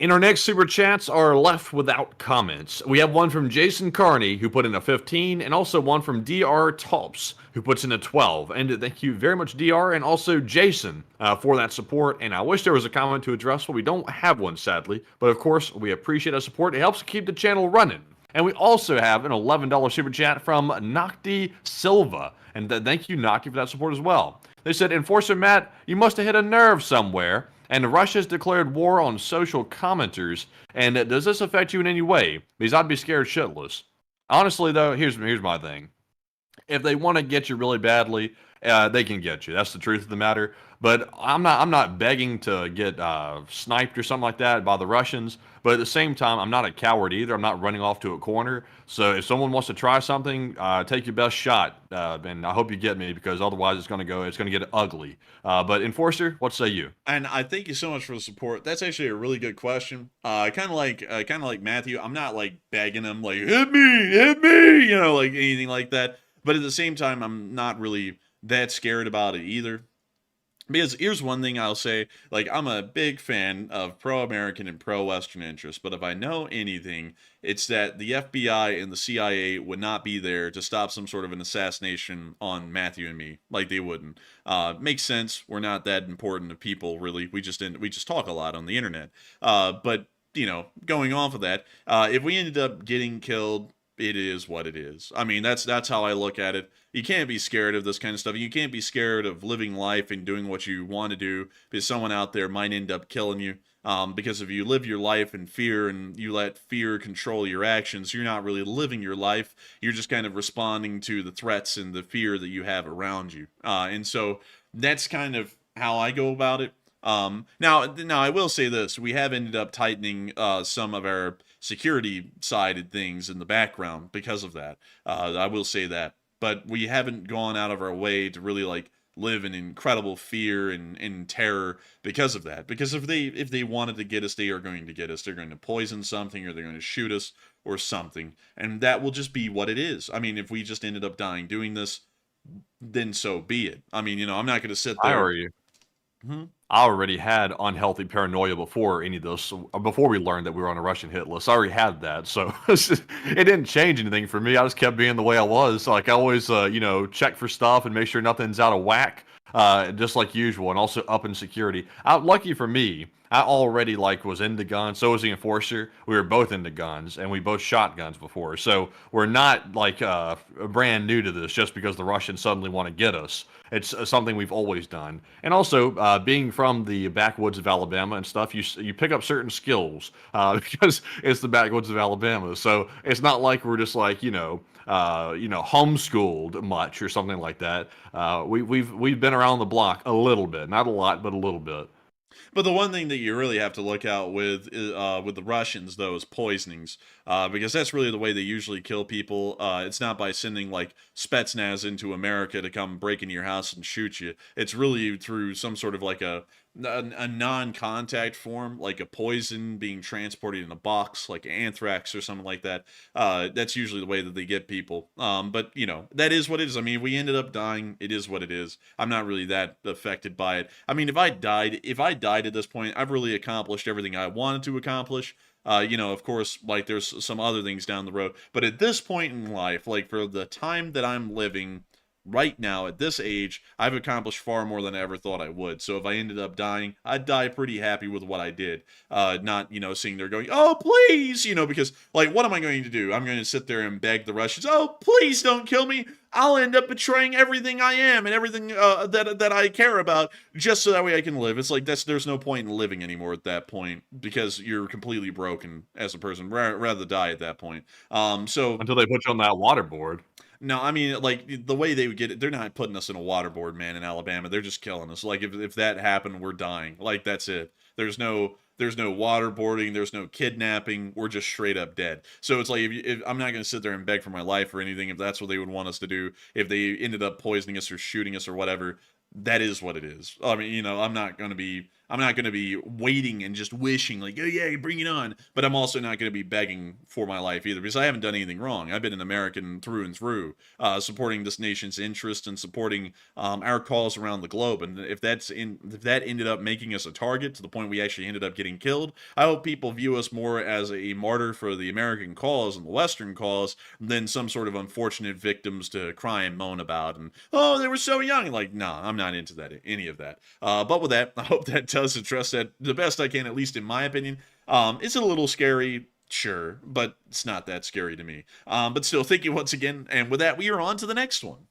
And our next super chats are left without comments. We have one from Jason Carney, who put in a 15, and also one from DR Tops, who puts in a 12. And thank you very much, DR, and also Jason, for that support. And I wish there was a comment to address, but we don't have one, sadly. But of course, we appreciate that support. It helps keep the channel running. And we also have an $11 super chat from Nocti Silva. And thank you, Nocti, for that support as well. They said, Enforcer Matt, you must have hit a nerve somewhere. And Russia's declared war on social commenters. And does this affect you in any way? Because I'd be scared shitless. Honestly, though, here's my thing. If they want to get you really badly, they can get you. That's the truth of the matter. But I'm not begging to get sniped or something like that by the Russians. But at the same time, I'm not a coward either. I'm not running off to a corner. So if someone wants to try something, take your best shot. And I hope you get me, because otherwise it's going to get ugly. But Enforcer, what say you? And I thank you so much for the support. That's actually a really good question. Kind of like Matthew. I'm not like begging him like hit me, like anything like that. But at the same time, I'm not really that scared about it either. Because here's one thing I'll say, like, I'm a big fan of pro-American and pro-Western interests, but if I know anything, it's that the FBI and the CIA would not be there to stop some sort of an assassination on Matthew and me. Like, they wouldn't. Makes sense. We're not that important to people, really. We just talk a lot on the internet. But, you know, going off of that, if we ended up getting killed, it is what it is. I mean, that's how I look at it. You can't be scared of this kind of stuff. You can't be scared of living life and doing what you want to do because someone out there might end up killing you. Because if you live your life in fear and you let fear control your actions, you're not really living your life. You're just kind of responding to the threats and the fear that you have around you. And so that's kind of how I go about it. Now I will say this: we have ended up tightening some of our security sided things in the background because of that. I will say that, but we haven't gone out of our way to really like live in incredible fear and terror because of that. Because if they wanted to get us, they are going to get us. They're going to poison something, or they're going to shoot us or something, and that will just be what it is. I mean, if we just ended up dying doing this, then so be it. I mean, you know, I'm not going to sit there. I already had unhealthy paranoia before any of this, before we learned that we were on a Russian hit list. I already had that, so it didn't change anything for me. I just kept being the way I was. Like I always, you know, check for stuff and make sure nothing's out of whack, just like usual, and also up in security. Lucky for me, I already was into guns. So was the enforcer. We were both into guns, and we both shot guns before. So we're not brand new to this just because the Russians suddenly want to get us. It's something we've always done. And also, being from the backwoods of Alabama and stuff, you pick up certain skills because it's the backwoods of Alabama. So it's not like we're just homeschooled much or something like that. We've been around the block a little bit, not a lot, but a little bit. But the one thing that you really have to look out with the Russians, though, is poisonings, because that's really the way they usually kill people. It's not by sending like Spetsnaz into America to come break into your house and shoot you. It's really through some sort of like a non-contact form, like a poison being transported in a box, like anthrax or something like that. That's usually the way that they get people. But you know, that is what it is. I mean, we ended up dying. It is what it is. I'm not really that affected by it. I mean, if I died at this point, I've really accomplished everything I wanted to accomplish. You know, of course, like there's some other things down the road, but at this point in life, like for the time that I'm living right now at this age, I've accomplished far more than I ever thought I would. So if I ended up dying, I'd die pretty happy with what I did. Not, you know, sitting there going, oh, please, you know, because like, what am I going to do? I'm going to sit there and beg the Russians, oh, please don't kill me. I'll end up betraying everything I am and everything that I care about just so that way I can live. It's like there's no point in living anymore at that point because you're completely broken as a person. Rather die at that point. So until they put you on that waterboard. No, I mean, like, the way they would get it, they're not putting us in a waterboard, man, in Alabama. They're just killing us. Like, if that happened, we're dying. Like, that's it. There's no waterboarding. There's no kidnapping. We're just straight up dead. So it's like, if I'm not going to sit there and beg for my life or anything if that's what they would want us to do. If they ended up poisoning us or shooting us or whatever, that is what it is. I mean, you know, I'm not going to be waiting and just wishing like, oh yeah, bring it on. But I'm also not going to be begging for my life either because I haven't done anything wrong. I've been an American through and through, supporting this nation's interest and supporting our cause around the globe. And if that ended up making us a target to the point we actually ended up getting killed, I hope people view us more as a martyr for the American cause and the Western cause than some sort of unfortunate victims to cry and moan about. And oh, they were so young. Like, nah, I'm not into that, any of that. But with that, I hope that does address that the best I can, at least in my opinion. It's a little scary, sure, but it's not that scary to me. But still, thank you once again. And with that, we are on to the next one.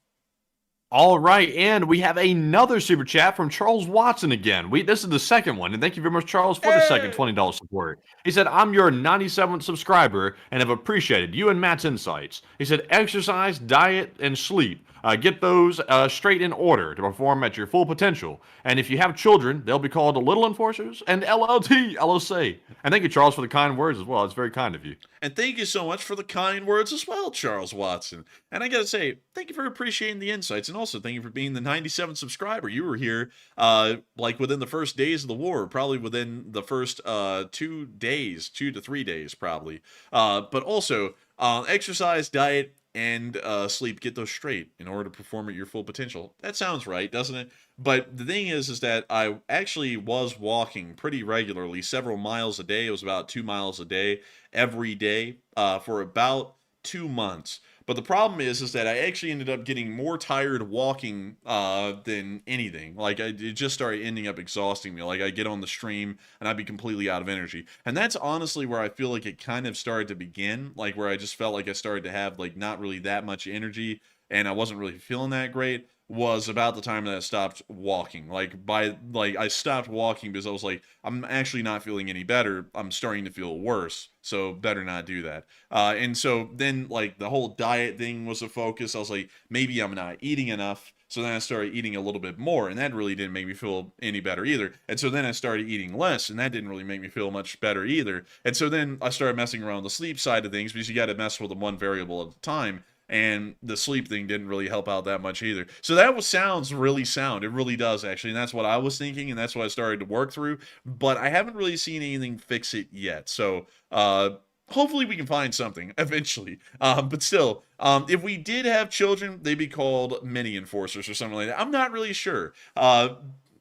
All right, and we have another super chat from Charles Watson again. This is the second one, and thank you very much, Charles, for the second $20 support. He said, I'm your 97th subscriber and have appreciated you and Matt's insights. He said, exercise, diet, and sleep. Get those straight in order to perform at your full potential. And if you have children, they'll be called Little Enforcers and LLT, LOC. And thank you, Charles, for the kind words as well. It's very kind of you. And thank you so much for the kind words as well, Charles Watson. And I gotta say, thank you for appreciating the insights, and also thank you for being the 97th subscriber. You were here, like within the first days of the war, probably within the first 2 to 3 days, probably. But also, exercise, diet, and sleep, get those straight in order to perform at your full potential. That sounds right, doesn't it? But the thing is that I actually was walking pretty regularly, several miles a day. It was about 2 miles a day every day for about 2 months. But the problem is that I actually ended up getting more tired walking than anything. Like, it just started ending up exhausting me. Like, I get on the stream and I'd be completely out of energy. And that's honestly where I feel like it kind of started to begin. Like, where I just felt like I started to have, like, not really that much energy and I wasn't really feeling that great, was about the time that I stopped walking. I stopped walking because I was like, I'm actually not feeling any better. I'm starting to feel worse. So better not do that. And so then, like, the whole diet thing was a focus. I was like, maybe I'm not eating enough. So then I started eating a little bit more, and that really didn't make me feel any better either. And so then I started eating less, and that didn't really make me feel much better either. And so then I started messing around with the sleep side of things, because you got to mess with them one variable at a time. And the sleep thing didn't really help out that much either. So that sounds really sound. It really does, actually. And that's what I was thinking, and that's what I started to work through. But I haven't really seen anything fix it yet. So hopefully we can find something eventually. But still, if we did have children, they'd be called mini enforcers or something like that. I'm not really sure.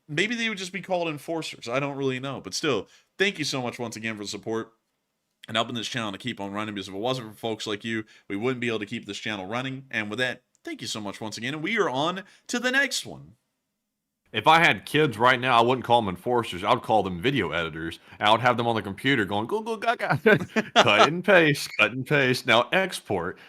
Maybe they would just be called enforcers. I don't really know. But still, thank you so much once again for the support and helping this channel to keep on running, because if it wasn't for folks like you, we wouldn't be able to keep this channel running. And with that, thank you so much once again, and we are on to the next one. If I had kids right now, I wouldn't call them enforcers. I would call them video editors. I would have them on the computer going, go, go, gaga. Cut and paste, cut and paste. Now export.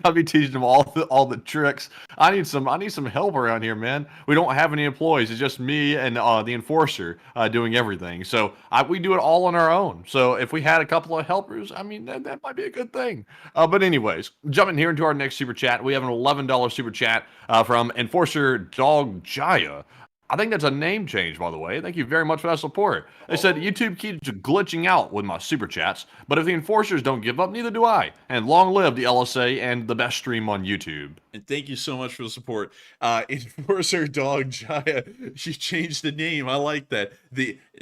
I'll be teaching them all the tricks. I need some help around here, man. We don't have any employees. It's just me and the enforcer doing everything. So we do it all on our own. So if we had a couple of helpers, I mean, that might be a good thing. But anyways, jumping here into our next super chat, we have an $11 super chat from Enforcer Dog Jaya. I think that's a name change, by the way. Thank you very much for that support. They said, YouTube keeps glitching out with my super chats, but if the enforcers don't give up, neither do I. And long live the LSA and the best stream on YouTube. And thank you so much for the support. Enforcer Dog Jaya, she changed the name. I like that.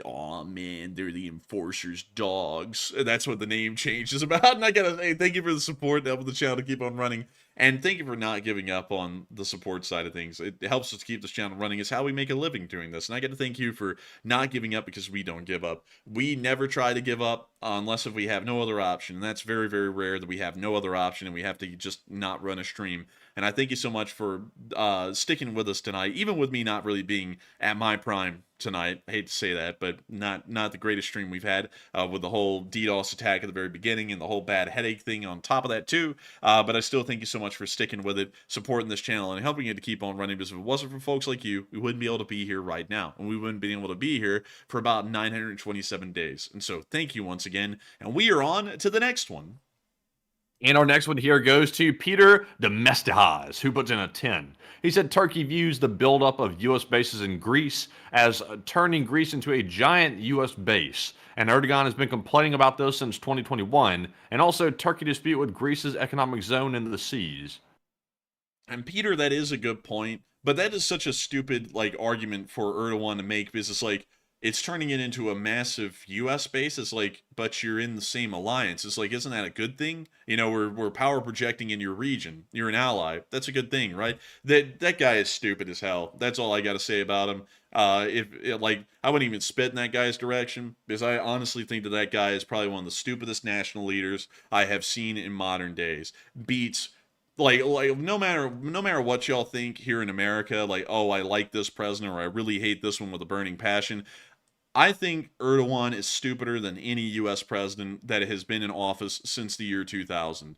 Oh man, they're the Enforcer's dogs. That's what the name change is about. And I gotta say, thank you for the support, helping the channel to keep on running. And thank you for not giving up on the support side of things. It helps us keep this channel running. It's how we make a living doing this. And I got to thank you for not giving up, because we don't give up. We never try to give up unless if we have no other option. And that's very, very rare that we have no other option and we have to just not run a stream. And I thank you so much for sticking with us tonight, even with me not really being at my prime tonight. I hate to say that, but not the greatest stream we've had with the whole DDoS attack at the very beginning and the whole bad headache thing on top of that too. But I still thank you so much for sticking with it, supporting this channel, and helping it to keep on running, because if it wasn't for folks like you, we wouldn't be able to be here right now. And we wouldn't be able to be here for about 927 days. And so thank you once again. And we are on to the next one. And our next one here goes to Peter Domestihaz, who puts in a 10. He said Turkey views the buildup of U.S. bases in Greece as turning Greece into a giant U.S. base. And Erdogan has been complaining about this since 2021. And also Turkey dispute with Greece's economic zone in the seas. And Peter, that is a good point. But that is such a stupid argument for Erdogan to make, because it's like, it's turning it into a massive U.S. base. It's like, but you're in the same alliance. It's like, isn't that a good thing? You know, we're power projecting in your region. You're an ally. That's a good thing, right? That guy is stupid as hell. That's all I got to say about him. I wouldn't even spit in that guy's direction, because I honestly think that guy is probably one of the stupidest national leaders I have seen in modern days. Beats. No matter what y'all think here in America, oh, I like this president or I really hate this one with a burning passion, I think Erdogan is stupider than any U.S. president that has been in office since the year 2000.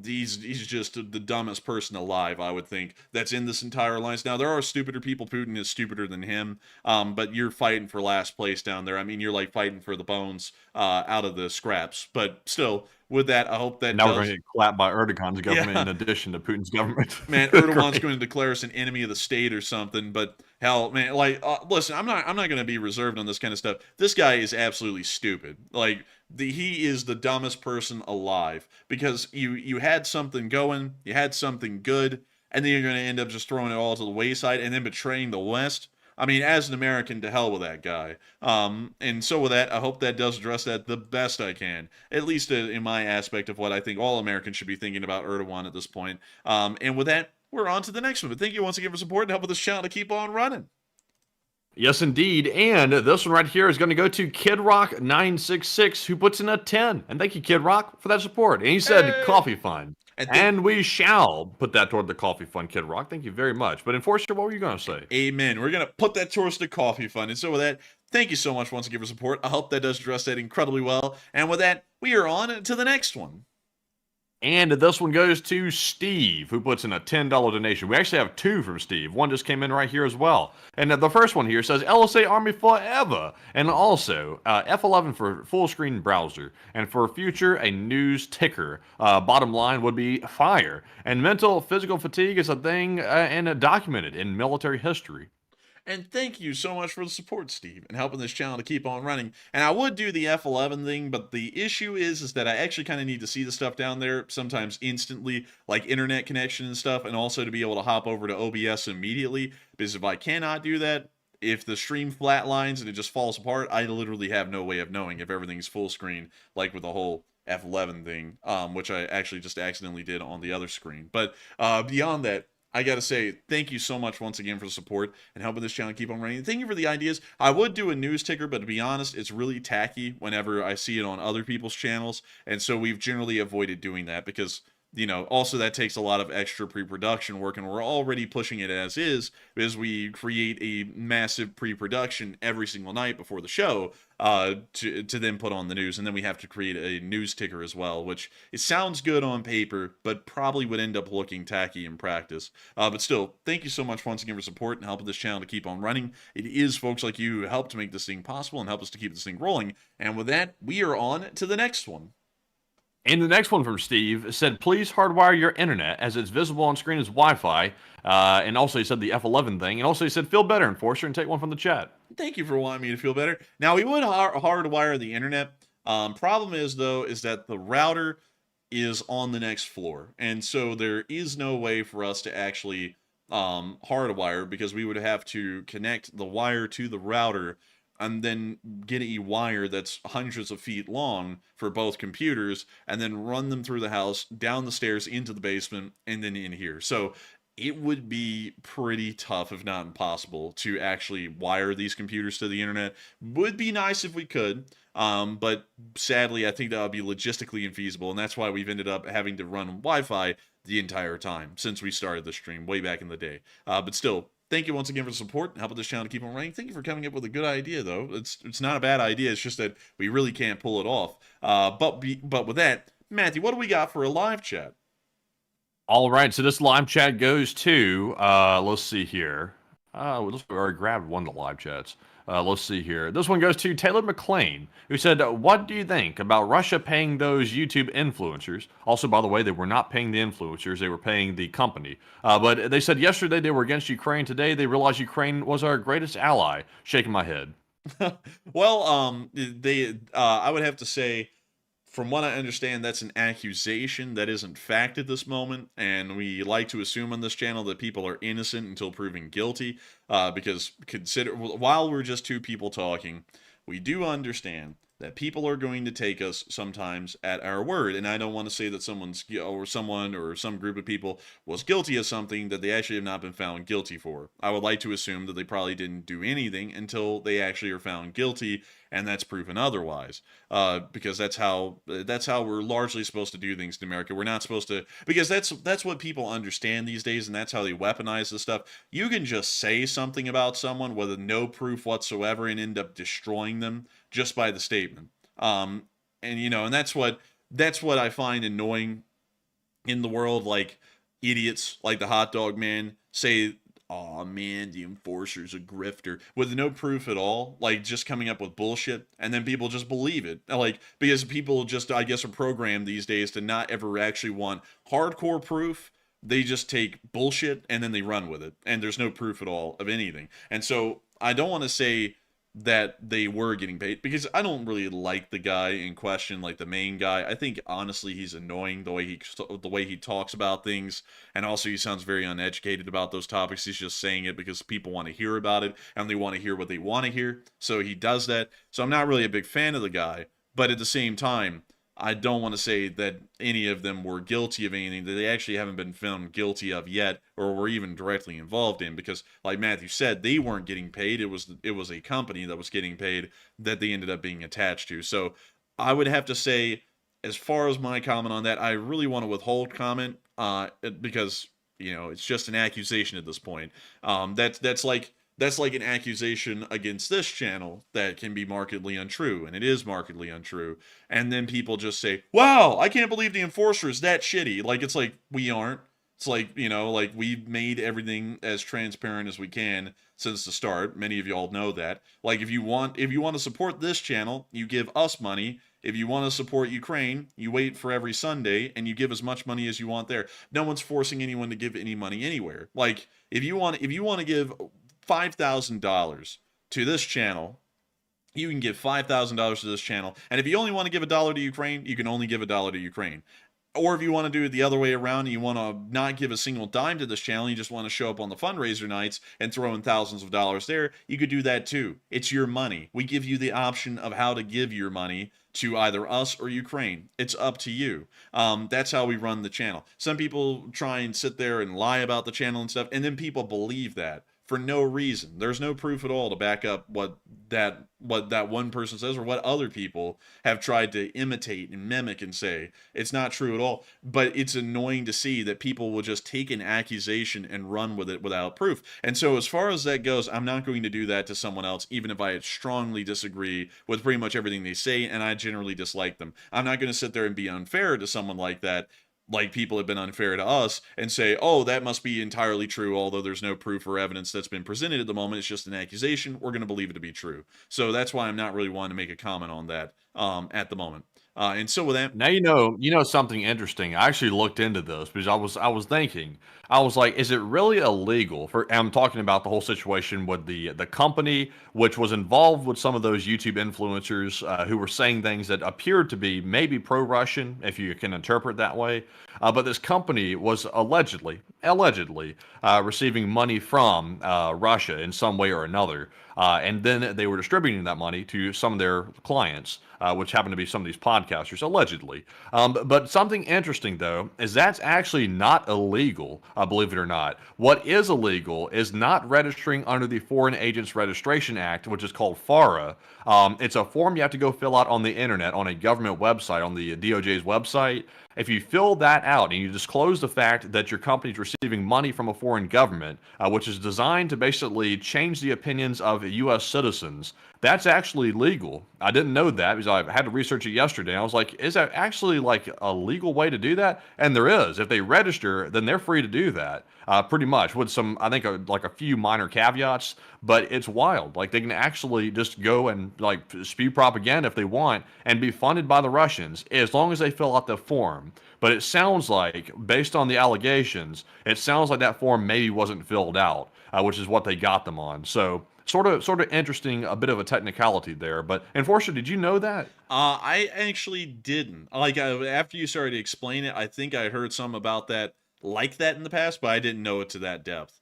He's just the dumbest person alive, I would think, that's in this entire alliance. Now, there are stupider people. Putin is stupider than him, but you're fighting for last place down there. I mean, you're fighting for the bones out of the scraps. But still, with that, I hope that now we're going to get clapped by Erdogan's government in addition to Putin's government. Man, Erdogan's going to declare us an enemy of the state or something. But hell, man, listen, I'm not going to be reserved on this kind of stuff. This guy is absolutely stupid. He is the dumbest person alive, because you had something going, you had something good, and then you're going to end up just throwing it all to the wayside and then betraying the West. I mean, as an American, to hell with that guy. And so with that, I hope that does address that the best I can, at least in my aspect of what I think all Americans should be thinking about Erdogan at this point. And with that, we're on to the next one. But thank you once again for support and helping this channel to keep on running. Yes, indeed. And this one right here is going to go to Kid Rock 966, who puts in a 10. And thank you, Kid Rock, for that support. And he said coffee fund. And we shall put that toward the coffee fund, Kid Rock. Thank you very much. But Enforcer, what were you going to say? Amen. We're going to put that towards the coffee fund. And so with that, thank you so much once again for support. I hope that does address that incredibly well. And with that, we are on to the next one. And this one goes to Steve, who puts in a $10 donation. We actually have two from Steve. One just came in right here as well. And the first one here says, LSA Army forever. And also, F11 for full screen browser. And for future, a news ticker. Bottom line would be fire. And mental, physical fatigue is a thing and documented in military history. And thank you so much for the support, Steve, and helping this channel to keep on running. And I would do the F11 thing, but the issue is that I actually kind of need to see the stuff down there sometimes instantly, like internet connection and stuff, and also to be able to hop over to OBS immediately, because if I cannot do that, if the stream flatlines and it just falls apart, I literally have no way of knowing if everything's full screen, like with the whole F11 thing, which I actually just accidentally did on the other screen. But beyond that, I gotta say, thank you so much once again for the support and helping this channel keep on running. Thank you for the ideas. I would do a news ticker, but to be honest, it's really tacky whenever I see it on other people's channels. And so we've generally avoided doing that because, you know, also that takes a lot of extra pre-production work, and we're already pushing it as is because we create a massive pre-production every single night before the show to then put on the news, and then we have to create a news ticker as well, which it sounds good on paper, but probably would end up looking tacky in practice. But still, thank you so much once again for support and helping this channel to keep on running. It is folks like you who help to make this thing possible and help us to keep this thing rolling. And with that, we are on to the next one. And the next one from Steve said, please hardwire your internet as it's visible on screen as Wi-Fi. And also he said the F11 thing. And also he said, feel better, Enforcer, and take one from the chat. Thank you for wanting me to feel better. Now, we would hardwire the internet. Problem is, though, is that the router is on the next floor. And so there is no way for us to actually hardwire, because we would have to connect the wire to the router and then get a wire that's hundreds of feet long for both computers, and then run them through the house, down the stairs, into the basement, and then in here. So it would be pretty tough, if not impossible, to actually wire these computers to the internet. Would be nice if we could, but sadly, I think that would be logistically infeasible, and that's why we've ended up having to run Wi-Fi the entire time since we started the stream way back in the day. But still, thank you once again for the support and helping this channel to keep on running. Thank you for coming up with a good idea, though. It's not a bad idea. It's just that we really can't pull it off. But with that, Matthew, what do we got for a live chat? All right, so this live chat goes to, let's see here. We already grabbed one of the live chats. Let's see here. This one goes to Taylor McLean, who said, what do you think about Russia paying those YouTube influencers? Also, by the way, they were not paying the influencers. They were paying the company. But they said yesterday they were against Ukraine. Today they realized Ukraine was our greatest ally. Shaking my head. Well, I would have to say, from what I understand, that's an accusation that isn't fact at this moment, and we like to assume on this channel that people are innocent until proven guilty, because while we're just two people talking, we do understand that people are going to take us sometimes at our word, and I don't want to say that someone or some group of people was guilty of something that they actually have not been found guilty for. I would like to assume that they probably didn't do anything until they actually are found guilty, and that's proven otherwise, because that's how we're largely supposed to do things in America. We're not supposed to, because that's what people understand these days, and that's how they weaponize this stuff. You can just say something about someone with no proof whatsoever and end up destroying them just by the statement. And that's what I find annoying in the world. Like, idiots like the hot dog man say, "Oh man, the enforcer's a grifter," with no proof at all, like just coming up with bullshit, and then people just believe it. Like, because people just, I guess, are programmed these days to not ever actually want hardcore proof. They just take bullshit and then they run with it, and there's no proof at all of anything. And so I don't want to say that they were getting paid, because I don't really like the guy in question, like the main guy. I think honestly he's annoying the way he talks about things, and also he sounds very uneducated about those topics. He's just saying it because people want to hear about it and they want to hear what they want to hear, so he does that. So I'm not really a big fan of the guy, but at the same time, I don't want to say that any of them were guilty of anything that they actually haven't been found guilty of yet, or were even directly involved in, because like Matthew said, they weren't getting paid. It was a company that was getting paid that they ended up being attached to. So I would have to say, as far as my comment on that, I really want to withhold comment, because, you know, it's just an accusation at this point. That's like an accusation against this channel that can be markedly untrue, and it is markedly untrue. And then people just say, wow, I can't believe the Enforcer is that shitty. Like, it's like, we aren't. It's like, you know, like, we've made everything as transparent as we can since the start. Many of y'all know that. Like, if you want to support this channel, you give us money. If you want to support Ukraine, you wait for every Sunday and you give as much money as you want there. No one's forcing anyone to give any money anywhere. Like, if you want to give $5,000 to this channel, you can give $5,000 to this channel. And if you only want to give $1 to Ukraine, you can only give $1 to Ukraine. Or if you want to do it the other way around and you want to not give a single dime to this channel, you just want to show up on the fundraiser nights and throw in thousands of dollars there, you could do that too. It's your money. We give you the option of how to give your money to either us or Ukraine. It's up to you. That's how we run the channel. Some people try and sit there and lie about the channel and stuff, and then people believe that for no reason. There's no proof at all to back up what that one person says, or what other people have tried to imitate and mimic and say. It's not true at all. But it's annoying to see that people will just take an accusation and run with it without proof. And so as far as that goes, I'm not going to do that to someone else, even if I strongly disagree with pretty much everything they say and I generally dislike them. I'm not going to sit there and be unfair to someone like that, like people have been unfair to us, and say, oh, that must be entirely true, although there's no proof or evidence that's been presented at the moment. It's just an accusation. We're going to believe it to be true. So that's why I'm not really wanting to make a comment on that at the moment. And so with that, Now you know something interesting. I actually looked into this because I was thinking, I was like, is it really illegal for? I'm talking about the whole situation with the company, which was involved with some of those YouTube influencers who were saying things that appeared to be maybe pro-Russian, if you can interpret that way. But this company was allegedly receiving money from Russia in some way or another. And then they were distributing that money to some of their clients, which happen to be some of these podcasters, allegedly. But something interesting, though, is that's actually not illegal, believe it or not. What is illegal is not registering under the Foreign Agents Registration Act, which is called FARA. It's a form you have to go fill out on the internet, on a government website, on the DOJ's website. If you fill that out and you disclose the fact that your company is receiving money from a foreign government, which is designed to basically change the opinions of U.S. citizens, that's actually legal. I didn't know that because I had to research it yesterday. I was like, is that actually like a legal way to do that? And there is. If they register, then they're free to do that, pretty much, with some, I think, like a few minor caveats. But it's wild. Like, they can actually just go and like spew propaganda if they want and be funded by the Russians as long as they fill out the form. But it sounds like, based on the allegations, it sounds like that form maybe wasn't filled out, which is what they got them on. So sort of interesting, a bit of a technicality there. But Enforcer, did you know that? I actually didn't. Like, after you started to explain it, I think I heard some about that, like that in the past, but I didn't know it to that depth.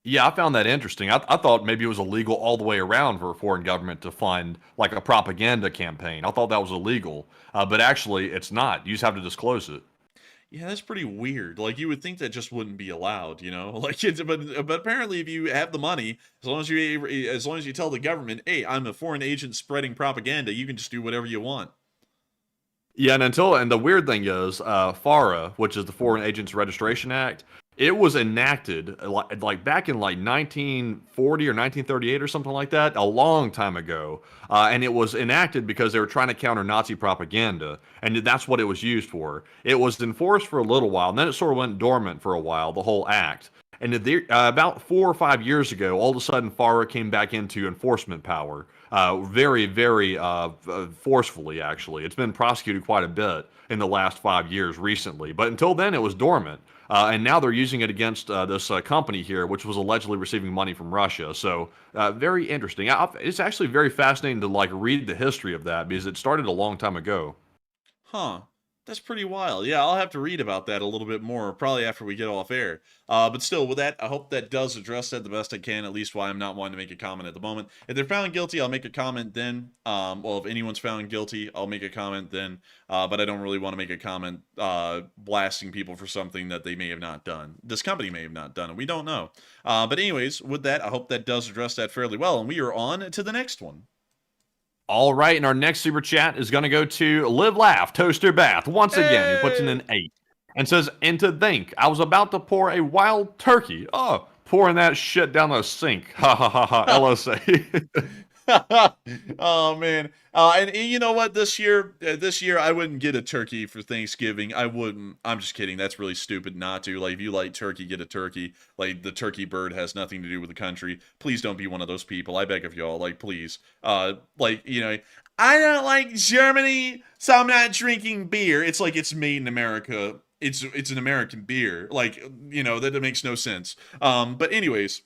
Yeah, I found that interesting. I thought maybe it was illegal all the way around for a foreign government to fund like a propaganda campaign. I thought that was illegal, but actually it's not. You just have to disclose it. Yeah, that's pretty weird. Like, you would think that just wouldn't be allowed, you know? Like, but apparently, if you have the money, as long as you tell the government, hey, I'm a foreign agent spreading propaganda, you can just do whatever you want. Yeah, and the weird thing is, FARA, which is the Foreign Agents Registration Act, it was enacted like back in like 1940 or 1938 or something like that, a long time ago. And it was enacted because they were trying to counter Nazi propaganda, and that's what it was used for. It was enforced for a little while, and then it sort of went dormant for a while, the whole act. And about 4 or 5 years ago, all of a sudden, FARA came back into enforcement power. very, very forcefully, actually. It's been prosecuted quite a bit in the last 5 years recently. But until then, it was dormant. And now they're using it against this company here, which was allegedly receiving money from Russia. So very interesting. It's actually very fascinating to like read the history of that because it started a long time ago. Huh. That's pretty wild. Yeah, I'll have to read about that a little bit more, probably after we get off air. But still, with that, I hope that does address that the best I can, at least why I'm not wanting to make a comment at the moment. If they're found guilty, I'll make a comment then. Well, if anyone's found guilty, I'll make a comment then. But I don't really want to make a comment blasting people for something that they may have not done. This company may have not done, and we don't know. But anyways, with that, I hope that does address that fairly well, and we are on to the next one. All right, and our next super chat is going to go to Live Laugh Toaster Bath. Once again, he puts in an 8 and says, and to think, I was about to pour a wild turkey. Oh, pouring that shit down the sink. Ha ha ha ha, LSA. Oh man, and you know what? This year I wouldn't get a turkey for Thanksgiving. I wouldn't. I'm just kidding. That's really stupid not to. Like, if you like turkey, get a turkey. Like, the turkey bird has nothing to do with the country. Please don't be one of those people. I beg of y'all. Like, please. Like, you know, I don't like Germany, so I'm not drinking beer. It's like it's made in America. It's an American beer. Like, you know, that makes no sense. But anyways.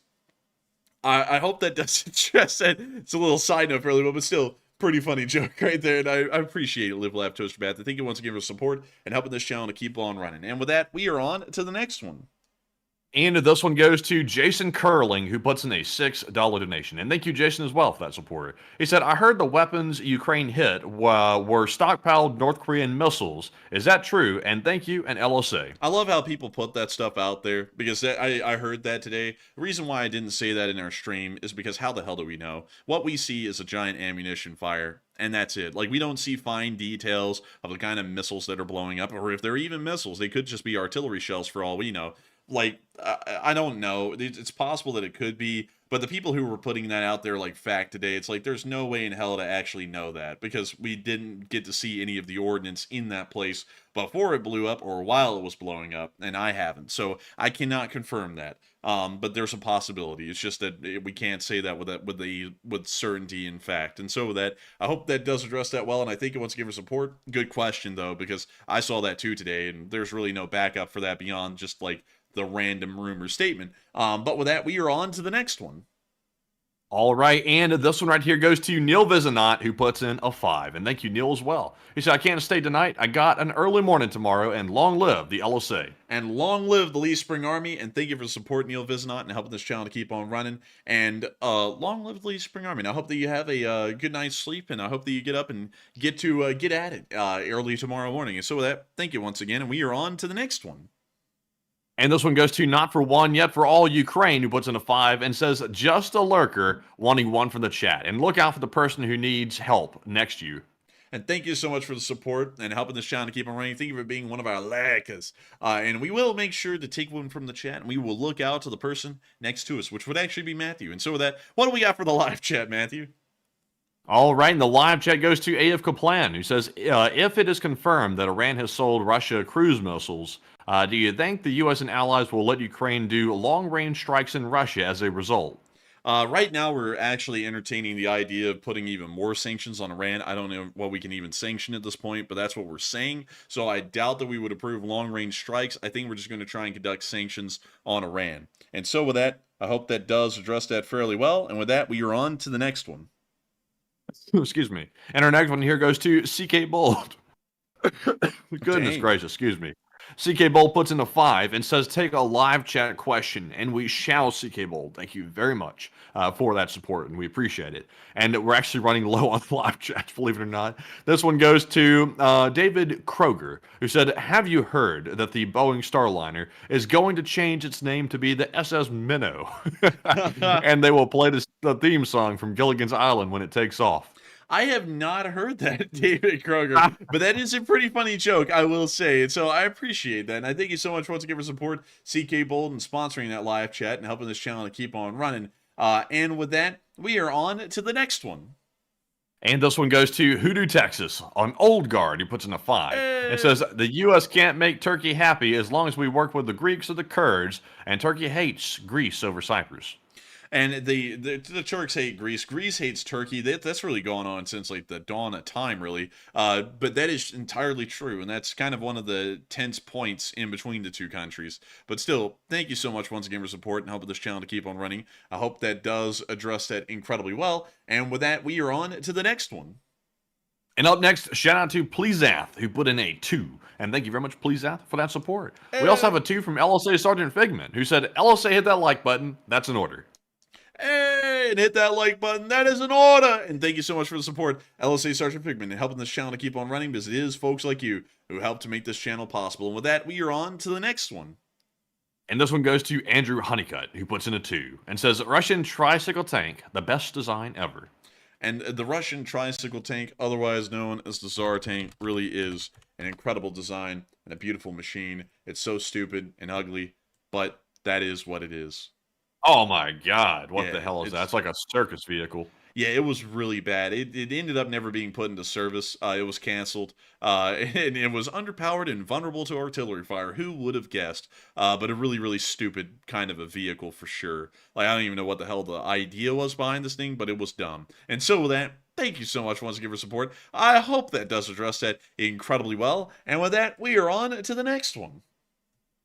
I hope that doesn't address that. It's a little side note fairly well, but still pretty funny joke right there, and I appreciate it, Live Laugh Toaster Bath. Thank you once again for support and helping this channel to keep on running. And with that, we are on to the next one. And this one goes to Jason Curling, who puts in a $6 donation. And thank you, Jason, as well, for that support. He said, I heard the weapons Ukraine hit were stockpiled North Korean missiles. Is that true? And thank you, and LSA. I love how people put that stuff out there, because I heard that today. The reason why I didn't say that in our stream is because how the hell do we know? What we see is a giant ammunition fire. And that's it. Like, we don't see fine details of the kind of missiles that are blowing up, or if they're even missiles, they could just be artillery shells for all we know. Like, I don't know. It's possible that it could be, but the people who were putting that out there like fact today, it's like there's no way in hell to actually know that, because we didn't get to see any of the ordnance in that place before it blew up or while it was blowing up, and I haven't. So I cannot confirm that. But there's a possibility. It's just that we can't say that with certainty and fact. And so with that, I hope that does address that well, and I think it wants to give her support. Good question though, because I saw that too today, and there's really no backup for that beyond just like the random rumor statement. But with that, we are on to the next one. All right, and this one right here goes to Neil Vizanot, who puts in a 5. And thank you, Neil, as well. He said, I can't stay tonight. I got an early morning tomorrow, and long live the LSA. And long live the Lee Spring Army, and thank you for the support, Neil Vizanot, and helping this channel to keep on running. And long live the Lee Spring Army. And I hope that you have a good night's sleep, and I hope that you get up and get at it early tomorrow morning. And so with that, thank you once again, and we are on to the next one. And this one goes to Not For One Yet For All Ukraine, who puts in a 5 and says, just a lurker wanting one from the chat. And look out for the person who needs help next to you. And thank you so much for the support and helping this channel to keep on running. Thank you for being one of our lurkers. And we will make sure to take one from the chat, and we will look out to the person next to us, which would actually be Matthew. And so with that, what do we got for the live chat, Matthew? All right, and the live chat goes to AF Kaplan, who says, if it is confirmed that Iran has sold Russia cruise missiles, do you think the U.S. and allies will let Ukraine do long-range strikes in Russia as a result? Right now, we're actually entertaining the idea of putting even more sanctions on Iran. I don't know what we can even sanction at this point, but that's what we're saying. So I doubt that we would approve long-range strikes. I think we're just going to try and conduct sanctions on Iran. And so with that, I hope that does address that fairly well. And with that, we are on to the next one. Excuse me. And our next one here goes to CK Bold. Goodness Dang. gracious, excuse me. CK Bold puts in a 5 and says, take a live chat question, and we shall, CK Bold. Thank you very much for that support, and we appreciate it. And we're actually running low on live chats, believe it or not. This one goes to David Kroger, who said, have you heard that the Boeing Starliner is going to change its name to be the SS Minnow? And they will play the theme song from Gilligan's Island when it takes off. I have not heard that, David Kroger, but that is a pretty funny joke, I will say. And so I appreciate that. And I thank you so much once again for support, CK Bold, and sponsoring that live chat and helping this channel to keep on running. And with that, we are on to the next one. And this one goes to Hoodoo, Texas, on Old Guard, who puts in a 5. It says, the U.S. can't make Turkey happy as long as we work with the Greeks or the Kurds, and Turkey hates Greece over Cyprus. And the Turks hate Greece. Greece hates Turkey. That's really gone on since like the dawn of time, really. But that is entirely true, and that's kind of one of the tense points in between the two countries. But still, thank you so much once again for support and helping this channel to keep on running. I hope that does address that incredibly well. And with that, we are on to the next one. And up next, shout out to Pleasath, who put in a 2. And thank you very much, Pleasath, for that support. We also have a 2 from LSA Sergeant Figment, who said, LSA hit that like button. That's an order. Hey, and hit that like button. That is an order. And thank you so much for the support, LSA Sergeant Figment, and helping this channel to keep on running, because it is folks like you who help to make this channel possible. And with that, we are on to the next one. And this one goes to Andrew Honeycutt, who puts in a 2, and says, Russian tricycle tank, the best design ever. And the Russian tricycle tank, otherwise known as the Tsar tank, really is an incredible design and a beautiful machine. It's so stupid and ugly, but that is what it is. Oh my god, what Yeah, the hell is that? It's like a circus vehicle. Yeah, it was really bad. It ended up never being put into service. It was canceled. And it was underpowered and vulnerable to artillery fire. Who would have guessed? But a really, really stupid kind of a vehicle for sure. Like, I don't even know what the hell the idea was behind this thing, but it was dumb. And so with that, thank you so much once again for support. I hope that does address that incredibly well. And with that, we are on to the next one.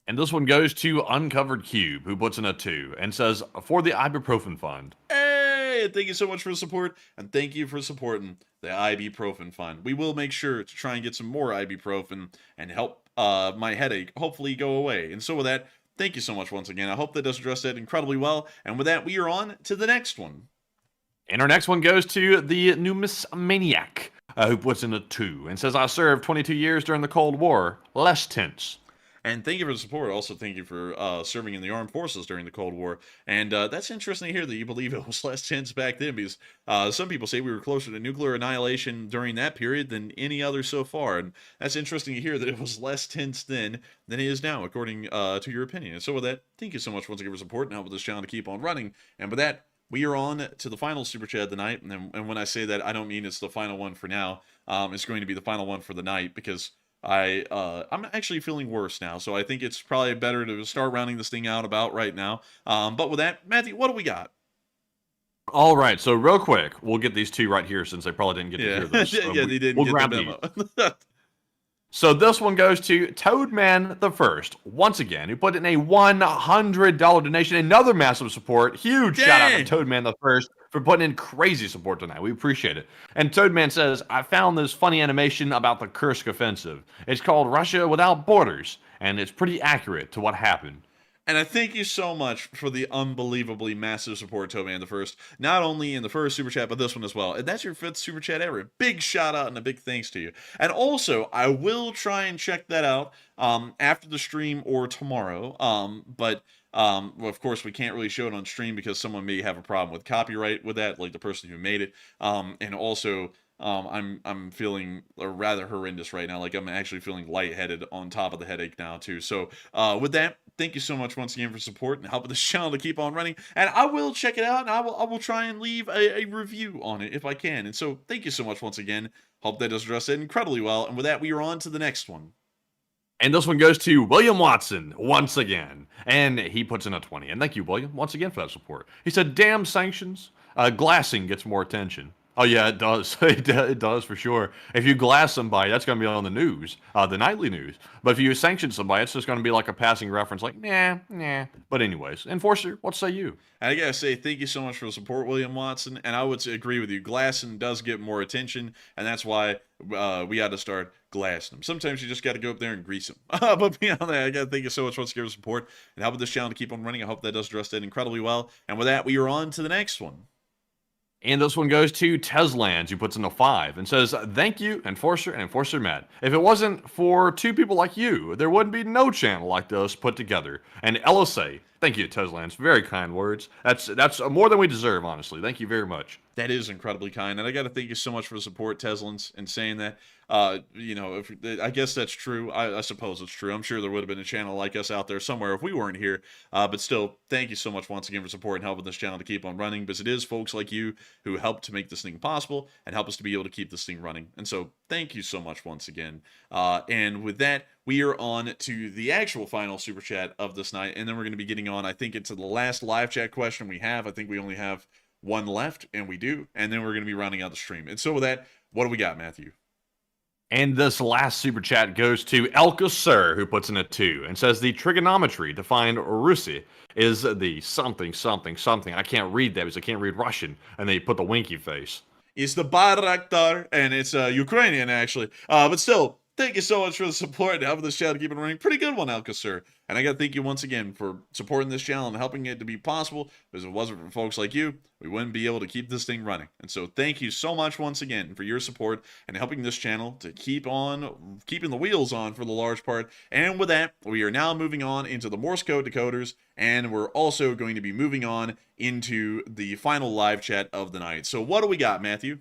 And this one goes to Uncovered Cube, who puts in a 2, and says, for the ibuprofen fund. Hey, thank you so much for the support, and thank you for supporting the ibuprofen fund. We will make sure to try and get some more ibuprofen and help my headache hopefully go away. And so with that, thank you so much once again. I hope that does address that incredibly well. And with that, we are on to the next one. And our next one goes to the Numismaniac, who puts in a 2, and says, I served 22 years during the Cold War. Less tense. And thank you for the support. Also, thank you for serving in the armed forces during the Cold War. And that's interesting to hear that you believe it was less tense back then, because some people say we were closer to nuclear annihilation during that period than any other so far. And that's interesting to hear that it was less tense then than it is now, according to your opinion. And so with that, thank you so much once again for support and helping this channel to keep on running. And with that, we are on to the final Super Chat of the night. And when I say that, I don't mean it's the final one for now. It's going to be the final one for the night, because I'm actually feeling worse now, so I think it's probably better to start rounding this thing out about right now. But with that, Matthew, what do we got? All right, so real quick, we'll get these 2 right here since they probably didn't get to hear this. Yeah, they didn't we'll get grab the memo. So this one goes to Toadman the First, once again, who put in a $100 donation. Another massive support. Huge shout out to Toadman the First for putting in crazy support tonight. We appreciate it. And Toadman says, I found this funny animation about the Kursk offensive. It's called Russia Without Borders, and it's pretty accurate to what happened. And I thank you so much for the unbelievably massive support, Toadman the First. Not only in the first Super Chat, but this one as well. And that's your 5th Super Chat ever. Big shout out and a big thanks to you. And also, I will try and check that out after the stream or tomorrow. But of course, we can't really show it on stream because someone may have a problem with copyright with that, like the person who made it. And also, I'm feeling rather horrendous right now. Like, I'm actually feeling lightheaded on top of the headache now, too. So, with that, thank you so much once again for support and helping this channel to keep on running. And I will check it out, and I will try and leave a review on it if I can. And so, thank you so much once again. Hope that does address it incredibly well. And with that, we are on to the next one. And this one goes to William Watson, once again. And he puts in a 20. And thank you, William, once again for that support. He said, damn sanctions. Glassing gets more attention. Oh, yeah, it does. It does, for sure. If you glass somebody, that's going to be on the news, the nightly news. But if you sanction somebody, it's just going to be like a passing reference, like, nah. But anyways, Enforcer, what say you? I gotta say, thank you so much for the support, William Watson. And I would agree with you. Glassing does get more attention, and that's why we got to start glassing them. Sometimes you just got to go up there and grease them. But beyond that, I got to thank you so much once again for the support and helping this channel to keep on running. I hope that does address that incredibly well. And with that, we are on to the next one. And this one goes to Teslands, who puts in a 5 and says, thank you, Enforcer and Enforcer Matt. If it wasn't for 2 people like you, there wouldn't be no channel like this put together. And LSA, thank you, Teslands. Very kind words. That's more than we deserve, honestly. Thank you very much. That is incredibly kind. And I got to thank you so much for the support, Teslans, and saying that. you know, if I guess that's true. I suppose it's true. I'm sure there would have been a channel like us out there somewhere if we weren't here. But still, thank you so much once again for support and helping this channel to keep on running, because it is folks like you who help to make this thing possible and help us to be able to keep this thing running. And so thank you so much once again. And with that, we are on to the actual final super chat of this night, and then we're going to be getting on, I think, into the last live chat question we have. I think we only have one left, and we do, and then we're going to be rounding out the stream. And so with that, what do we got, Matthew? And this last super chat goes to Elka Sir, who puts in a 2 and says the trigonometry to find Russia is the something, something, something. I can't read that because I can't read Russian. And they put the winky face. It's the Bayraktar, and it's Ukrainian, actually. But still, thank you so much for the support and helping this channel keep it running. Pretty good one, Elka Sir. And I got to thank you once again for supporting this channel and helping it to be possible, because if it wasn't for folks like you, we wouldn't be able to keep this thing running. And so thank you so much once again for your support and helping this channel to keep on keeping the wheels on for the large part. And with that, we are now moving on into the Morse code decoders, and we're also going to be moving on into the final live chat of the night. So what do we got, Matthew?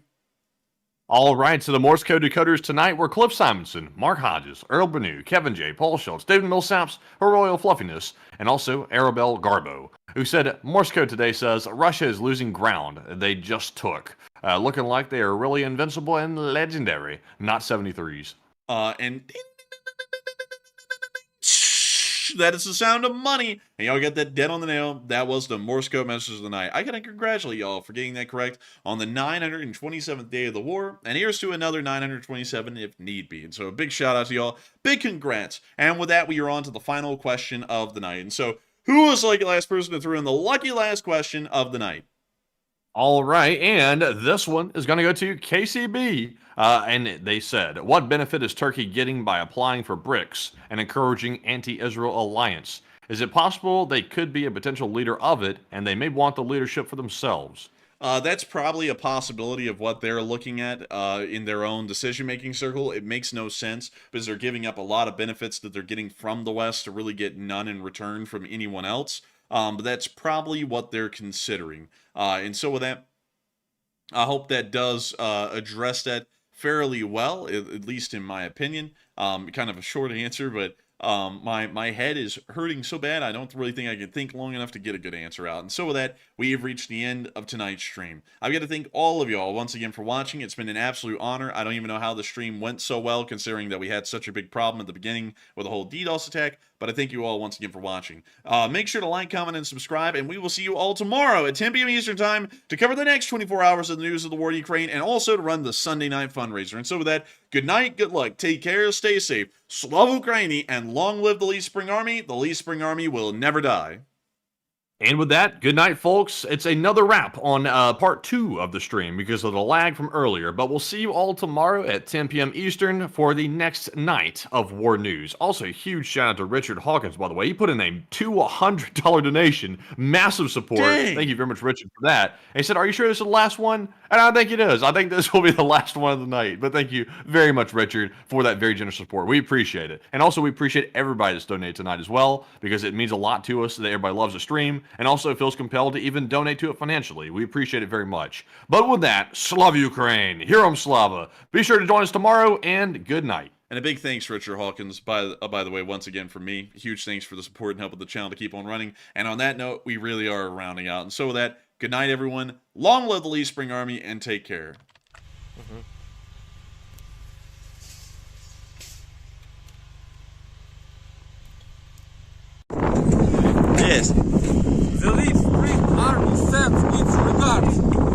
All right, so the Morse code decoders tonight were Cliff Simonson, Mark Hodges, Earl Benu, Kevin J, Paul Schultz, David Millsaps, Her Royal Fluffiness, and also Arabelle Garbo, who said Morse code today says Russia is losing ground they just took, looking like they are really invincible and legendary, not 73s. And that is the sound of money. And y'all got that dead on the nail. That was the Morse code message of the night. I gotta congratulate y'all for getting that correct on the 927th day of the war. And here's to another 927 if need be. And so a big shout out to y'all. Big congrats. And with that, we are on to the final question of the night. And so who was the lucky last person to throw in the lucky last question of the night? All right, and this one is going to go to KCB. And they said, what benefit is Turkey getting by applying for BRICS and encouraging anti-Israel alliance? Is it possible they could be a potential leader of it, and they may want the leadership for themselves? That's probably a possibility of what they're looking at in their own decision-making circle. It makes no sense because they're giving up a lot of benefits that they're getting from the West to really get none in return from anyone else. But that's probably what they're considering. And so with that, I hope that does address that fairly well, at least in my opinion. Kind of a short answer, but my head is hurting so bad I don't really think I can think long enough to get a good answer out. And so with that, we have reached the end of tonight's stream. I've got to thank all of y'all once again for watching. It's been an absolute honor. I don't even know how the stream went so well, considering that we had such a big problem at the beginning with the whole DDoS attack. But I thank you all once again for watching. Make sure to like, comment, and subscribe, and we will see you all tomorrow at 10 p.m. Eastern Time to cover the next 24 hours of the news of the war in Ukraine, and also to run the Sunday night fundraiser. And so with that, good night, good luck, take care, stay safe, Slava Ukraini, and long live the Lee Spring Army. The Lee Spring Army will never die. And with that, good night, folks. It's another wrap on part 2 of the stream because of the lag from earlier. But we'll see you all tomorrow at 10 p.m. Eastern for the next night of war news. Also, a huge shout out to Richard Hawkins, by the way. He put in a $200 donation. Massive support. Dang. Thank you very much, Richard, for that. And he said, are you sure this is the last one? And I think it is. I think this will be the last one of the night. But thank you very much, Richard, for that very generous support. We appreciate it. And also, we appreciate everybody that's donated tonight as well, because it means a lot to us that everybody loves the stream and also feels compelled to even donate to it financially. We appreciate it very much. But with that, Slava Ukraine, Herom Slava. Be sure to join us tomorrow, and good night. And a big thanks, Richard Hawkins, by the way, once again from me. Huge thanks for the support and help with the channel to keep on running. And on that note, we really are rounding out. And so with that, good night, everyone. Long live the Lee Spring Army, and take care. The Lee Spring Army sends its regards.